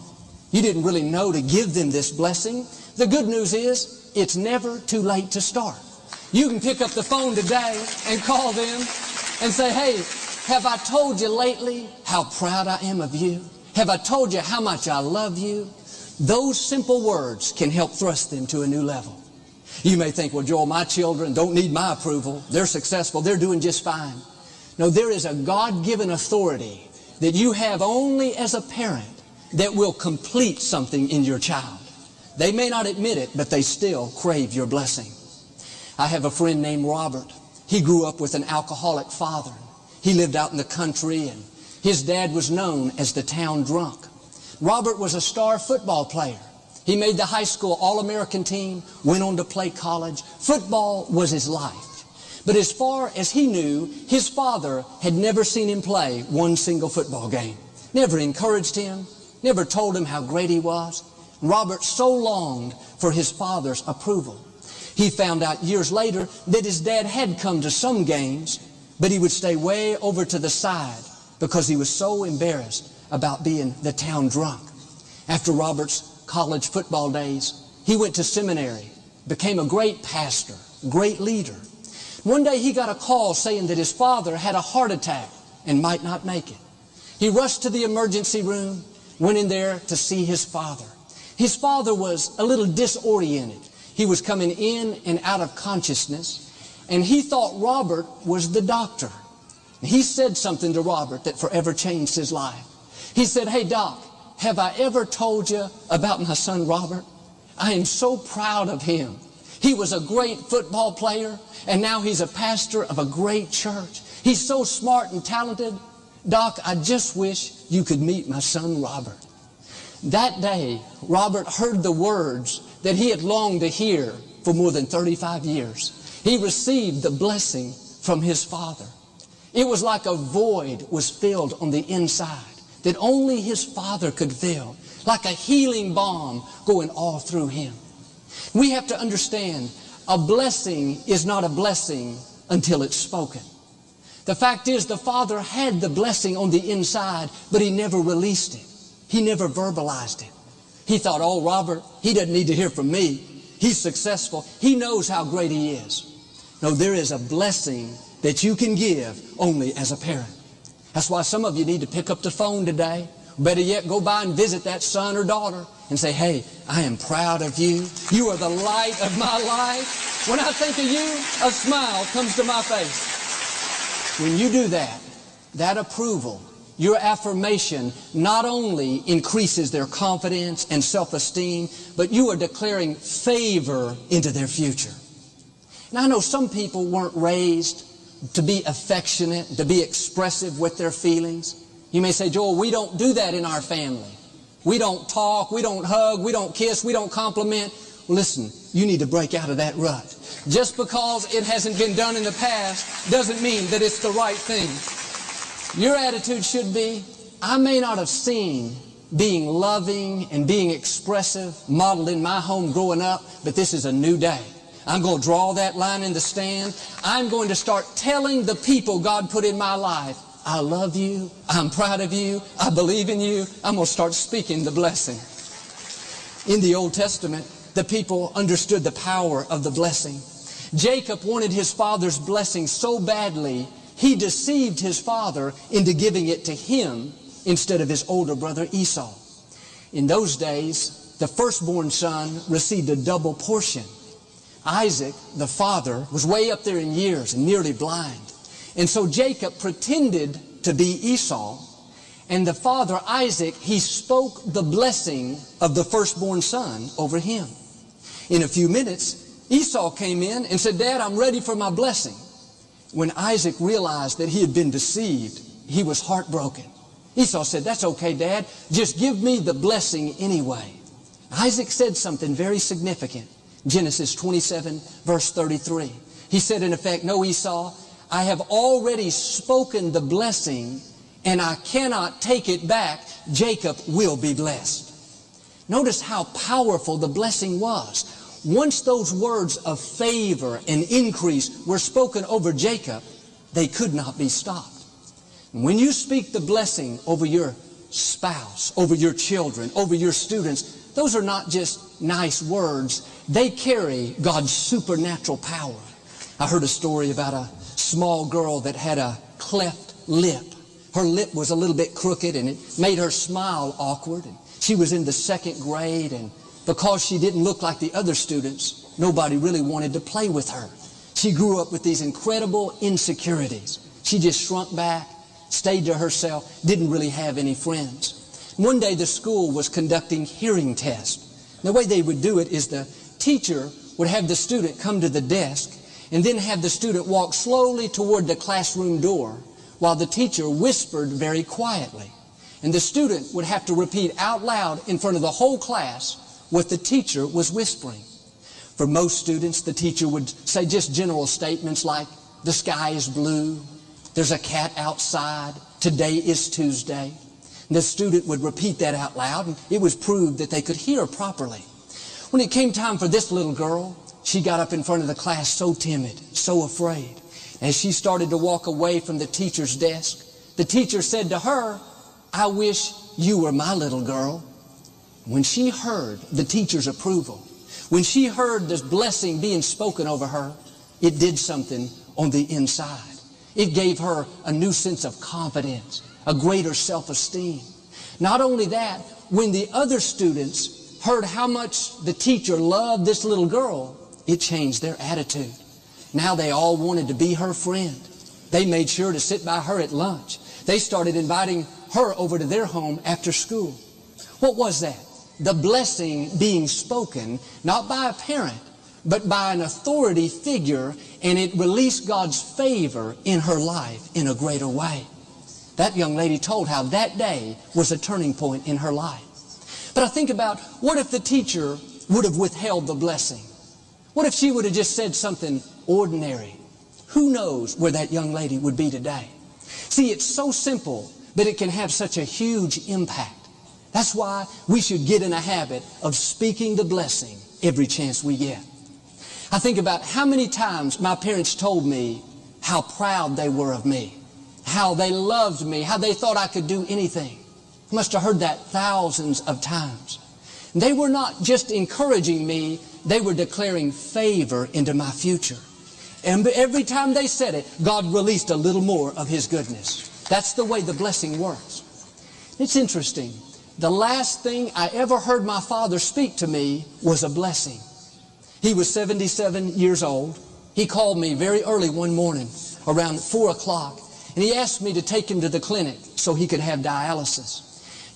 you didn't really know to give them this blessing. The good news is it's never too late to start. You can pick up the phone today and call them and say, hey, have I told you lately how proud I am of you? Have I told you how much I love you? Those simple words can help thrust them to a new level. You may think, well, Joel, my children don't need my approval. They're successful. They're doing just fine. No, there is a God-given authority that you have only as a parent that will complete something in your child. They may not admit it, but they still crave your blessing. I have a friend named Robert. He grew up with an alcoholic father. He lived out in the country, and his dad was known as the town drunk. Robert was a star football player. He made the high school All-American team, went on to play college. Football was his life. But as far as he knew, his father had never seen him play one single football game. Never encouraged him, never told him how great he was. Robert so longed for his father's approval. He found out years later that his dad had come to some games, but he would stay way over to the side because he was so embarrassed about being the town drunk. After Robert's college football days, he went to seminary, became a great pastor, great leader. One day he got a call saying that his father had a heart attack and might not make it. He rushed to the emergency room, went in there to see his father. His father was a little disoriented. He was coming in and out of consciousness, and he thought Robert was the doctor. He said something to Robert that forever changed his life. He said, hey, Doc, have I ever told you about my son Robert? I am so proud of him. He was a great football player, and now he's a pastor of a great church. He's so smart and talented. Doc, I just wish you could meet my son Robert. That day, Robert heard the words that he had longed to hear for more than 35 years. He received the blessing from his father. It was like a void was filled on the inside that only his father could fill, like a healing balm going all through him. We have to understand a blessing is not a blessing until it's spoken. The fact is the father had the blessing on the inside, but he never released it. He never verbalized it. He thought, oh, Robert, he doesn't need to hear from me. He's successful. He knows how great he is. No, there is a blessing that you can give only as a parent. That's why some of you need to pick up the phone today. Better yet, go by and visit that son or daughter and say, hey, I am proud of you. You are the light of my life. When I think of you, a smile comes to my face. When you do that, that approval, your affirmation not only increases their confidence and self-esteem, but you are declaring favor into their future. Now, I know some people weren't raised to be affectionate, to be expressive with their feelings. You may say, Joel, we don't do that in our family. We don't talk, we don't hug, we don't kiss, we don't compliment. Listen, you need to break out of that rut. Just because it hasn't been done in the past doesn't mean that it's the right thing. Your attitude should be, I may not have seen being loving and being expressive modeled in my home growing up, but this is a new day. I'm going to draw that line in the sand. I'm going to start telling the people God put in my life, I love you, I'm proud of you, I believe in you. I'm going to start speaking the blessing. In the Old Testament, the people understood the power of the blessing. Jacob wanted his father's blessing so badly, he deceived his father into giving it to him instead of his older brother Esau. In those days, the firstborn son received a double portion. Isaac, the father, was way up there in years and nearly blind. And so Jacob pretended to be Esau, and the father, Isaac, he spoke the blessing of the firstborn son over him. In a few minutes, Esau came in and said, Dad, I'm ready for my blessing. When Isaac realized that he had been deceived, he was heartbroken. Esau said, that's okay, Dad. Just give me the blessing anyway. Isaac said something very significant. Genesis 27, verse 33. He said, in effect, no, Esau, I have already spoken the blessing, and I cannot take it back. Jacob will be blessed. Notice how powerful the blessing was. Once those words of favor and increase were spoken over Jacob, they could not be stopped. When you speak the blessing over your spouse, over your children, over your students, those are not just nice words. They carry God's supernatural power. I heard a story about a small girl that had a cleft lip. Her lip was a little bit crooked and it made her smile awkward. And she was in the 2nd grade, and because she didn't look like the other students, nobody really wanted to play with her. She grew up with these incredible insecurities. She just shrunk back, stayed to herself, didn't really have any friends. One day the school was conducting hearing tests. The way they would do it is the teacher would have the student come to the desk and then have the student walk slowly toward the classroom door while the teacher whispered very quietly. And the student would have to repeat out loud in front of the whole class what the teacher was whispering. For most students, the teacher would say just general statements like, the sky is blue, there's a cat outside, today is Tuesday. And the student would repeat that out loud, and it was proved that they could hear properly. When it came time for this little girl, she got up in front of the class so timid, so afraid. As she started to walk away from the teacher's desk, the teacher said to her, I wish you were my little girl. When she heard the teacher's approval, when she heard this blessing being spoken over her, it did something on the inside. It gave her a new sense of confidence, a greater self-esteem. Not only that, when the other students heard how much the teacher loved this little girl, it changed their attitude. Now they all wanted to be her friend. They made sure to sit by her at lunch. They started inviting her over to their home after school. What was that? The blessing being spoken, not by a parent, but by an authority figure, and it released God's favor in her life in a greater way. That young lady told how that day was a turning point in her life. But I think about, what if the teacher would have withheld the blessing? What if she would have just said something ordinary? Who knows where that young lady would be today? See, it's so simple, but it can have such a huge impact. That's why we should get in a habit of speaking the blessing every chance we get. I think about how many times my parents told me how proud they were of me, how they loved me, how they thought I could do anything. I must have heard that thousands of times. And they were not just encouraging me, they were declaring favor into my future. And every time they said it, God released a little more of His goodness. That's the way the blessing works. It's interesting. The last thing I ever heard my father speak to me was a blessing. He was 77 years old. He called me very early one morning, around 4 o'clock, and he asked me to take him to the clinic so he could have dialysis.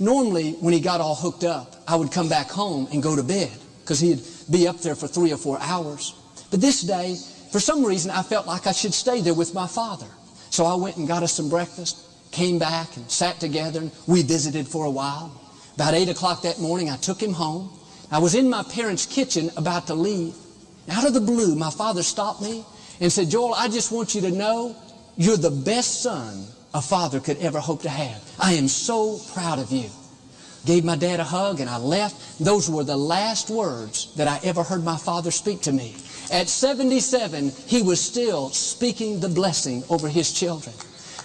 Normally, when he got all hooked up, I would come back home and go to bed because he'd be up there for 3 or 4 hours. But this day, for some reason, I felt like I should stay there with my father. So I went and got us some breakfast, came back and sat together, and we visited for a while. About 8 o'clock that morning, I took him home. I was in my parents' kitchen about to leave. Out of the blue, my father stopped me and said, Joel, I just want you to know you're the best son a father could ever hope to have. I am so proud of you. Gave my dad a hug and I left. Those were the last words that I ever heard my father speak to me. At 77, he was still speaking the blessing over his children.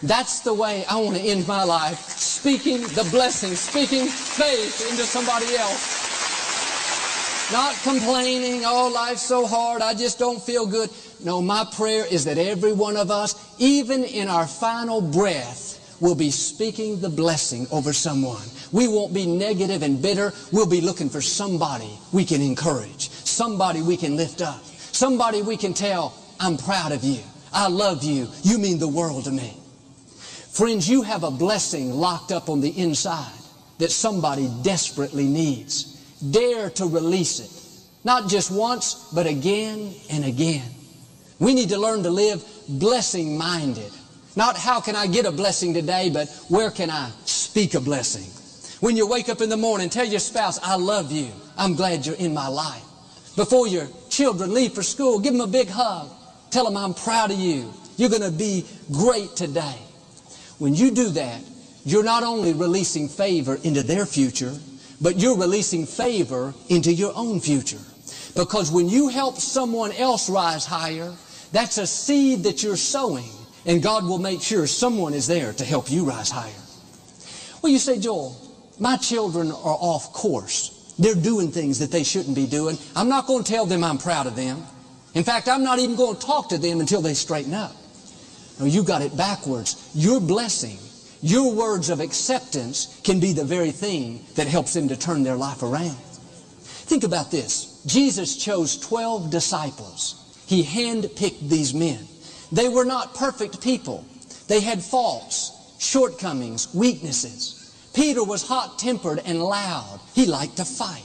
That's the way I want to end my life, speaking the blessing, speaking faith into somebody else. Not complaining, oh, life's so hard, I just don't feel good. No, my prayer is that every one of us, even in our final breath, will be speaking the blessing over someone. We won't be negative and bitter. We'll be looking for somebody we can encourage, somebody we can lift up, somebody we can tell, I'm proud of you, I love you, you mean the world to me. Friends, you have a blessing locked up on the inside that somebody desperately needs. Dare to release it. Not just once, but again and again. We need to learn to live blessing-minded. Not how can I get a blessing today, but where can I speak a blessing? When you wake up in the morning, tell your spouse, I love you. I'm glad you're in my life. Before your children leave for school, give them a big hug. Tell them I'm proud of you. You're going to be great today. When you do that, you're not only releasing favor into their future, but you're releasing favor into your own future. Because when you help someone else rise higher, that's a seed that you're sowing, and God will make sure someone is there to help you rise higher. Well, you say, Joel, my children are off course. They're doing things that they shouldn't be doing. I'm not going to tell them I'm proud of them. In fact, I'm not even going to talk to them until they straighten up. No, you got it backwards. Your blessing, your words of acceptance can be the very thing that helps them to turn their life around. Think about this. Jesus chose 12 disciples. He handpicked these men. They were not perfect people. They had faults, shortcomings, weaknesses. Peter was hot-tempered and loud. He liked to fight.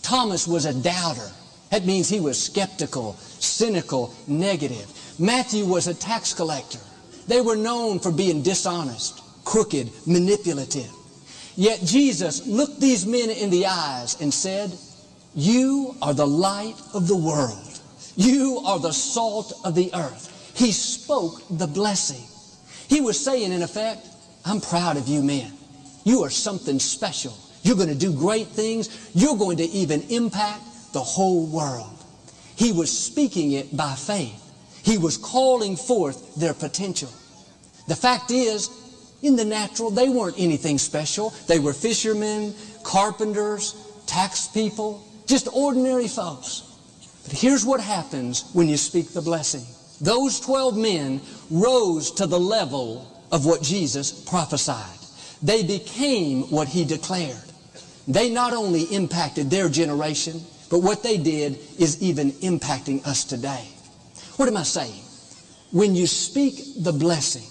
Thomas was a doubter. That means he was skeptical, cynical, negative. Matthew was a tax collector. They were known for being dishonest, crooked, manipulative. Yet Jesus looked these men in the eyes and said, you are the light of the world. You are the salt of the earth. He spoke the blessing. He was saying, in effect, I'm proud of you men. You are something special. You're going to do great things. You're going to even impact the whole world. He was speaking it by faith. He was calling forth their potential. The fact is, in the natural, they weren't anything special. They were fishermen, carpenters, tax people, just ordinary folks. But here's what happens when you speak the blessing. Those 12 men rose to the level of what Jesus prophesied. They became what He declared. They not only impacted their generation, but what they did is even impacting us today. What am I saying? When you speak the blessing,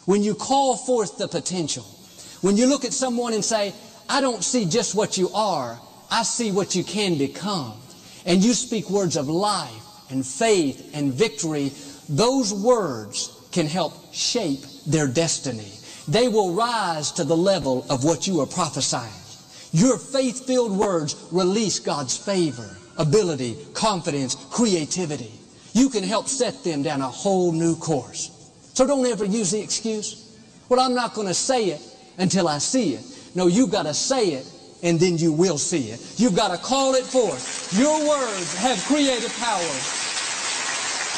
when you call forth the potential, when you look at someone and say, I don't see just what you are, I see what you can become, and you speak words of life and faith and victory, those words can help shape their destiny. They will rise to the level of what you are prophesying. Your faith-filled words release God's favor, ability, confidence, creativity. You can help set them down a whole new course. So don't ever use the excuse, well, I'm not going to say it until I see it. No, you've got to say it, and then you will see it. You've got to call it forth. Your words have creative power.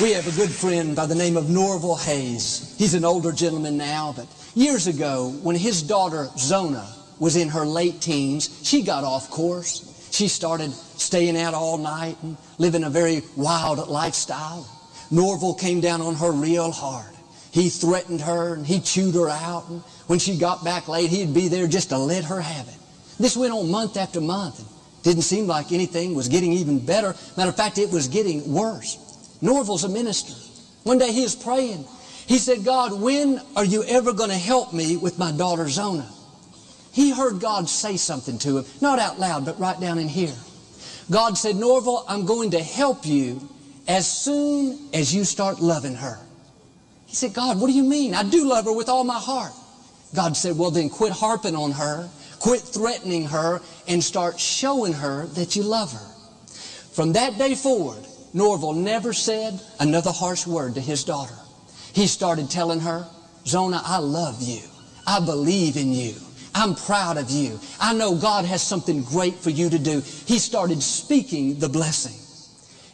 We have a good friend by the name of Norval Hayes. He's an older gentleman now, but years ago, when his daughter Zona was in her late teens, she got off course. She started staying out all night and living a very wild lifestyle. Norval came down on her real hard. He threatened her and he chewed her out. And when she got back late, he'd be there just to let her have it. This went on month after month. And didn't seem like anything was getting even better. Matter of fact, it was getting worse. Norval's a minister. One day he was praying. He said, God, when are you ever going to help me with my daughter Zona? He heard God say something to him, not out loud, but right down in here. God said, Norval, I'm going to help you as soon as you start loving her. He said, God, what do you mean? I do love her with all my heart. God said, well, then quit harping on her. Quit threatening her and start showing her that you love her. From that day forward, Norval never said another harsh word to his daughter. He started telling her, Zona, I love you. I believe in you. I'm proud of you. I know God has something great for you to do. He started speaking the blessing.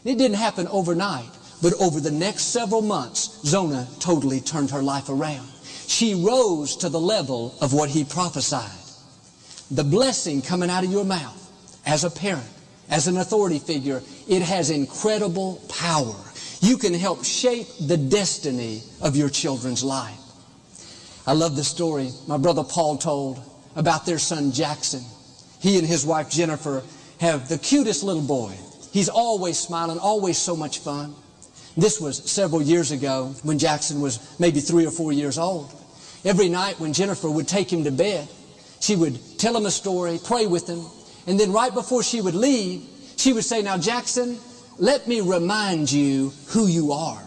It didn't happen overnight, but over the next several months, Zona totally turned her life around. She rose to the level of what he prophesied. The blessing coming out of your mouth as a parent, as an authority figure, it has incredible power. You can help shape the destiny of your children's life. I love the story my brother Paul told about their son Jackson. He and his wife Jennifer have the cutest little boy. He's always smiling, always so much fun. This was several years ago when Jackson was maybe 3 or 4 years old. Every night when Jennifer would take him to bed, she would tell him a story, pray with him, and then right before she would leave, she would say, now Jackson, let me remind you who you are.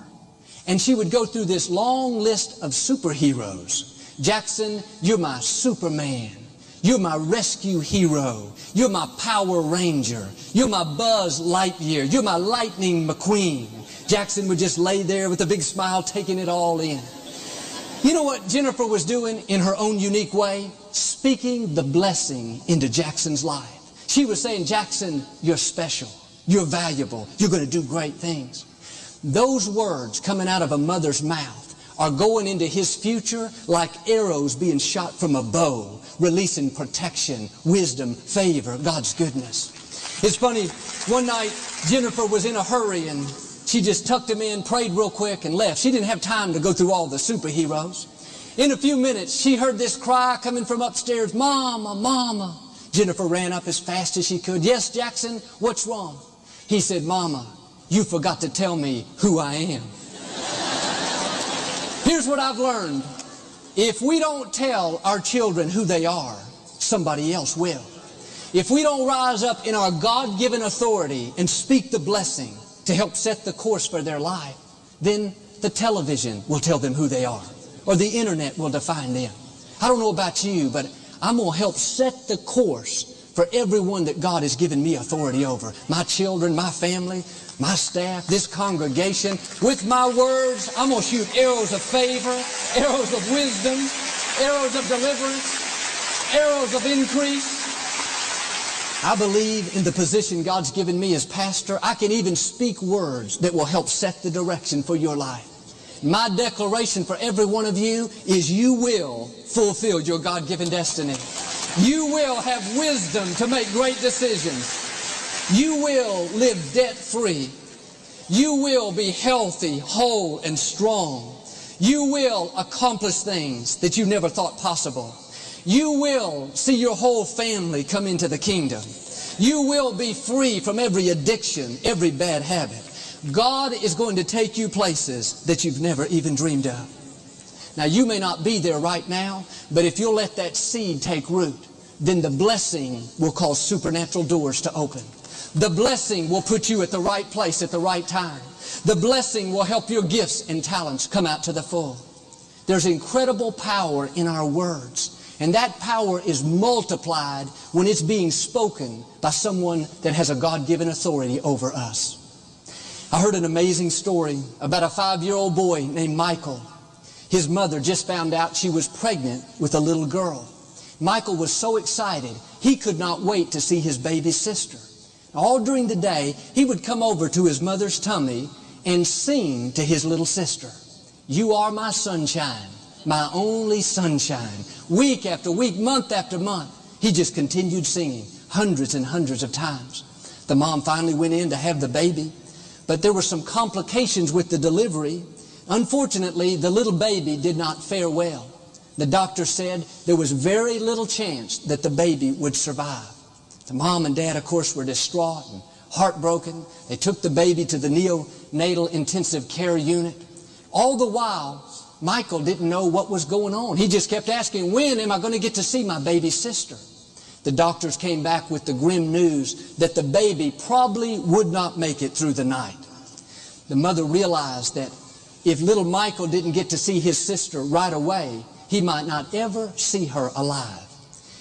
And she would go through this long list of superheroes. Jackson, you're my Superman. You're my rescue hero. You're my Power Ranger. You're my Buzz Lightyear. You're my Lightning McQueen. Jackson would just lay there with a big smile, taking it all in. You know what Jennifer was doing in her own unique way? Speaking the blessing into Jackson's life. She was saying, Jackson, you're special. You're valuable. You're going to do great things. Those words coming out of a mother's mouth are going into his future like arrows being shot from a bow, releasing protection, wisdom, favor, God's goodness. It's funny, one night Jennifer was in a hurry and she just tucked him in, prayed real quick and left. She didn't have time to go through all the superheroes. In a few minutes, she heard this cry coming from upstairs, Mama, Mama. Jennifer ran up as fast as she could. Yes, Jackson, what's wrong? He said, Mama, you forgot to tell me who I am. Here's what I've learned. If we don't tell our children who they are, somebody else will. If we don't rise up in our God-given authority and speak the blessing to help set the course for their life, then the television will tell them who they are, or the internet will define them. I don't know about you, but I'm going to help set the course for everyone that God has given me authority over. My children, my family, my staff, this congregation. With my words, I'm going to shoot arrows of favor, arrows of wisdom, arrows of deliverance, arrows of increase. I believe in the position God's given me as pastor. I can even speak words that will help set the direction for your life. My declaration for every one of you is you will fulfill your God-given destiny. You will have wisdom to make great decisions. You will live debt-free. You will be healthy, whole, and strong. You will accomplish things that you never thought possible. You will see your whole family come into the kingdom. You will be free from every addiction, every bad habit. God is going to take you places that you've never even dreamed of. Now, you may not be there right now, but if you'll let that seed take root, then the blessing will cause supernatural doors to open. The blessing will put you at the right place at the right time. The blessing will help your gifts and talents come out to the full. There's incredible power in our words, and that power is multiplied when it's being spoken by someone that has a God-given authority over us. I heard an amazing story about a 5-year-old boy named Michael. His mother just found out she was pregnant with a little girl. Michael was so excited, he could not wait to see his baby sister. All during the day, he would come over to his mother's tummy and sing to his little sister, "You are my sunshine, my only sunshine." Week after week, month after month, he just continued singing hundreds and hundreds of times. The mom finally went in to have the baby, but there were some complications with the delivery. Unfortunately, the little baby did not fare well. The doctor said there was very little chance that the baby would survive. The mom and dad, of course, were distraught and heartbroken. They took the baby to the neonatal intensive care unit. All the while, Michael didn't know what was going on. He just kept asking, when am I going to get to see my baby sister? The doctors came back with the grim news that the baby probably would not make it through the night. The mother realized that if little Michael didn't get to see his sister right away, he might not ever see her alive.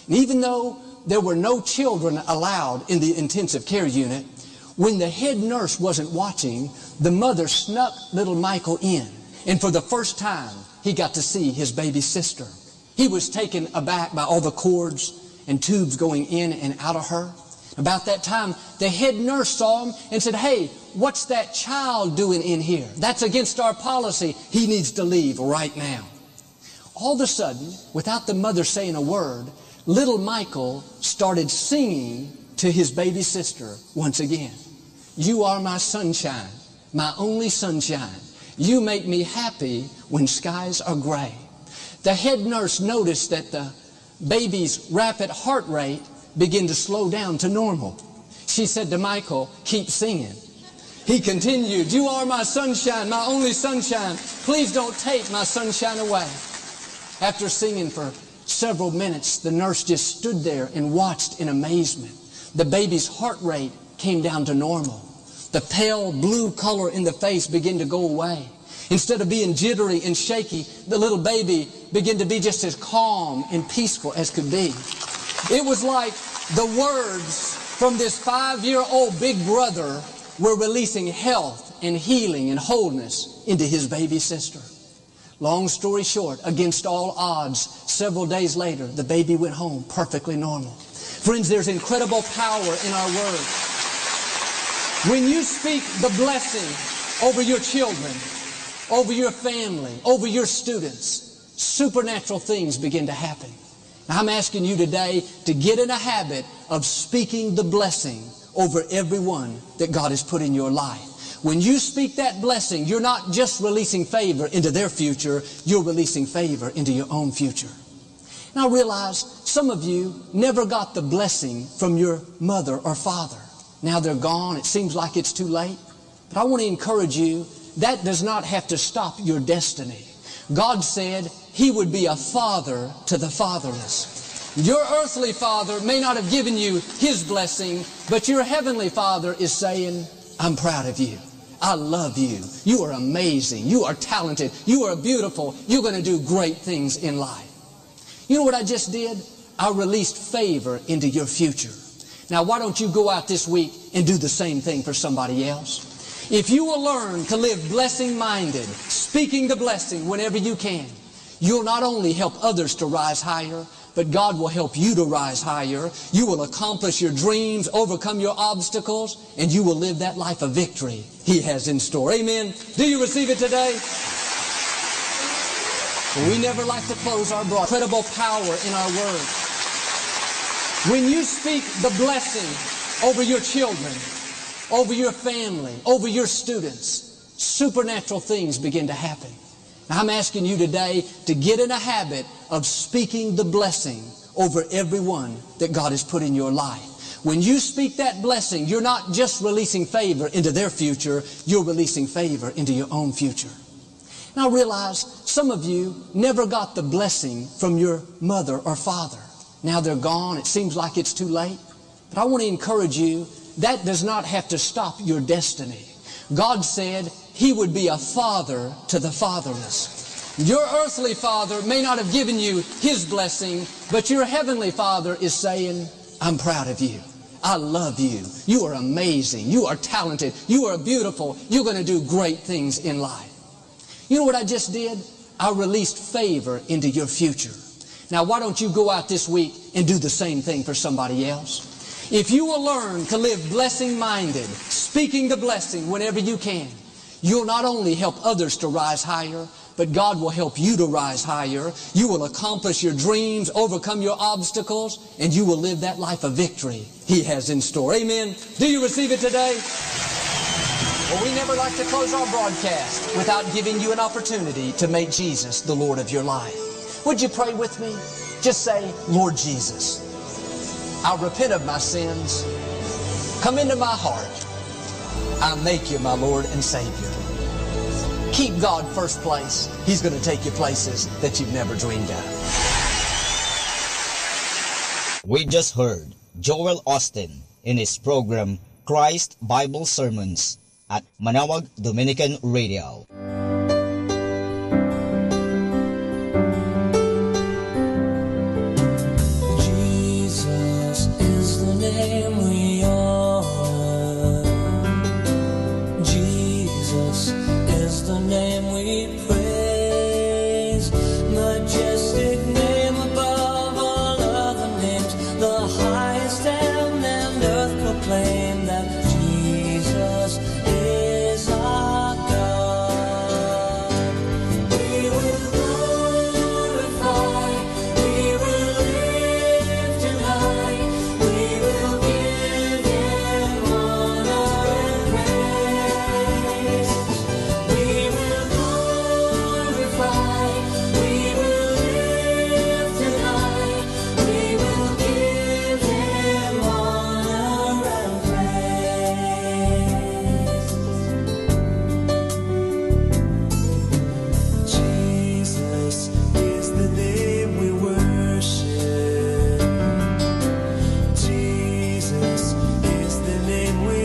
And even though there were no children allowed in the intensive care unit, when the head nurse wasn't watching, the mother snuck little Michael in. And for the first time, he got to see his baby sister. He was taken aback by all the cords and tubes going in and out of her. About that time, the head nurse saw him and said, "Hey, what's that child doing in here? That's against our policy. He needs to leave right now." All of a sudden, without the mother saying a word, little Michael started singing to his baby sister once again. "You are my sunshine, my only sunshine. You make me happy when skies are gray." The head nurse noticed that the baby's rapid heart rate began to slow down to normal. She said to Michael, "Keep singing." He continued, "You are my sunshine, my only sunshine. Please don't take my sunshine away." After singing for several minutes, the nurse just stood there and watched in amazement. The baby's heart rate came down to normal. The pale blue color in the face began to go away. Instead of being jittery and shaky, the little baby began to be just as calm and peaceful as could be. It was like the words from this 5-year-old big brother were releasing health and healing and wholeness into his baby sister. Long story short, against all odds, several days later, the baby went home perfectly normal. Friends, there's incredible power in our words. When you speak the blessing over your children, over your family, over your students, supernatural things begin to happen. Now, I'm asking you today to get in a habit of speaking the blessing over everyone that God has put in your life. When you speak that blessing, you're not just releasing favor into their future, you're releasing favor into your own future. Now realize some of you never got the blessing from your mother or father. Now they're gone, it seems like it's too late. But I want to encourage you, that does not have to stop your destiny. God said He would be a father to the fatherless. Your earthly father may not have given you his blessing, but your heavenly Father is saying, "I'm proud of you. I love you. You are amazing. You are talented. You are beautiful. You're going to do great things in life." You know what I just did? I released favor into your future. Now, why don't you go out this week and do the same thing for somebody else? If you will learn to live blessing-minded, speaking the blessing whenever you can, you'll not only help others to rise higher, but God will help you to rise higher. You will accomplish your dreams, overcome your obstacles, and you will live that life of victory He has in store. Amen. Do you receive it today? We never like to close our broad. Incredible power in our words. When you speak the blessing over your children, over your family, over your students, supernatural things begin to happen. Now, I'm asking you today to get in a habit of speaking the blessing over everyone that God has put in your life. When you speak that blessing, you're not just releasing favor into their future, you're releasing favor into your own future. Now realize some of you never got the blessing from your mother or father. Now they're gone, it seems like it's too late. But I want to encourage you, that does not have to stop your destiny. God said He would be a father to the fatherless. Your earthly father may not have given you his blessing, but your heavenly Father is saying, "I'm proud of you. I love you. You are amazing. You are talented. You are beautiful. You're going to do great things in life." You know what I just did? I released favor into your future. Now, why don't you go out this week and do the same thing for somebody else? If you will learn to live blessing-minded, speaking the blessing whenever you can, you'll not only help others to rise higher, but God will help you to rise higher. You will accomplish your dreams, overcome your obstacles, and you will live that life of victory He has in store. Amen. Do you receive it today? Well, we never like to close our broadcast without giving you an opportunity to make Jesus the Lord of your life. Would you pray with me? Just say, "Lord Jesus, I repent of my sins. Come into my heart. I make you my Lord and Savior." Keep God first place. He's going to take you places that you've never dreamed of. We just heard Joel Austin in his program, Christ Bible Sermons, at Manawag Dominican Radio.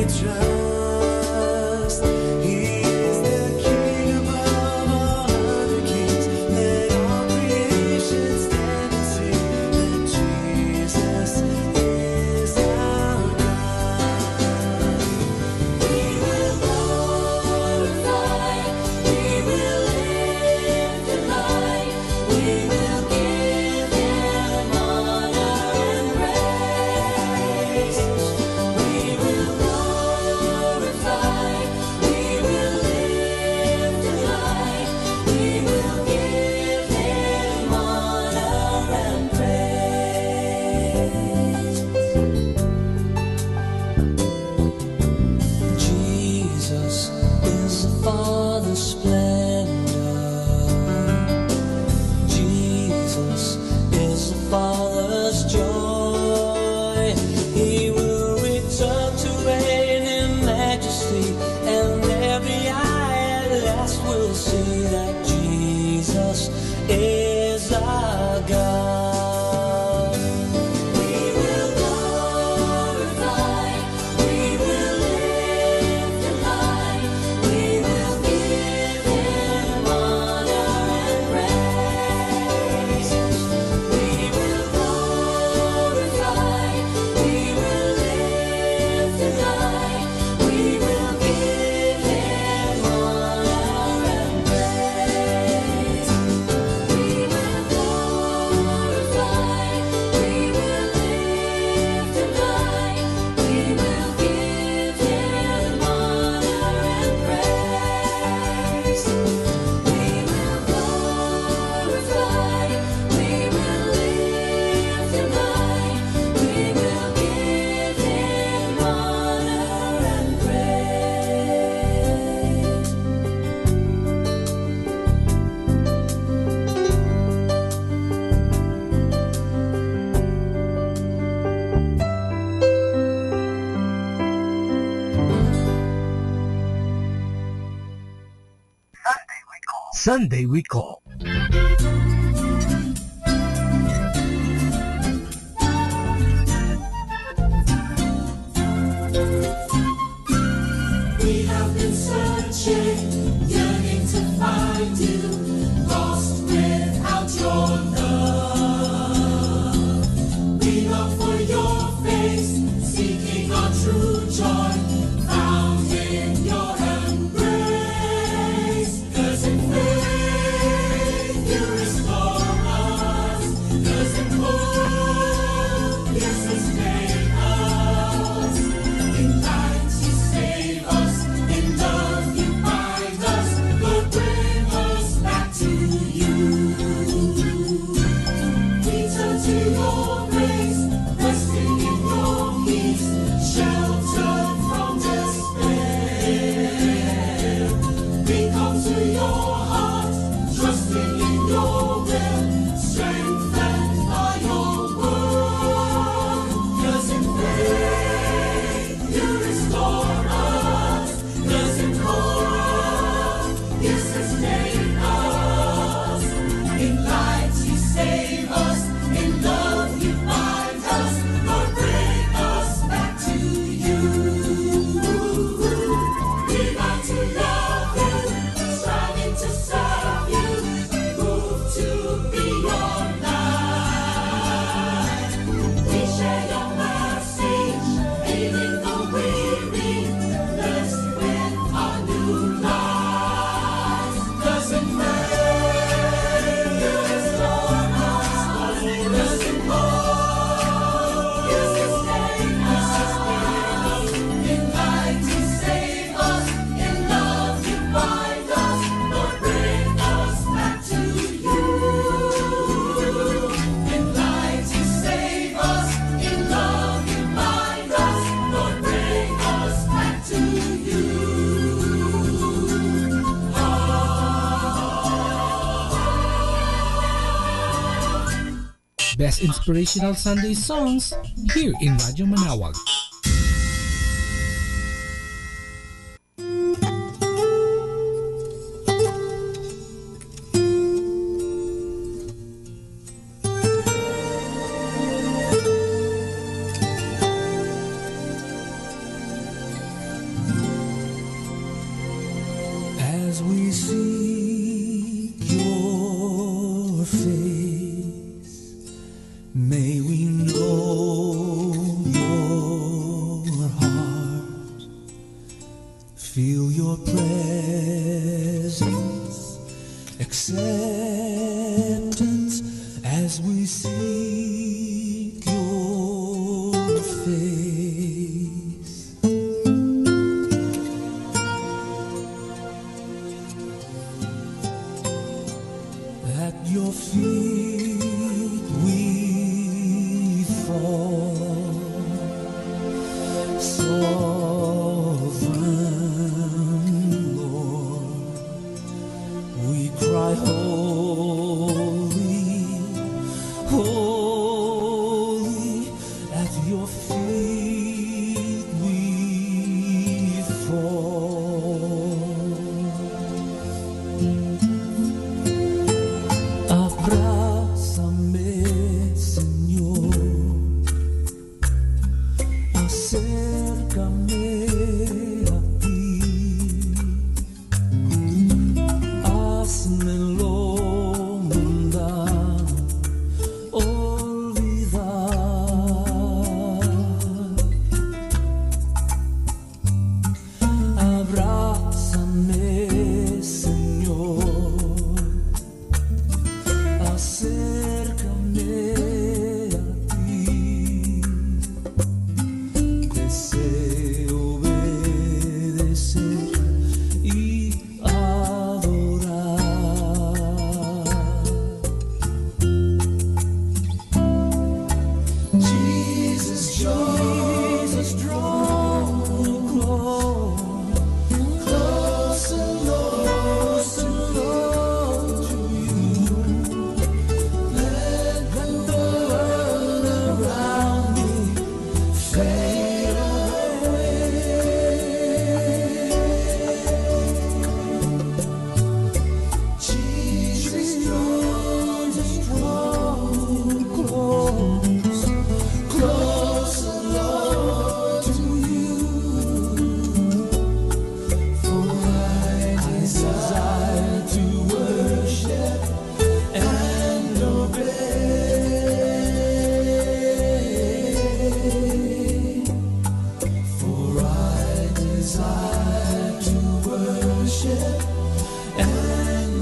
trust. He is the King above all other kings. Let all creation stand and sing that Jesus is our God. We will glorify, we will lift Him high, we will give Him honor and praise. We will glorify, we will lift Him high, we will give Him honor and praise. Jesus is the Father's splendor. Jesus is the Father's joy. He will return to reign in majesty, and every eye at last will see that Jesus is our God. We will glorify, we will lift Him high, we will give Him honor and praise. We will glorify, we will lift Him high, we will give Him honor and praise. We will glorify, we will lift Him high, we will give Him honor and praise. We will glorify, we will lift Him high, we will give Him honor and praise. Sunday we call. We have been searching, yearning to find you, lost without your love. We long for your face, seeking our true joy, found in your embrace. 'Cause in faith you restore us, 'cause in hope you sustain us. In light you save us, in love you bind us. Lord, bring us back to you. We turn to your grace, resting in your peace, sheltered from despair. We come to your heart, trusting in your will, strengthened by your word. 'Cause in faith you restore us, 'cause in hope you sustain us. In light you save us, in love you bind us. Lord, bring us back to you. We want to love you, striving to serve you, move to be your light. We share your mercy, aiding the weary, blessed with our new lives. 'Cause in faith you restore us, 'cause in hope you sustain us. In light you save us, in love you bind us. Lord, bring us back to you. In light you save us, in love you bind us. Lord, bring us back to you. Best inspirational Sunday songs here in Radyo Manawag. as we seek your face. May we know your heart, feel your presence, acceptance as we seek your face. At your feet we fall, sovereign Lord. We cry holy, holy. At your feet we fall. Abrázame, Señor, acércame a ti, házmelo mundano olvidar. Abrázame, Señor, acércame a ti, deseo obedecer y adorar. Jesus, Jesus, draw me closer, closer, Lord, to you. Let the world around me fade away. Jesus, draw me close, closer, Lord, to you. For I desire to worship and obey. For I desire to worship and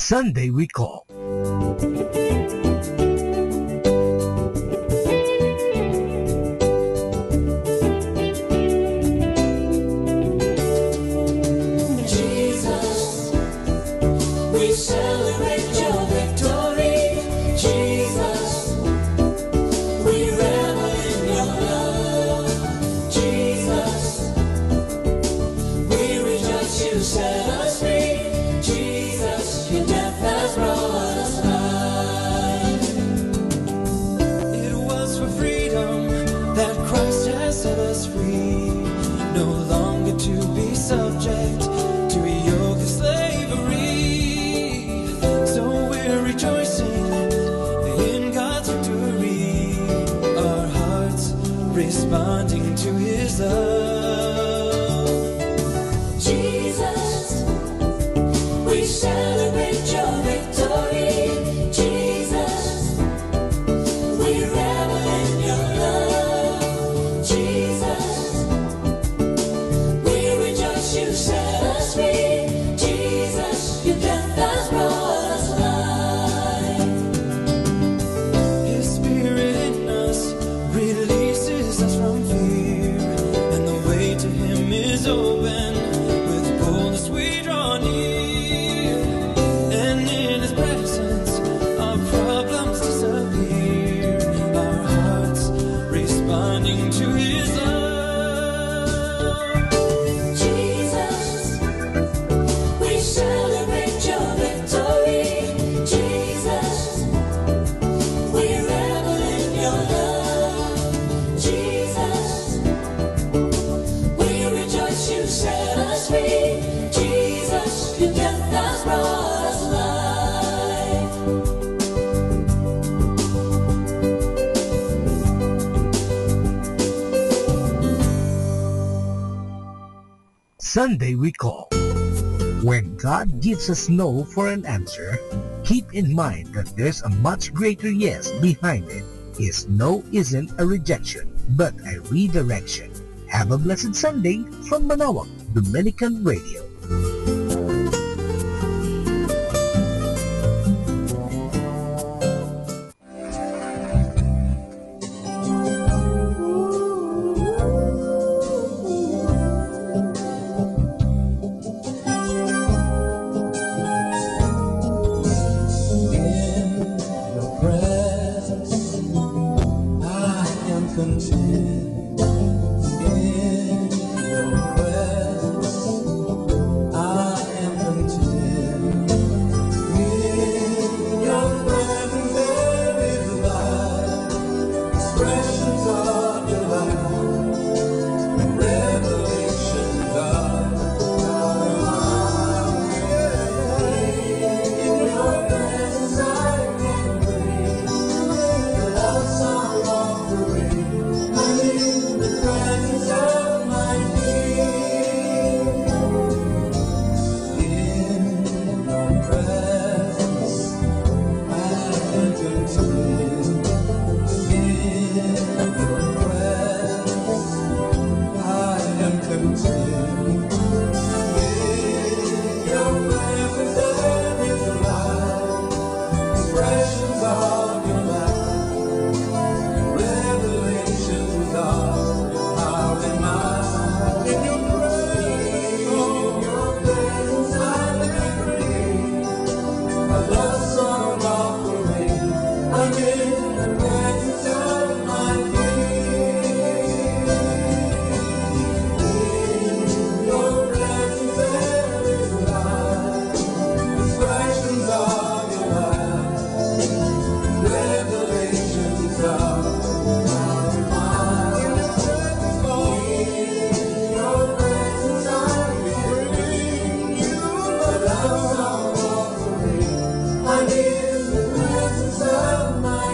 Sunday we call. Jesus, we celebrate your victory. Jesus, we revel in your love. Jesus, we rejoice you set us free. Jesus, your death has brought us life. It was for freedom that Christ has set us free, no longer to be subject to a yoke of slavery. So we're rejoicing in God's victory, our hearts responding to his love. Jesus, we celebrate your victory. Jesus, we revel in your love. Jesus, we rejoice you set us free. Jesus, your death has brought us life. His spirit in us releases us from fear, and the way to him is open. With boldness we draw near, and in his presence our problems disappear, our hearts responding to his love. Jesus, we celebrate your victory. Jesus, we revel in your love. Jesus, we rejoice you set us free. Jesus, your death has brought us life. Sunday we call. When God gives us no for an answer, keep in mind that there's a much greater yes behind it. His no isn't a rejection, but a redirection. Have a blessed Sunday from Manawag, Dominican Radio. I'm in the presence of my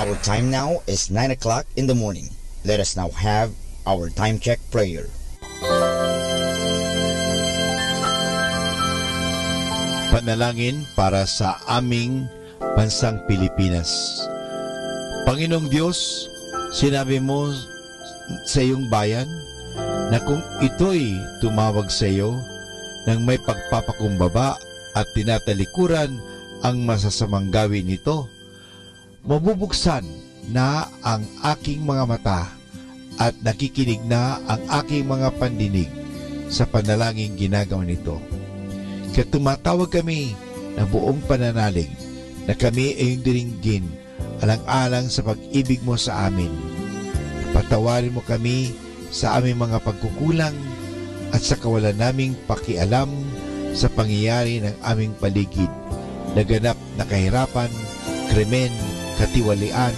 Our time now is 9 o'clock in the morning. Let us now have our time check prayer. Panalangin para sa aming bansang Pilipinas. Panginoong Diyos, sinabi mo sa iyong bayan na kung ito'y tumawag sa iyo ng may pagpapakumbaba at tinatalikuran ang masasamang gawin nito, mabubuksan na ang aking mga mata at nakikinig na ang aking mga pandinig sa panalangin ginagawa nito. Kaya tumatawag kami ng buong pananalig na kami ay diringgin alang-alang sa pag-ibig mo sa amin. Patawarin mo kami sa aming mga pagkukulang at sa kawalan naming pakialam sa pangyayari ng aming paligid. Naganap na kahirapan, krimen, katiwalian,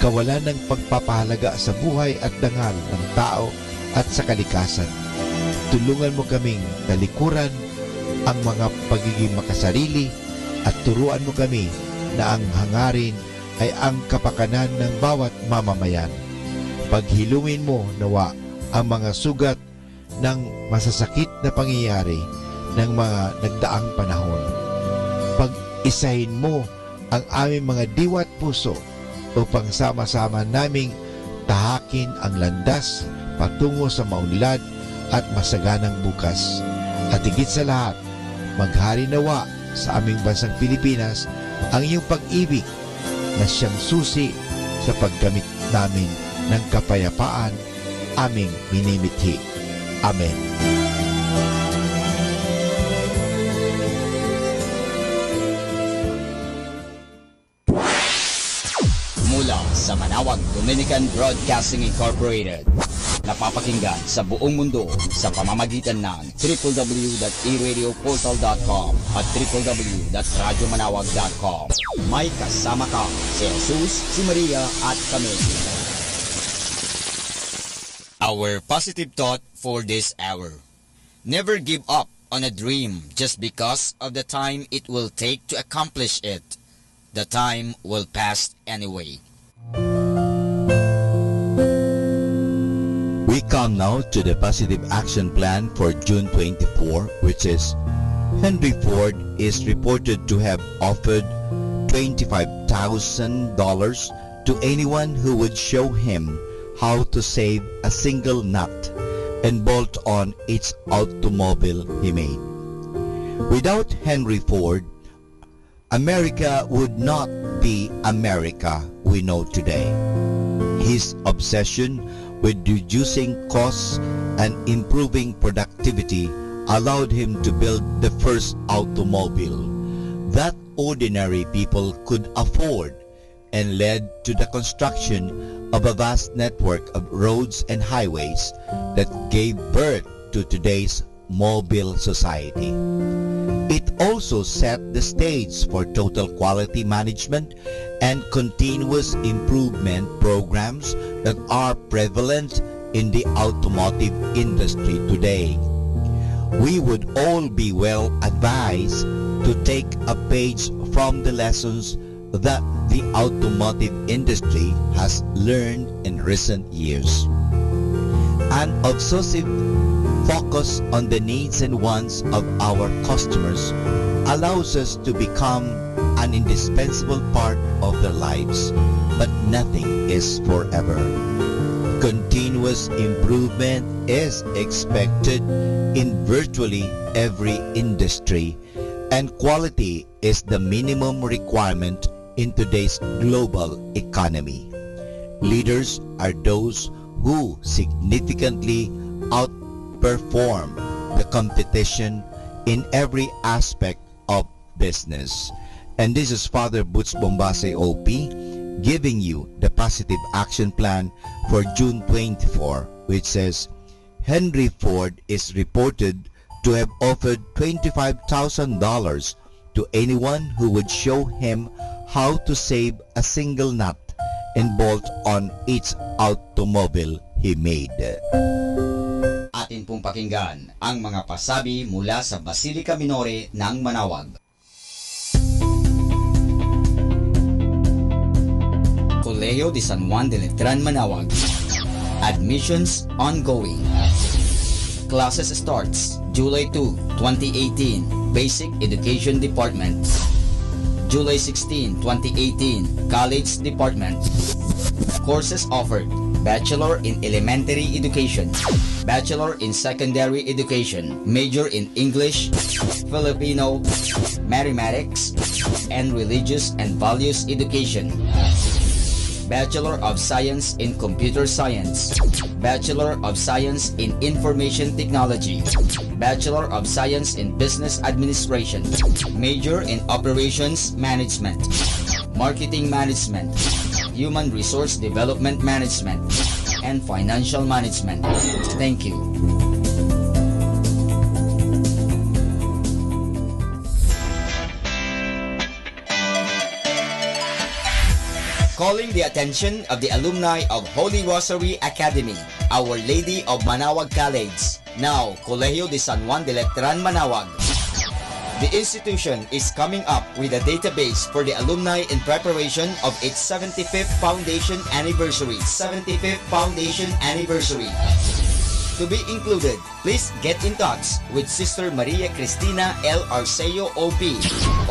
kawalan ng pagpapahalaga sa buhay at dangal ng tao at sa kalikasan. Tulungan mo kaming talikuran ang mga pagiging makasarili at turuan mo kami na ang hangarin ay ang kapakanan ng bawat mamamayan. Paghilumin mo nawa ang mga sugat ng masasakit na pangyayari ng mga nagdaang panahon. Pag-isahin mo ang aming mga diwa at puso upang sama-sama naming tahakin ang landas patungo sa maunlad at masaganang bukas. At higit sa lahat, maghari nawa sa aming bansang Pilipinas ang iyong pag-ibig na siyang susi sa paggamit namin ng kapayapaan aming minimithi. Amen. Mula sa Manawag Dominican Broadcasting Incorporated, napapakinggan sa buong mundo sa pamamagitan ng www.eradioportal.com at www.radyomanawag.com. May kasama ka si Jesus, si Maria at kami. Our positive thought for this hour: never give up on a dream just because of the time it will take to accomplish it. The time will pass anyway. We come now to the positive action plan for June 24, which is Henry Ford is reported to have offered $25,000 to anyone who would show him how to save a single nut and bolt on its automobile he made. Without Henry Ford, America would not be America we know today. His obsession with reducing costs and improving productivity allowed him to build the first automobile that ordinary people could afford and led to the construction of a vast network of roads and highways that gave birth to today's mobile society. It also set the stage for total quality management and continuous improvement programs that are prevalent in the automotive industry today. We would all be well advised to take a page from the lessons that the automotive industry has learned in recent years. An obsessive focus on the needs and wants of our customers allows us to become an indispensable part of their lives, but nothing is forever. Continuous improvement is expected in virtually every industry, and quality is the minimum requirement in today's global economy. Leaders are those who significantly outperform the competition in every aspect of business. And this is Father Butch Bombase OP giving you the positive action plan for June 24, which says Henry Ford is reported to have offered $25,000 to anyone who would show him how to save a single nut and bolt on each automobile he made. Atin pong pakinggan ang mga pasabi mula sa Basilica Minore ng Manawag. Colegio de San Juan de Letran, Manawag. Admissions ongoing. Classes starts July 2, 2018, Basic Education Department. July 16, 2018, College Department. Courses offered: Bachelor in Elementary Education, Bachelor in Secondary Education, Major in English, Filipino, Mathematics, and Religious and Values Education. Bachelor of Science in Computer Science, Bachelor of Science in Information Technology, Bachelor of Science in Business Administration, Major in Operations Management, Marketing Management, Human Resource Development Management, and Financial Management. Thank you. Calling the attention of the alumni of Holy Rosary Academy, Our Lady of Manawag College, now Colegio de San Juan de Letran, Manawag. The institution is coming up with a database for the alumni in preparation of its 75th foundation anniversary. To be included, please get in touch with Sister Maria Cristina L. Arceo OP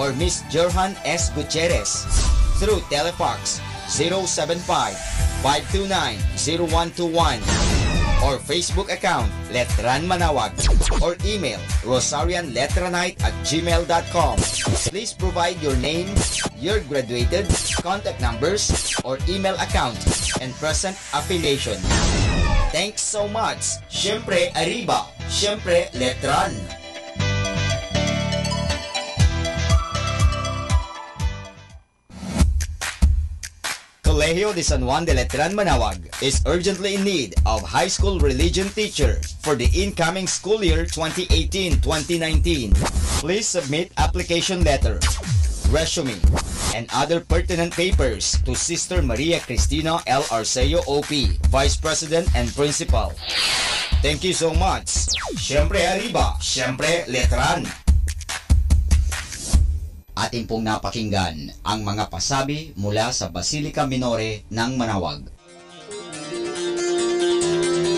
or Miss Jerhan S. Gutierrez through Telefax 075-529-0121 or Facebook account Letran Manawag or email rosarianletranite@gmail.com. Please provide your name, your graduated, contact numbers, or email account, and present affiliation. Thanks so much. Siyempre Arriba, siyempre Letran. Colegio de San Juan de Letran, Manawag is urgently in need of high school religion teacher for the incoming school year 2018-2019. Please submit application letter, resume, and other pertinent papers to Sister Maria Cristina L. Arceo OP, Vice President and Principal. Thank you so much. Siyempre Arriba, siyempre Letran. Atin pong napakinggan ang mga pasabi mula sa Basilica Minore ng Manawag.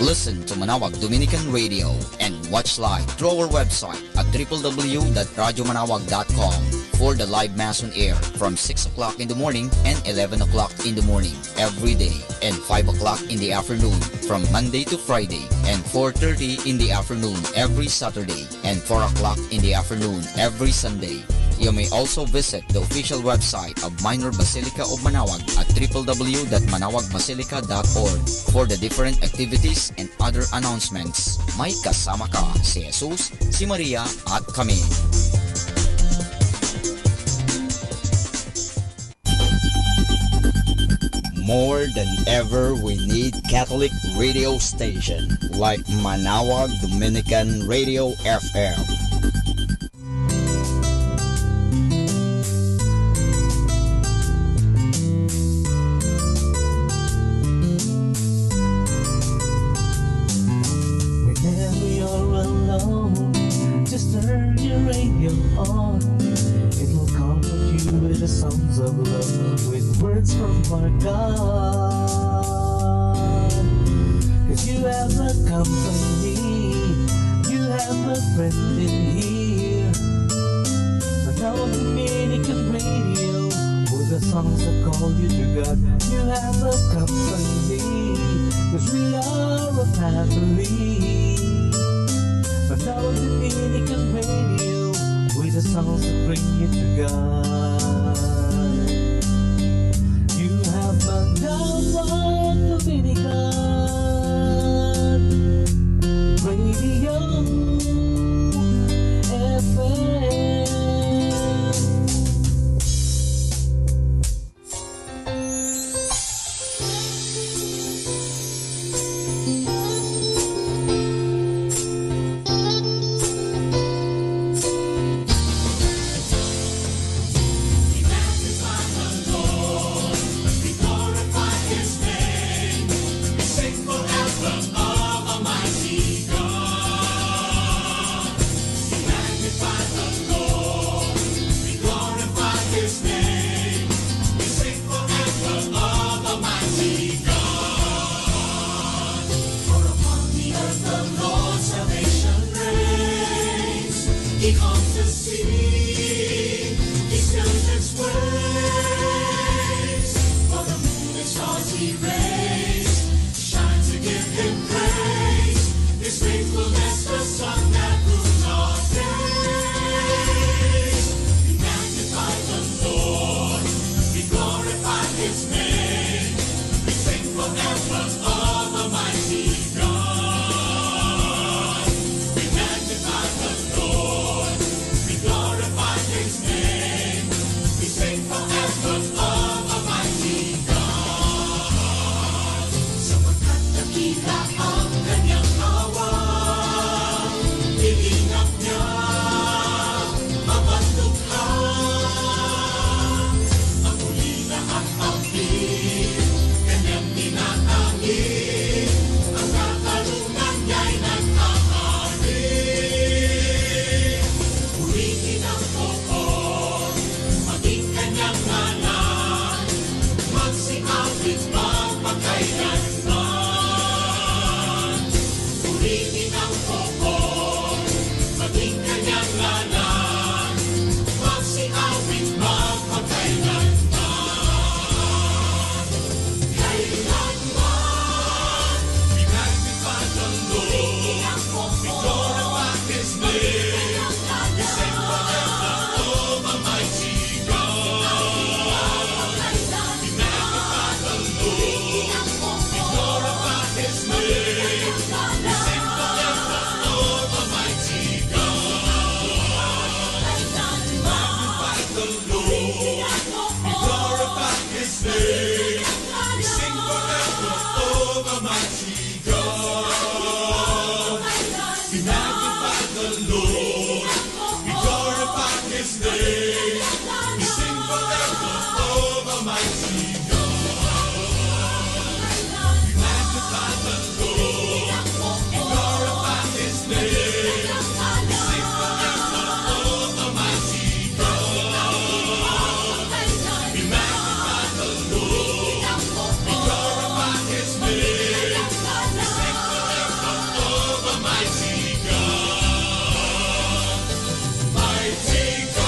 Listen to Manawag Dominican Radio and watch live through our website at www.radyomanawag.com for the live Mass on air from 6 o'clock in the morning and 11 o'clock in the morning every day and 5 o'clock in the afternoon from Monday to Friday and 4:30 in the afternoon every Saturday and 4 o'clock in the afternoon every Sunday. You may also visit the official website of Minor Basilica of Manawag at www.manawagbasilica.org for the different activities and other announcements. May kasama ka si Jesus, si Maria at kami. More than ever, we need Catholic radio station like Manawag Dominican Radio FM. to see His countenance waves. For the moon and stars He raised shine to give Him praise. His faithfulness, the sun that rules our days. We magnify the Lord, we glorify His name. We sing forever of the mighty God. We magnify the Lord, we glorify His name. We sing forever of the mighty God. Sapagkat nakita ang kanyang awa, iingat niya bawat dukha. Ang huli na at ang pin, kanyang tinatangin. Ang katarungan niya'y nag-ahari. Purihin ang poon, maging kanyang ngalan. Magsiawit magpakailanman. Purihin ang poon, maging kanyang ngalan. Magsiawit magpakailanman. Kailanman, we magnify the Lord, we glorify His name. We sing forever of the mighty God. We magnify the Lord, we glorify His name. We sing forever of the mighty God. We magnify the Lord, we glorify His name. We sing forever of the mighty God. We magnify the Lord, we glorify His name. We sing forever of the mighty God. We magnify the Lord, we glorify His name. We sing forever of the mighty God. We magnify the Lord, we glorify His name. We sing forever of the mighty God. Mighty God.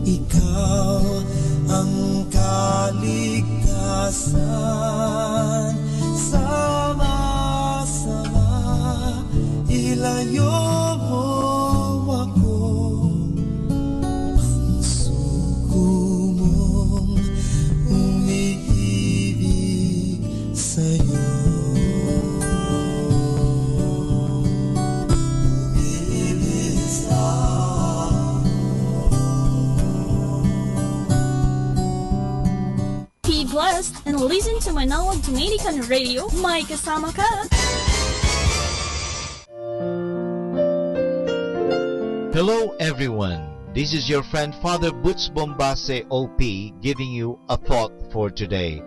ikaw ang kaligtasan. Sama-sama ilayo mo ako, ang sugo mong umiibig sa'yo. Be blessed and listen to Manawag Dominican Radio. May kasama ka. Hello everyone, this is your friend Father Butz Bombase OP giving you a thought for today.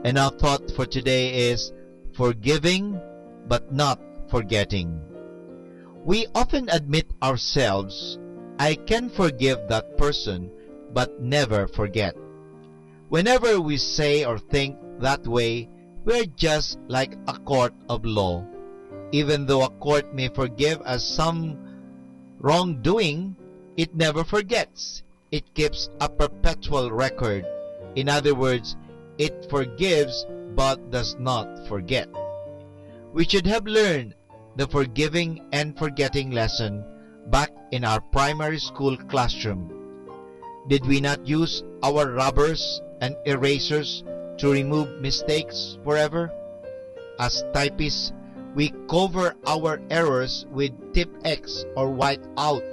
And our thought for today is forgiving but not forgetting. We often admit ourselves, I can forgive that person but never forget. Whenever we say or think that way, we're just like a court of law. Even though a court may forgive us some wrongdoing, it never forgets. It keeps a perpetual record. In other words, it forgives but does not forget. We should have learned the forgiving and forgetting lesson back in our primary school classroom. Did we not use our rubbers and erasers to remove mistakes forever? As typists, we cover our errors with tip X or white out.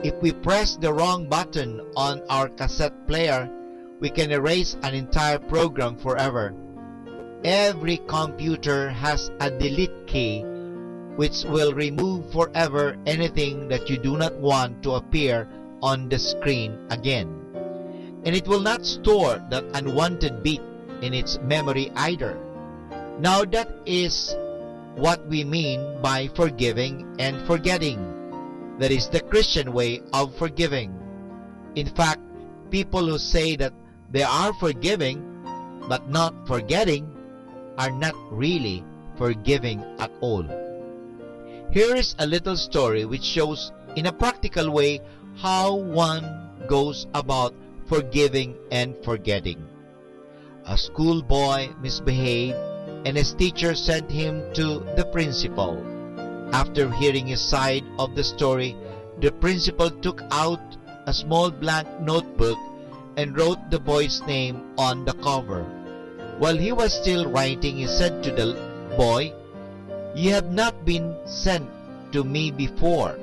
If we press the wrong button on our cassette player, we can erase an entire program forever. Every computer has a delete key which will remove forever anything that you do not want to appear on the screen again. And it will not store that unwanted bit in its memory either. Now that is what we mean by forgiving and forgetting. That is the Christian way of forgiving. In fact, people who say that they are forgiving but not forgetting are not really forgiving at all. Here is a little story which shows in a practical way how one goes about forgiving and forgetting. A schoolboy misbehaved and his teacher sent him to the principal. After hearing his side of the story, the principal took out a small blank notebook and wrote the boy's name on the cover. While he was still writing, he said to the boy, "You have not been sent to me before.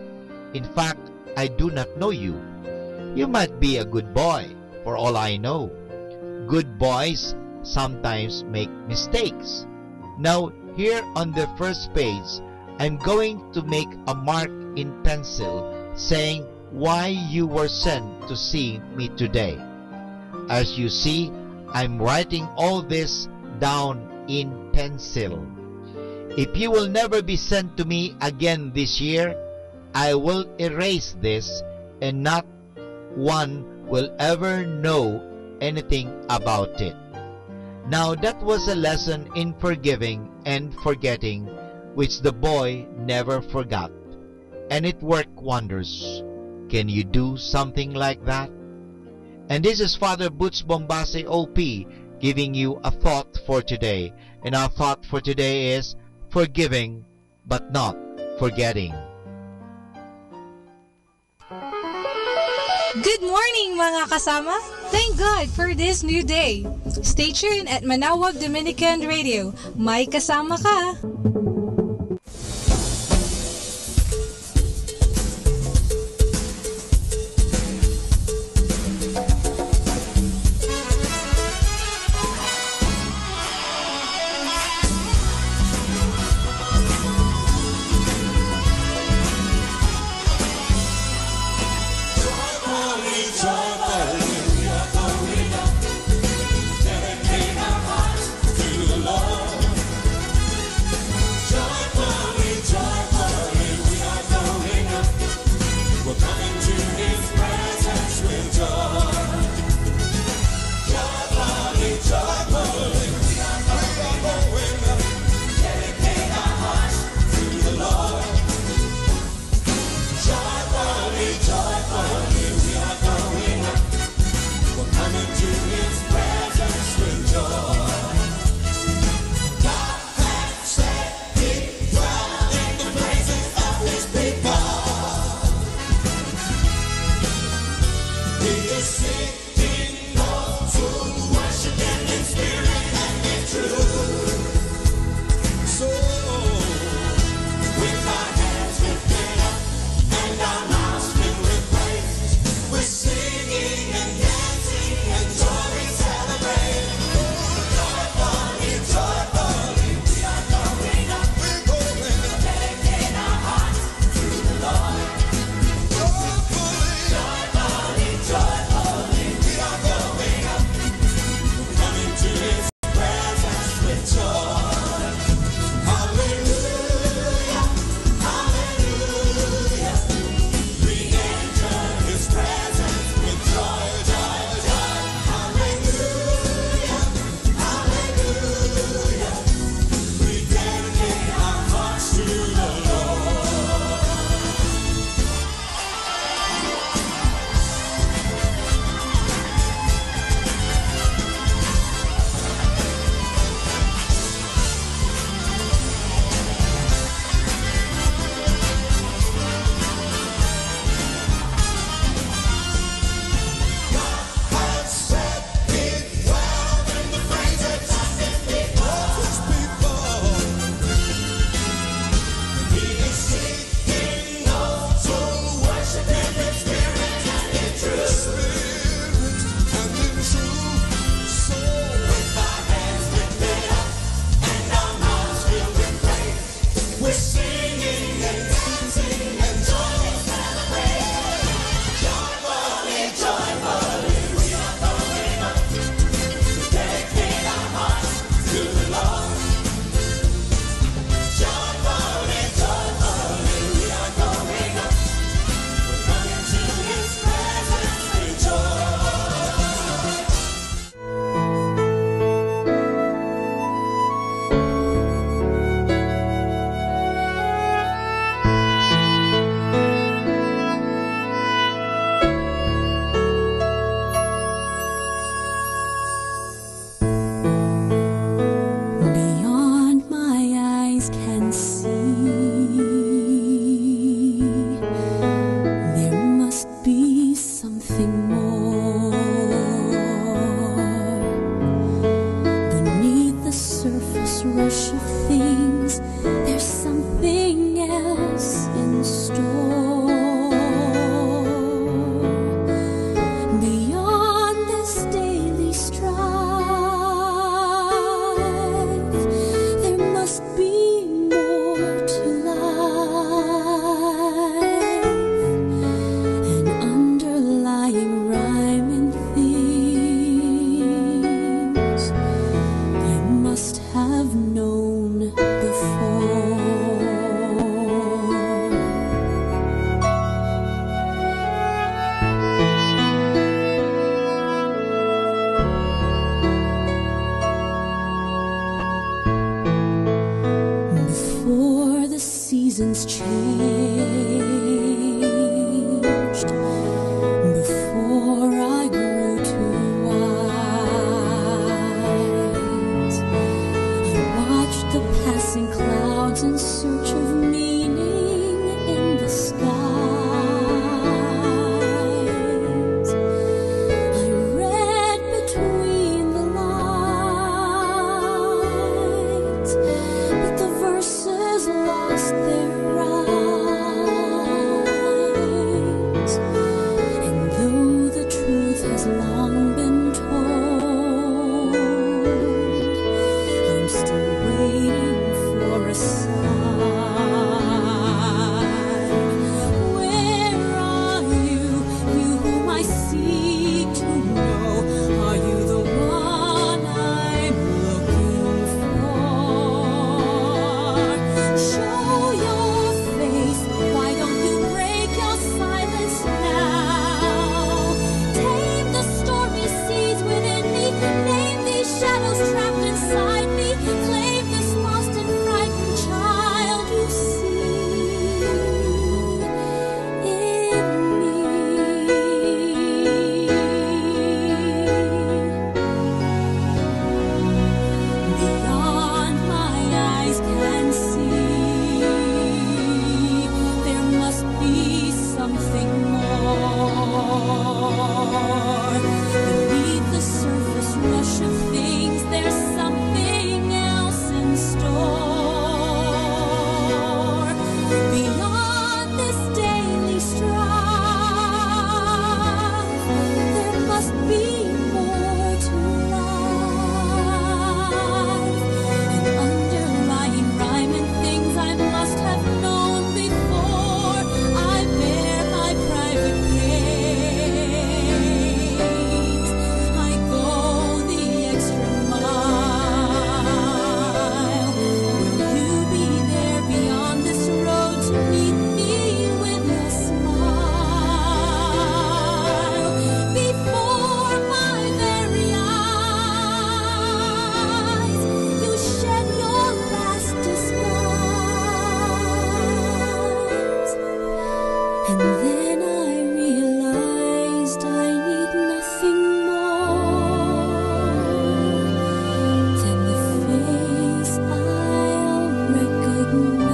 In fact, I do not know you. You might be a good boy, for all I know. Good boys sometimes make mistakes. Now, here on the first page, I'm going to make a mark in pencil saying why you were sent to see me today. As you see, I'm writing all this down in pencil. If you will never be sent to me again this year, I will erase this and not one will ever know anything about it." Now that was a lesson in forgiving and forgetting which the boy never forgot, and it worked wonders. Can you do something like that? And this is Father Butz Bombase OP giving you a thought for today, and our thought for today is forgiving but not forgetting. Good morning mga kasama! Thank God for this new day. Stay tuned at Manawag Dominican Radio. May kasama ka! seasons changed before I grew more. Beneath the surface rush of things, there's something else in store. Beyond this daily strife, there must be more to life. An underlying rhyme and things I must have known before. I bear my private fate. I go the extra mile. Will you be there beyond this road to meet me with a smile? Before my very eyes, you shed your last disguise. And then I realized I need nothing more than the face I'll recognize.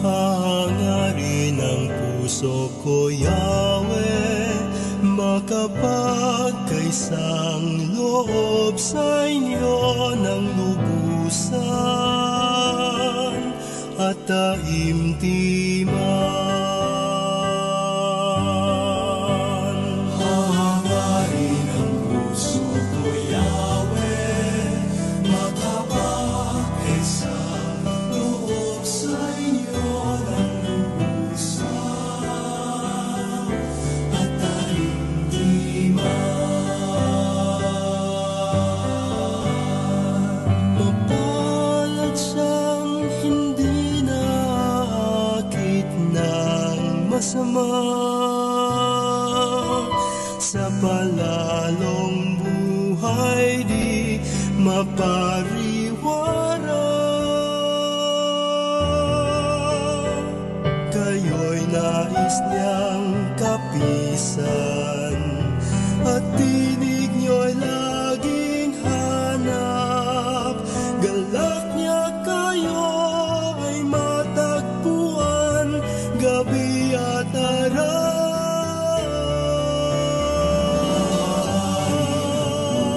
Hangarin ang puso ko, Yahweh, makapagkaisang loob sa inyo ng lubusan at taimtiman. Hangarin ang puso ko, Yahweh, makapagkaisang loob sa inyo ng lubusan at taimtiman. Mapalad siyang hindi naakit ng masama sa palalong buhay di mapariwara. Kayo'y nais niyang kapisan at tinig niyo'y laging hanap. Galak niya kayo ay matagpuan gabi at araw.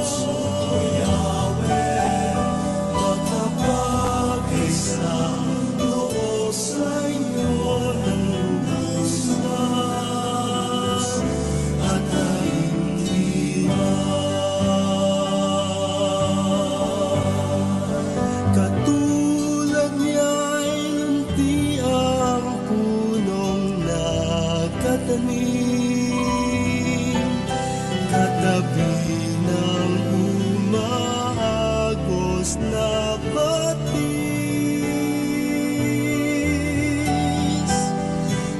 Puso ko, Yahweh, makapagkaisang loob sa inyo ng lubusan at taimtiman. Katulad niya'y lunti ang punong nakatanim, katabi ng umaagos na batis.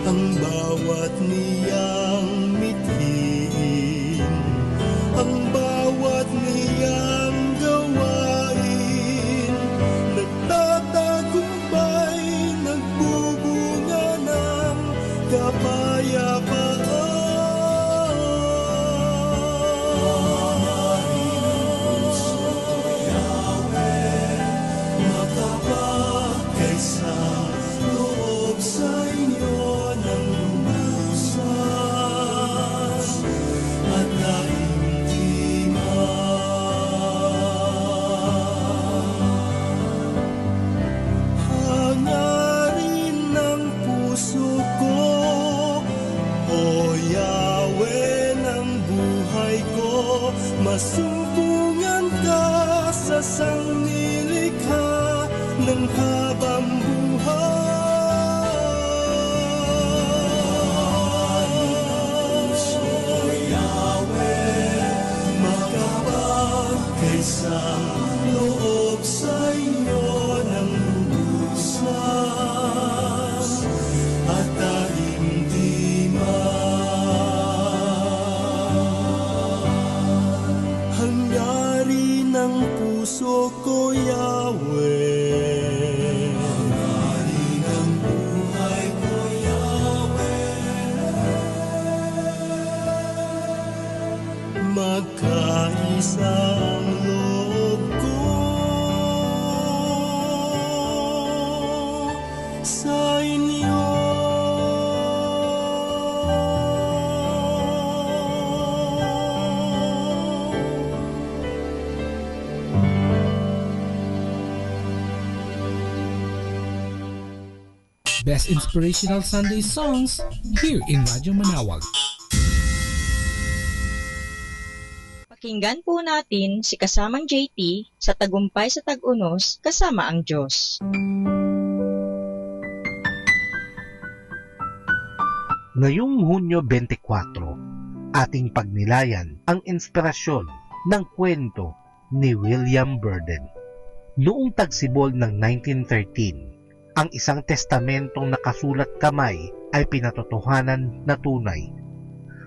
Ang bawat niyang mithiin, ang bawat niyang gawain, nagtatagumpay, nagbubunga ng kapayapaan. Puso ko, Yahweh, makapagkaisang loob sa inyo ng lubusan at taimtiman. Hangarin ng puso ko, O Yahweh ng buhay ko, masumpungan ka sa sangnilikha ng habang buhay. Puso ko, Yahweh, makapagkaisang loob sa inyo ng sa inyo. Best inspirational Sunday songs here in Radyo Manawag. Pakinggan po natin si kasamang JT sa Tagumpay sa Tag-Unos kasama ang Diyos. Ngayong Hunyo 24, ating pagnilayan ang inspirasyon ng kwento ni William Burden. Noong tagsibol ng 1913, ang isang testamentong nakasulat kamay ay pinatotohanan na tunay.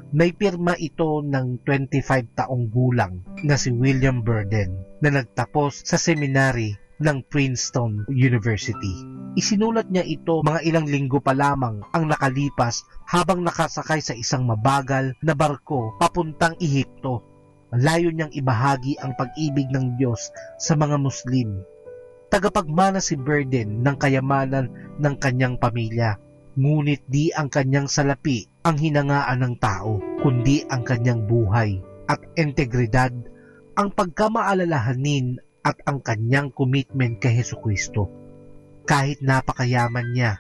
May pirma ito ng 25 taong gulang na si William Burden na nagtapos sa seminary ng Princeton University. Isinulat niya ito mga ilang linggo pa lamang ang nakalipas habang nakasakay sa isang mabagal na barko papuntang Ehipto. Layo niyang ibahagi ang pag-ibig ng Diyos sa mga Muslim. Tagapagmana si Burden ng kayamanan ng kanyang pamilya, ngunit di ang kanyang salapi ang hinangaan ng tao, kundi ang kanyang buhay at integridad, ang pagkamaalalahanin at ang kanyang commitment kay Hesukristo. Kahit napakayaman niya,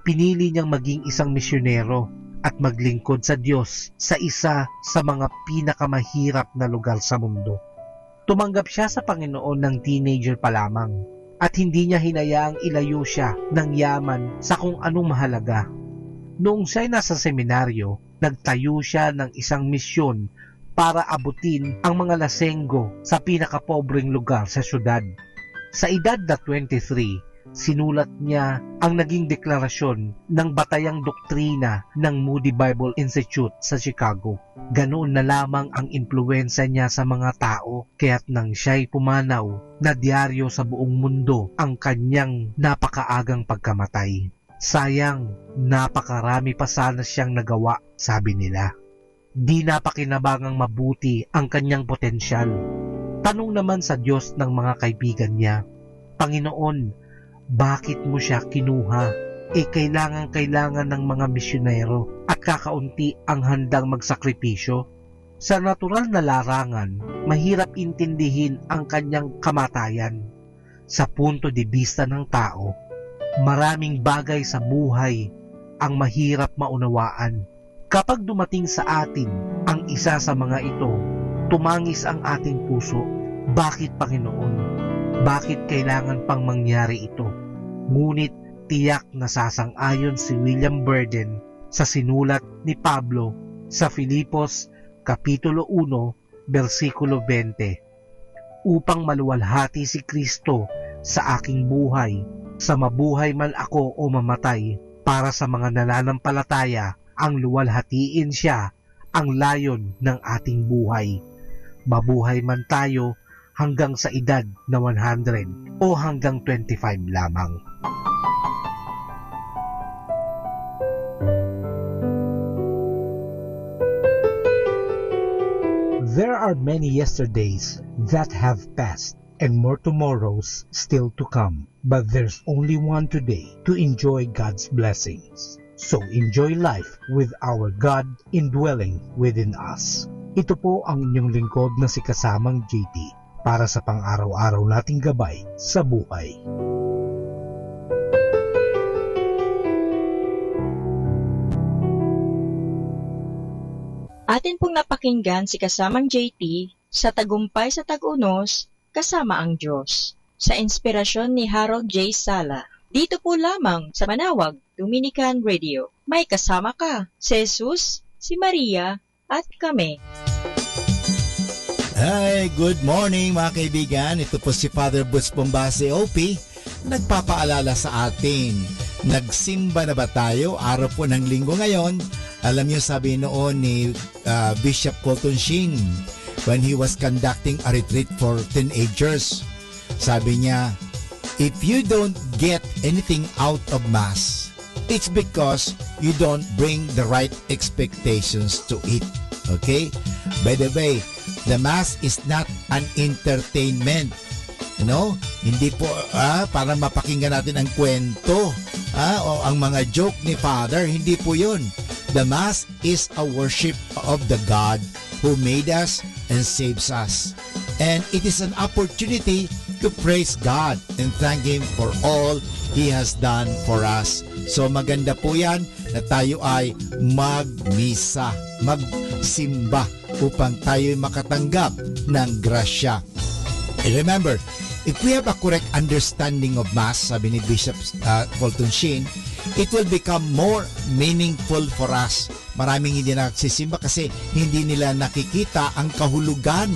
pinili niyang maging isang misyonero at maglingkod sa Diyos sa isa sa mga pinakamahirap na lugar sa mundo. Tumanggap siya sa Panginoon ng teenager pa lamang at hindi niya hinayaang ilayo siya ng yaman sa kung anong mahalaga. Noong siya'y nasa seminaryo, nagtayo siya ng isang misyon para abutin ang mga lasenggo sa pinakapobreng lugar sa syudad. Sa edad na 23, sinulat niya ang naging deklarasyon ng batayang doktrina ng Moody Bible Institute sa Chicago. Ganoon na lamang ang impluwensya niya sa mga tao, kaya't nang siya'y pumanaw na diaryo sa buong mundo ang kanyang napakaagang pagkamatay. Sayang, napakarami pa sana siyang nagawa, sabi nila. Di napakinabangang mabuti ang kanyang potensyal. Tanong naman sa Diyos ng mga kaibigan niya, Panginoon, bakit mo siya kinuha? Kailangan ng mga misyonero at kakaunti ang handang magsakripisyo. Sa natural na larangan, mahirap intindihin ang kanyang kamatayan. Sa punto de vista ng tao, maraming bagay sa buhay ang mahirap maunawaan. Kapag dumating sa atin ang isa sa mga ito, tumangis ang ating puso. Bakit, Panginoon? Bakit kailangan pang mangyari ito? Ngunit tiyak na sasang-ayon si William Burden sa sinulat ni Pablo sa Filipos Kapitulo 1, versikulo 20. Upang maluwalhati si Kristo sa aking buhay, sa mabuhay man ako o mamatay, para sa mga nananampalataya ang luwalhatiin siya ang layon ng ating buhay. Mabuhay man tayo hanggang sa edad na 100 o hanggang 25 lamang. There are many yesterdays that have passed and more tomorrows still to come, but there's only one today to enjoy God's blessings. So enjoy life with our God indwelling within us. Ito po ang inyong lingkod na si Kasamang JT para sa pang-araw-araw nating gabay sa buhay. Atin pong napakinggan si Kasamang JT sa Tagumpay sa Tag-Unos kasama ang Diyos sa inspirasyon ni Harold J. Sala. Dito po lamang sa Manawag Dominican Radio. May kasama ka, si Jesus, si Maria, at kami. Hi, good morning mga kaibigan. Ito po si Father Butch Bombase OP. Nagpapaalala sa atin, nagsimba na ba tayo? Araw po ng linggo ngayon. Alam niyo, sabi noon ni Bishop Colton Sheen when he was conducting a retreat for teenagers. Sabi niya, if you don't get anything out of Mass, it's because you don't bring the right expectations to it. Okay? By the way, the Mass is not an entertainment. You know? Hindi po para mapakinggan natin ang kwento. o ang mga joke ni Father. Hindi po yun. The Mass is a worship of the God who made us and saves us. And it is an opportunity to praise God and thank Him for all He has done for us. So maganda po yan na tayo ay magmisa, magsimba upang tayo makatanggap ng grasya. And remember, if we have a correct understanding of Mass, sabi ni Bishop Fulton Sheen, it will become more meaningful for us. Maraming hindi nagsisimba kasi hindi nila nakikita ang kahulugan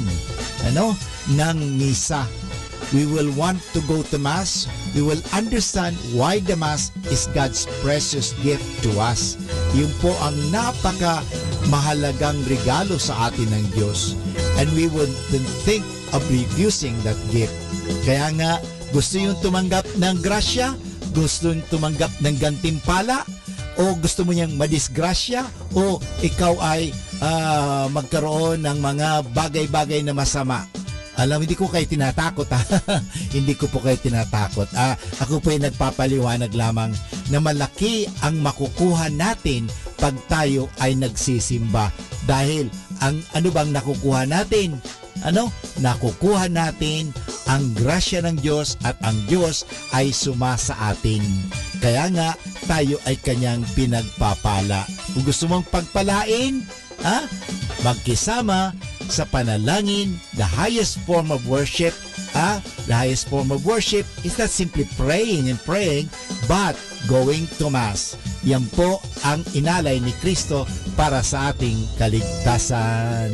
ng misa. We will want to go to Mass. We will understand why the Mass is God's precious gift to us. Yun po ang napaka mahalagang regalo sa atin ng Diyos. And we would think of refusing that gift. Kaya nga, gusto yung tumanggap ng grasya, gusto yung tumanggap ng gantimpala, o gusto mo niyang madisgrasya, o ikaw ay magkaroon ng mga bagay-bagay na masama. Alam, hindi ko kayo tinatakot ha. Hindi ko po kayo tinatakot. Ako po ay nagpapaliwanag lamang na malaki ang makukuha natin pag tayo ay nagsisimba. Dahil ang ano bang nakukuha natin? Nakukuha natin ang grasya ng Diyos at ang Diyos ay sumasa atin. Kaya nga tayo ay kanyang pinagpapala. Kung gusto mong pagpalain, magkisama sa panalangin, the highest form of worship. The highest form of worship is not simply praying and praying, but going to Mass. Yan po ang inalay ni Kristo para sa ating kaligtasan.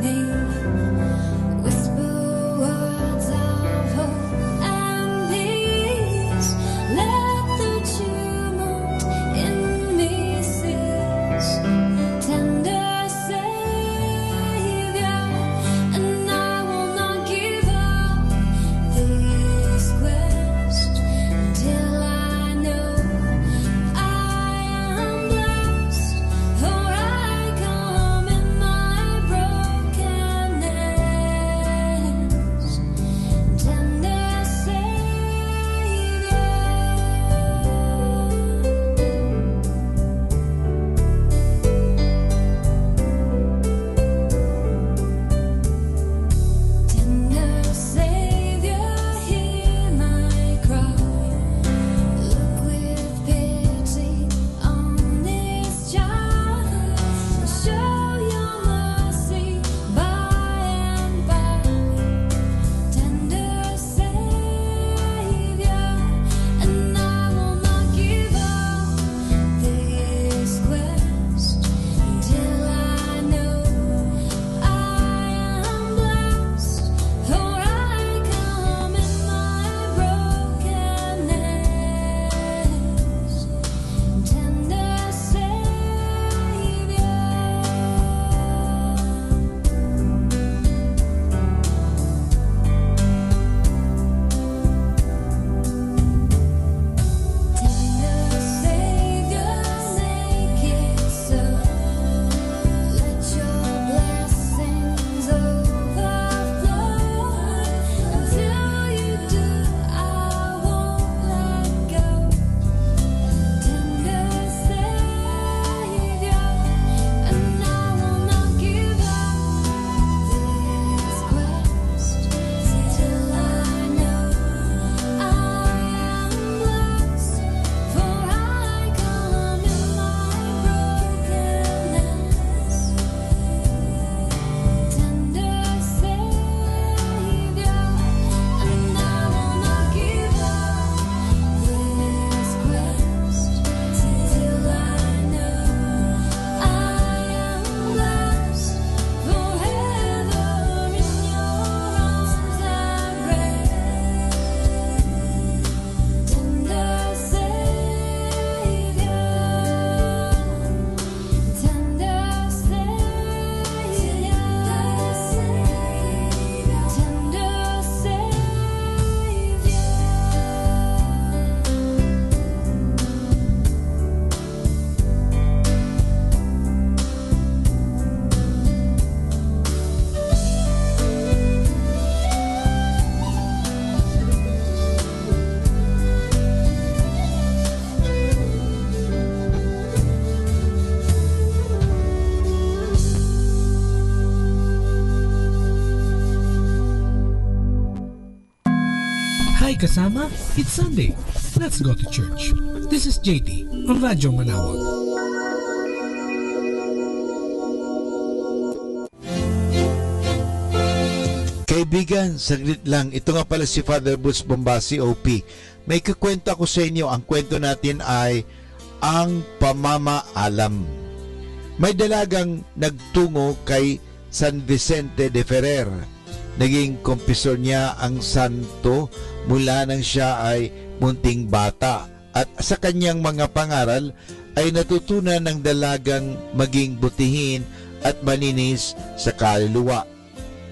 me. Whisper words of hope and peace. Let the tumult in me cease. Tender Savior, and I will not give up this quest till I know I am blessed, for I come in my brokenness. Tender Savior. Tender Savior, hear my cry. Look with pity on this child. Show your mercy by and by. Tender Savior, and I will not give up this quest till I know I am blessed, for I come in my brokenness. Tender Savior. Tender Savior, make it so. Let your blessings overflow. Until you do, I won't let go. Tender Savior, and I will not give up this quest till I know I am blessed, for I come in my brokenness. Tender Savior, and I will not give up this quest till I know I am blessed, forever in your arms I rest. Tender Savior, tender Savior, tender Hi kasama, it's Sunday. Let's go to church. This is JT on Radyo Manawag. Kaibigan, saglit lang. Ito nga pala si Father Butch Bombasi, OP. May kukwento ako sa inyo. Ang kwento natin ay ang pamamaalam. May dalagang nagtungo kay San Vicente de Ferrer. Naging kompisor niya ang santo mula nang siya ay munting bata. At sa kanyang mga pangaral ay natutunan ng dalagang maging butihin at maninis sa kaluluwa.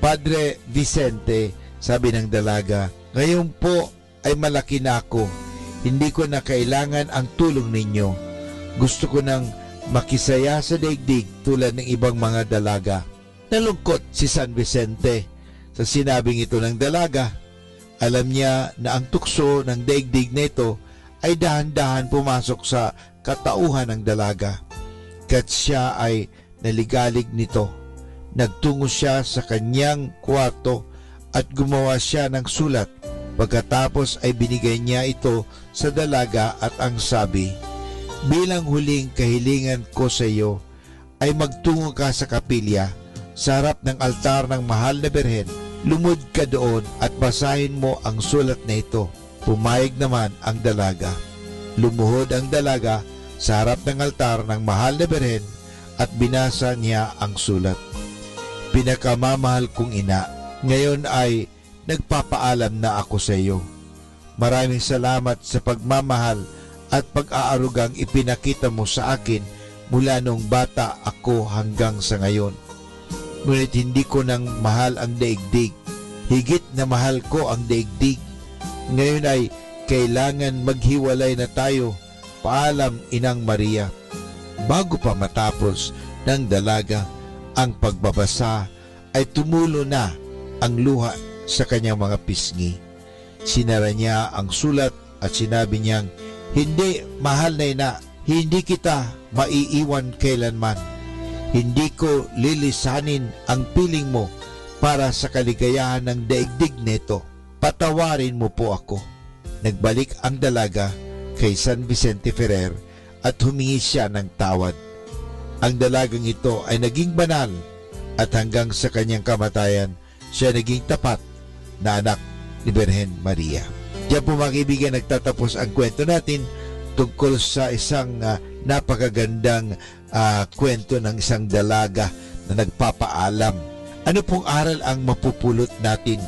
Padre Vicente, sabi ng dalaga, ngayon po ay malaki na ako. Hindi ko na kailangan ang tulong ninyo. Gusto ko nang makisaya sa daigdig tulad ng ibang mga dalaga. Nalungkot si San Vicente sa sinabing ito ng dalaga. Alam niya na ang tukso ng daigdig nito ay dahan-dahan pumasok sa katauhan ng dalaga. Kat siya ay naligalig nito. Nagtungo siya sa kanyang kwarto at gumawa siya ng sulat. Pagkatapos ay binigay niya ito sa dalaga at ang sabi, bilang huling kahilingan ko sa iyo ay magtungo ka sa kapilya sa harap ng altar ng mahal na Birhen. Lumod ka doon at basahin mo ang sulat na ito. Pumayag naman ang dalaga. Lumuhod ang dalaga sa harap ng altar ng mahal na Birhen at binasa niya ang sulat. Pinakamamahal kong ina, ngayon ay nagpapaalam na ako sa iyo. Maraming salamat sa pagmamahal at pag-aarugang ipinakita mo sa akin mula nung bata ako hanggang sa ngayon. Ngunit hindi ko nang mahal ang daigdig. Higit na mahal ko ang daigdig. Ngayon ay kailangan maghiwalay na tayo. Paalam, Inang Maria. Bago pa matapos ng dalaga ang pagbabasa, ay tumulo na ang luha sa kanyang mga pisngi. Sinara niya ang sulat at sinabi niyang, "Hindi, mahal na ina, hindi kita maiiwan kailanman. Hindi ko lilisanin ang piling mo para sa kaligayahan ng daigdig nito. Patawarin mo po ako." Nagbalik ang dalaga kay San Vicente Ferrer at humingi siya ng tawad. Ang dalagang ito ay naging banal at hanggang sa kanyang kamatayan, siya naging tapat na anak ni Birhen Maria. Diyan po mga kaibigan, nagtatapos ang kwento natin tungkol sa isang napakagandang kwento ng isang dalaga na nagpapaalam. Ano pong aral ang mapupulot natin?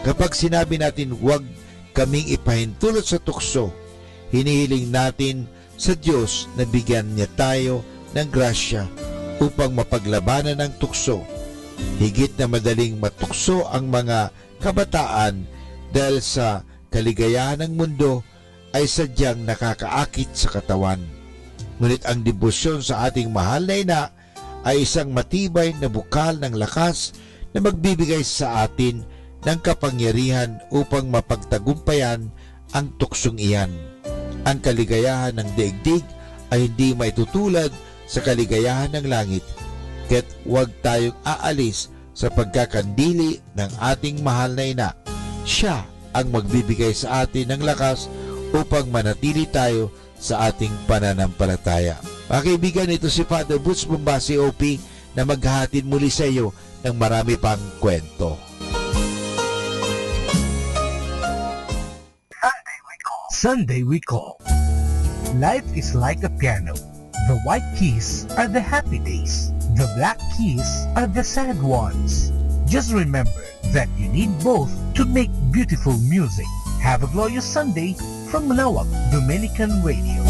Kapag sinabi natin huwag kaming ipahintulot sa tukso, hinihiling natin sa Diyos na bigyan niya tayo ng grasya upang mapaglabanan ng tukso. Higit na madaling matukso ang mga kabataan dahil sa kaligayahan ng mundo ay sadyang nakakaakit sa katawan. Ngunit ang debosyon sa ating mahal na ina ay isang matibay na bukal ng lakas na magbibigay sa atin ng kapangyarihan upang mapagtagumpayan ang tuksong iyan. Ang kaligayahan ng daigdig ay hindi maitutulad sa kaligayahan ng langit, kaya't huwag tayong aalis sa pagkakandili ng ating mahal na ina. Siya ang magbibigay sa atin ng lakas upang manatili tayo sa ating pananampalataya. Mga kaibigan, ito si Father Butch Bombasi OP na maghahatid muli sa iyo ng marami pang kwento. Sunday we call. Life is like a piano. The white keys are the happy days. The black keys are the sad ones. Just remember that you need both to make beautiful music. Have a glorious Sunday from Manawag Dominican Radio.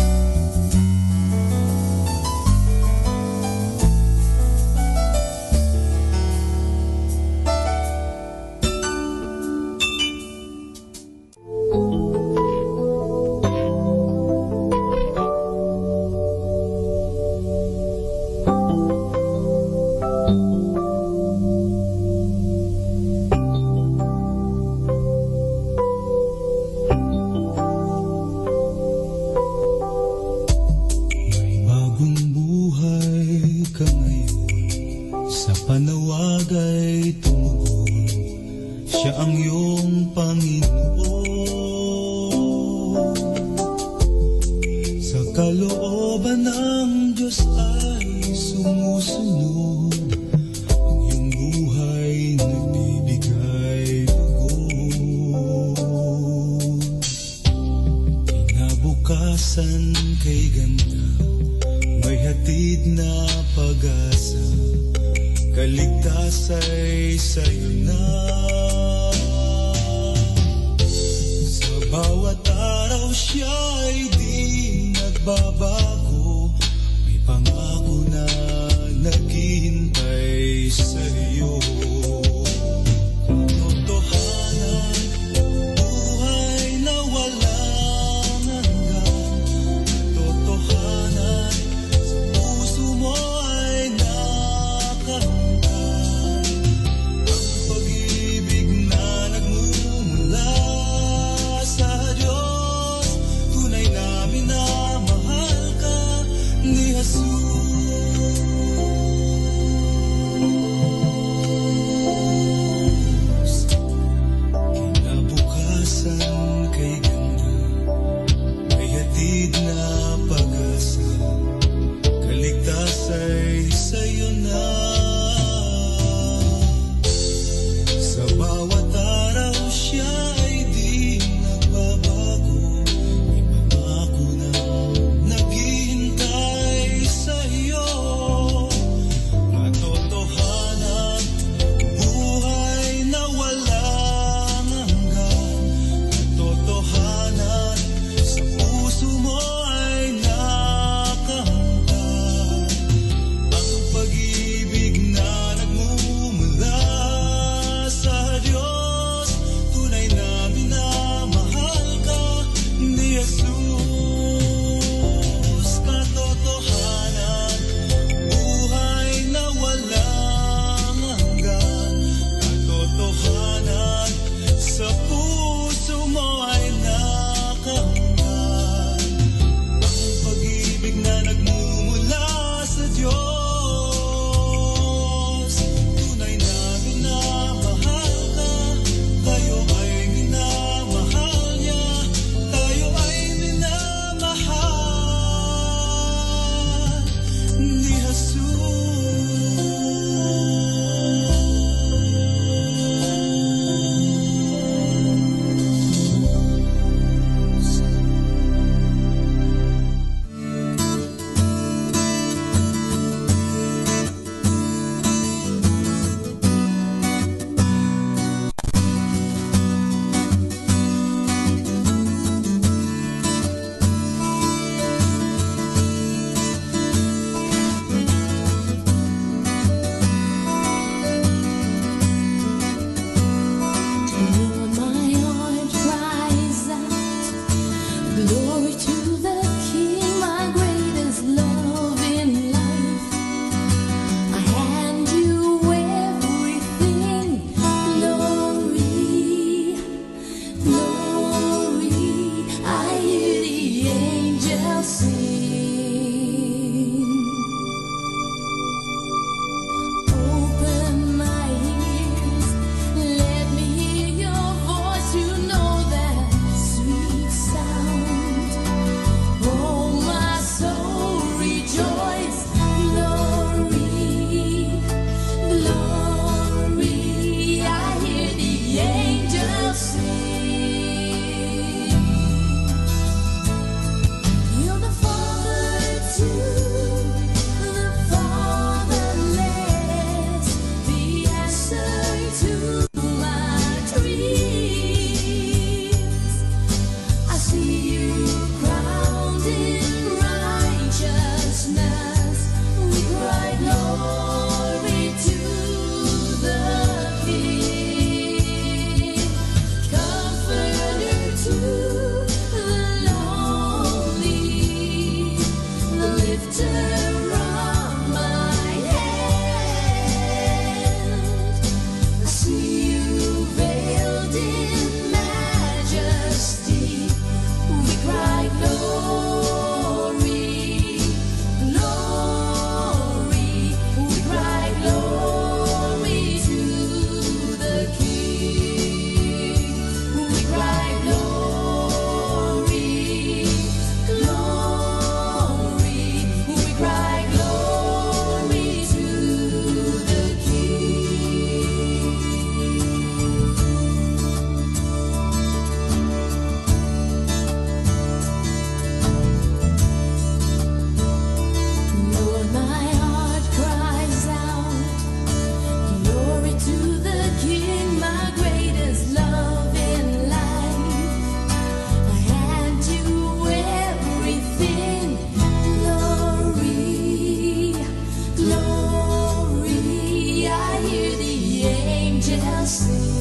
shall sing.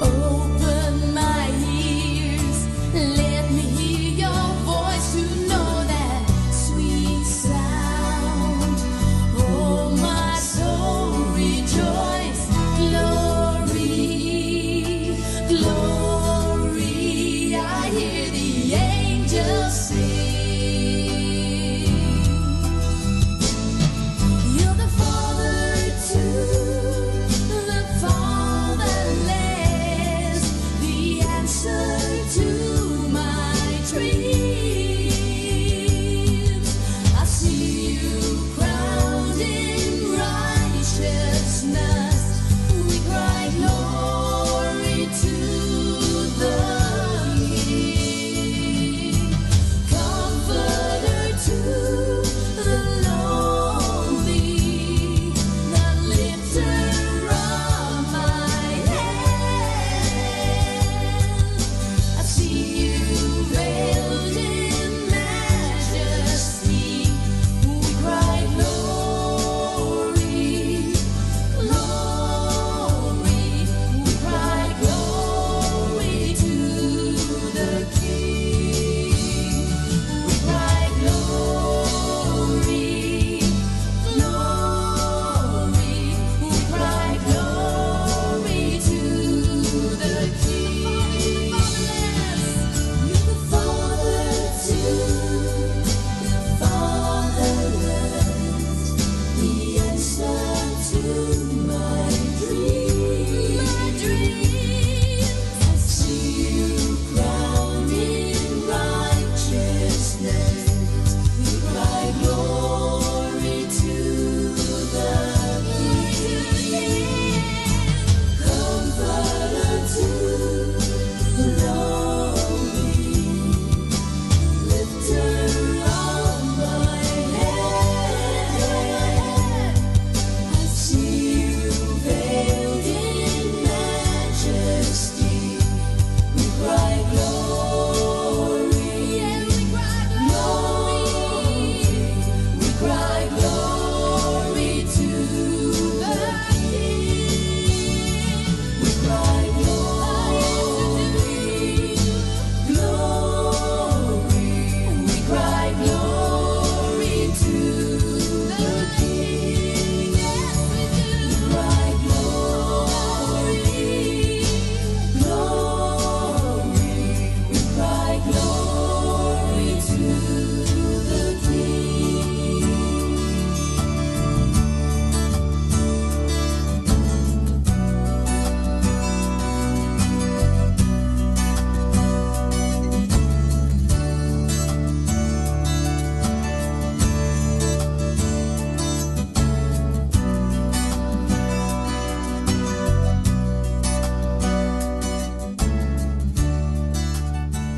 Open my ears, let me hear your voice to know that sweet sound. Oh, my soul rejoice, glory, glory. I hear the angels sing. You're the father to the fatherless, the answer to my dreams. I see you crowned in righteousness. We cry glory to the King. Comforter to the lonely, the lifter of my head. I see you veiled in majesty. We cry glory, glory. We cry glory to the King. We cry glory, glory. We cry glory to the King. You're the father to the fatherless, the answer to my dreams. I see you crowned in righteousness. We cry glory to the King. Comforter to the lonely, lifter of my head. I see you veiled in majesty. We cry glory, glory. We cry glory to the King. We cry glory, glory. We cry glory to the King. Yes, we do. We cry glory, glory. We cry glory to the King.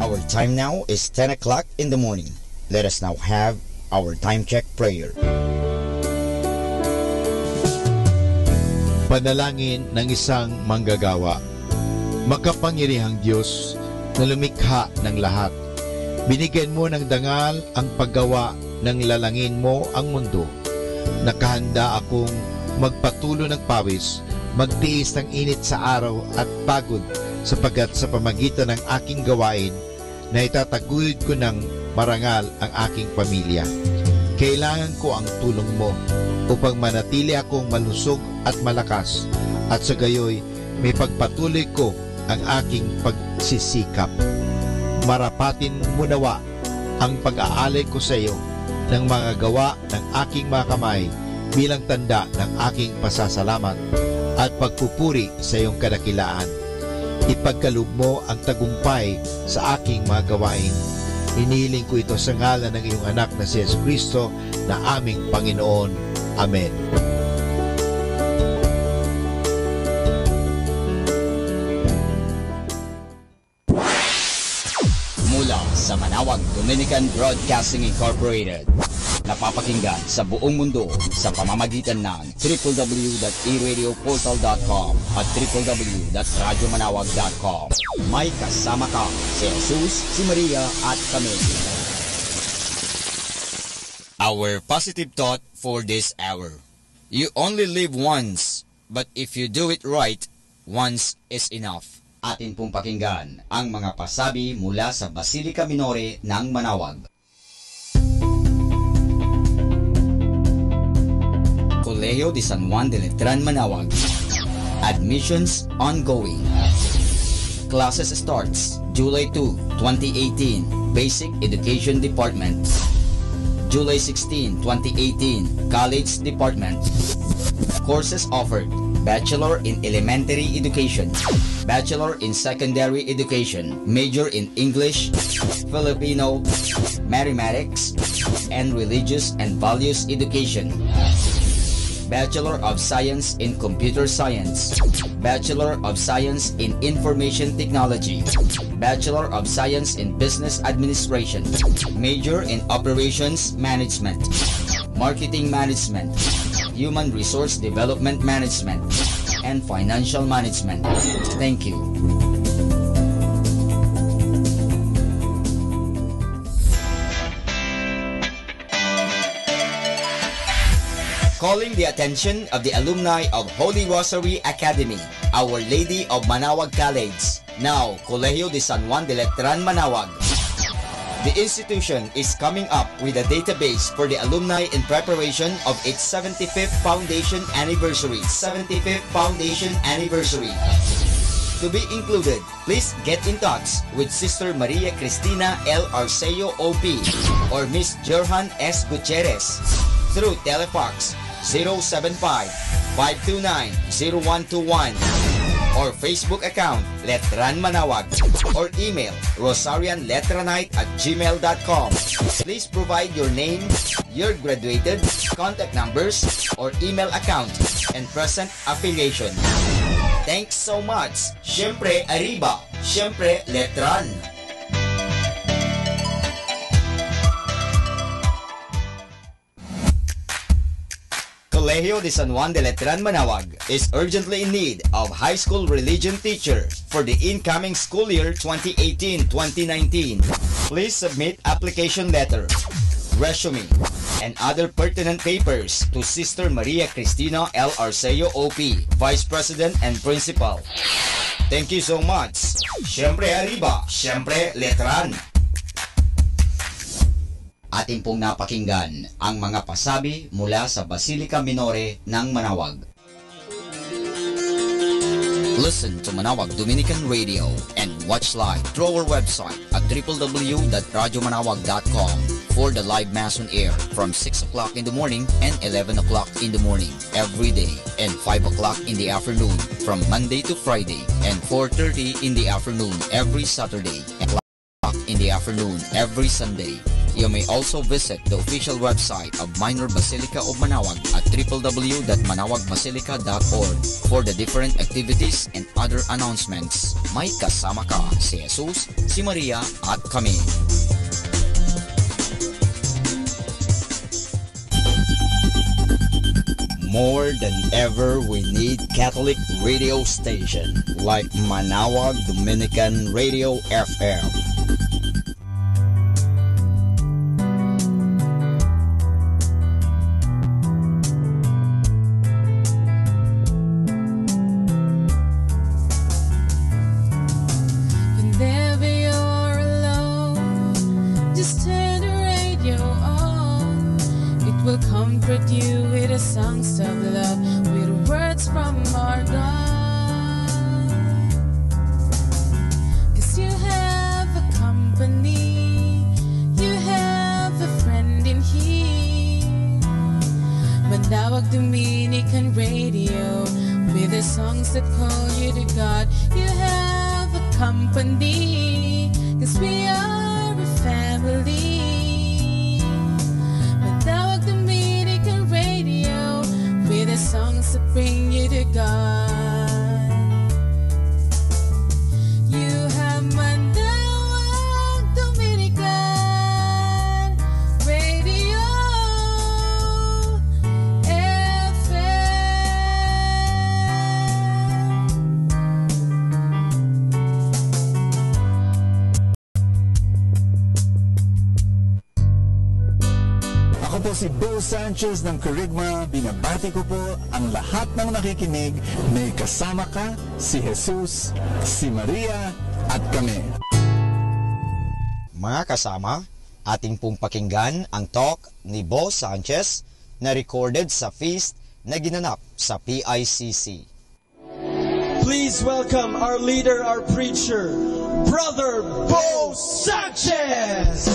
Our time now is 10 o'clock in the morning. Let us now have our time check prayer. Panalangin ng isang manggagawa. Makapangyarihang Diyos na lumikha ng lahat. Binigyan mo ng dangal ang paggawa ng lalangin mo ang mundo. Nakahanda akong magpatulo ng pawis, magtiis ng init sa araw at pagod sapagkat sa pamagitan ng aking gawain na itataguyod ko ng marangal ang aking pamilya. Kailangan ko ang tulong mo upang manatili akong malusog at malakas at sa gayoy may pagpatuloy ko ang aking pagsisikap. Marapatin mo nawa ang pag-aalay ko sa iyo ng mga gawa ng aking mga kamay bilang tanda ng aking pasasalamat at pagpupuri sa iyong kadakilaan. Ipagkaloob mo ang tagumpay sa aking mga gawain. Hinihiling ko ito sa ngalan ng iyong anak na si Jesucristo na aming Panginoon. Amen. Mula sa Manawag Dominican Broadcasting Incorporated, napapakinggan sa buong mundo sa pamamagitan ng www.eradioportal.com at www.radyomanawag.com. May kasama ka si Jesus, si Maria at kami. Our positive thought for this hour. You only live once, but if you do it right, once is enough. Atin pong pakinggan ang mga pasabi mula sa Basilica Minore ng Manawag. Colegio de San Juan de Letran, Manawag. Admissions ongoing. Classes starts July 2, 2018, Basic Education Department. July 16, 2018, College Department. Courses offered: Bachelor in Elementary Education, Bachelor in Secondary Education, Major in English, Filipino, Mathematics, and Religious and Values Education. Bachelor of Science in Computer Science, Bachelor of Science in Information Technology, Bachelor of Science in Business Administration, Major in Operations Management, Marketing Management, Human Resource Development Management, and Financial Management. Thank you. Calling the attention of the alumni of Holy Rosary Academy, Our Lady of Manawag College, now Colegio de San Juan de Letran, Manawag. The institution is coming up with a database for the alumni in preparation of its 75th foundation anniversary. 75th foundation anniversary. To be included, please get in touch with Sister Maria Cristina L. Arceo OP or Miss Jerhan S. Gutierrez through Telefax 075-529-0121 or Facebook account Letran Manawag or email rosarianletranite@gmail.com. Please provide your name, your graduated, contact numbers, or email account, and present affiliation. Thanks so much. Siyempre Arriba, siyempre Letran. Colegio de San Juan de Letran, Manawag is urgently in need of high school religion teacher for the incoming school year 2018-2019. Please submit application letter, resume, and other pertinent papers to Sister Maria Cristina L. Arceo OP, Vice President and Principal. Thank you so much. Siyempre Arriba, siyempre Letran. Atin pong napakinggan ang mga pasabi mula sa Basilica Minore ng Manawag. Listen to Manawag Dominican Radio and watch live through our website at www.radyomanawag.com for the live Mass on air from 6 o'clock in the morning and 11 o'clock in the morning every day and 5 o'clock in the afternoon from Monday to Friday and 4:30 in the afternoon every Saturday and 1 o'clock in the afternoon every Sunday. You may also visit the official website of Minor Basilica of Manawag at www.manawagBasilica.org for the different activities and other announcements. May kasama ka si Jesus, si Maria at kami. More than ever, we need Catholic radio station like Manawag Dominican Radio FM. si Bo Sanchez ng Kerygma. Binabati ko po ang lahat ng nakikinig. May kasama ka, si Jesus, si Maria, at kami. Mga kasama, ating pong pakinggan ang talk ni Bo Sanchez na recorded sa feast na ginanap sa PICC. Please welcome our leader, our preacher, Brother Bo Sanchez!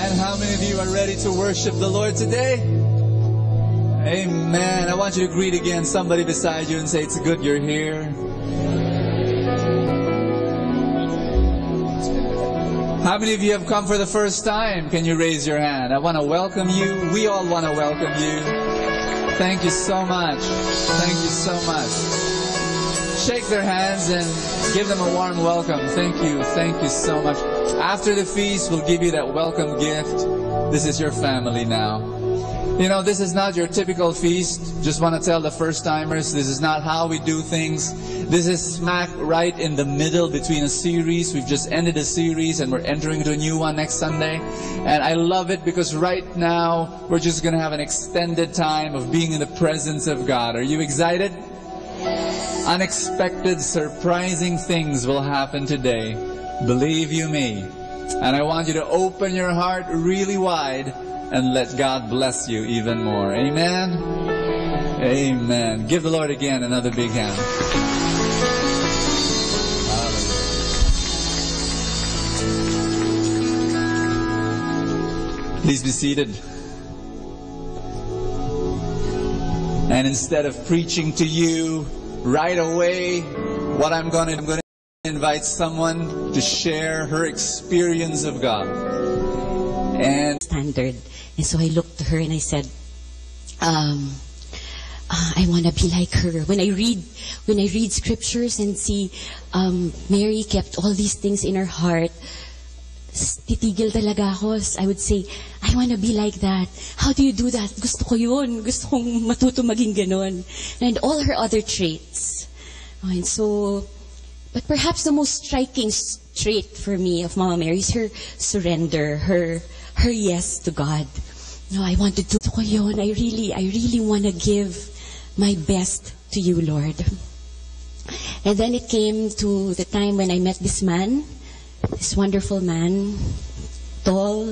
And how many of you are ready to worship the Lord today? Amen. I want you to greet again somebody beside you and say, it's good you're here. How many of you have come for the first time? Can you raise your hand? I want to welcome you. We all want to welcome you. Thank you so much. Thank you so much. Shake their hands and give them a warm welcome. Thank you. Thank you so much. After the feast, we'll give you that welcome gift. This is your family now. You know, this is not your typical feast. Just want to tell the first-timers, this is not how we do things. This is smack right in the middle between a series. We've just ended a series and we're entering into a new one next Sunday. And I love it because right now, we're just going to have an extended time of being in the presence of God. Are you excited? Unexpected, surprising things will happen today. Believe you me. And I want you to open your heart really wide and let God bless you even more. Amen? Amen. Give the Lord again another big hand. Please be seated. And instead of preaching to you right away, what I'm going to invite someone to share her experience of God. And standard. And so I looked to her and I said, I want to be like her. When I read scriptures and see Mary kept all these things in her heart, titigil talaga ako. I would say, I want to be like that. How do you do that? Gusto ko yun. Gusto kong matuto maging ganon. And all her other traits. And so, but perhaps the most striking trait for me of Mama Mary is her surrender, her yes to God. No, I want to do ko yun. I really want to give my best to you, Lord. And then it came to the time when I met this man, this wonderful man, tall,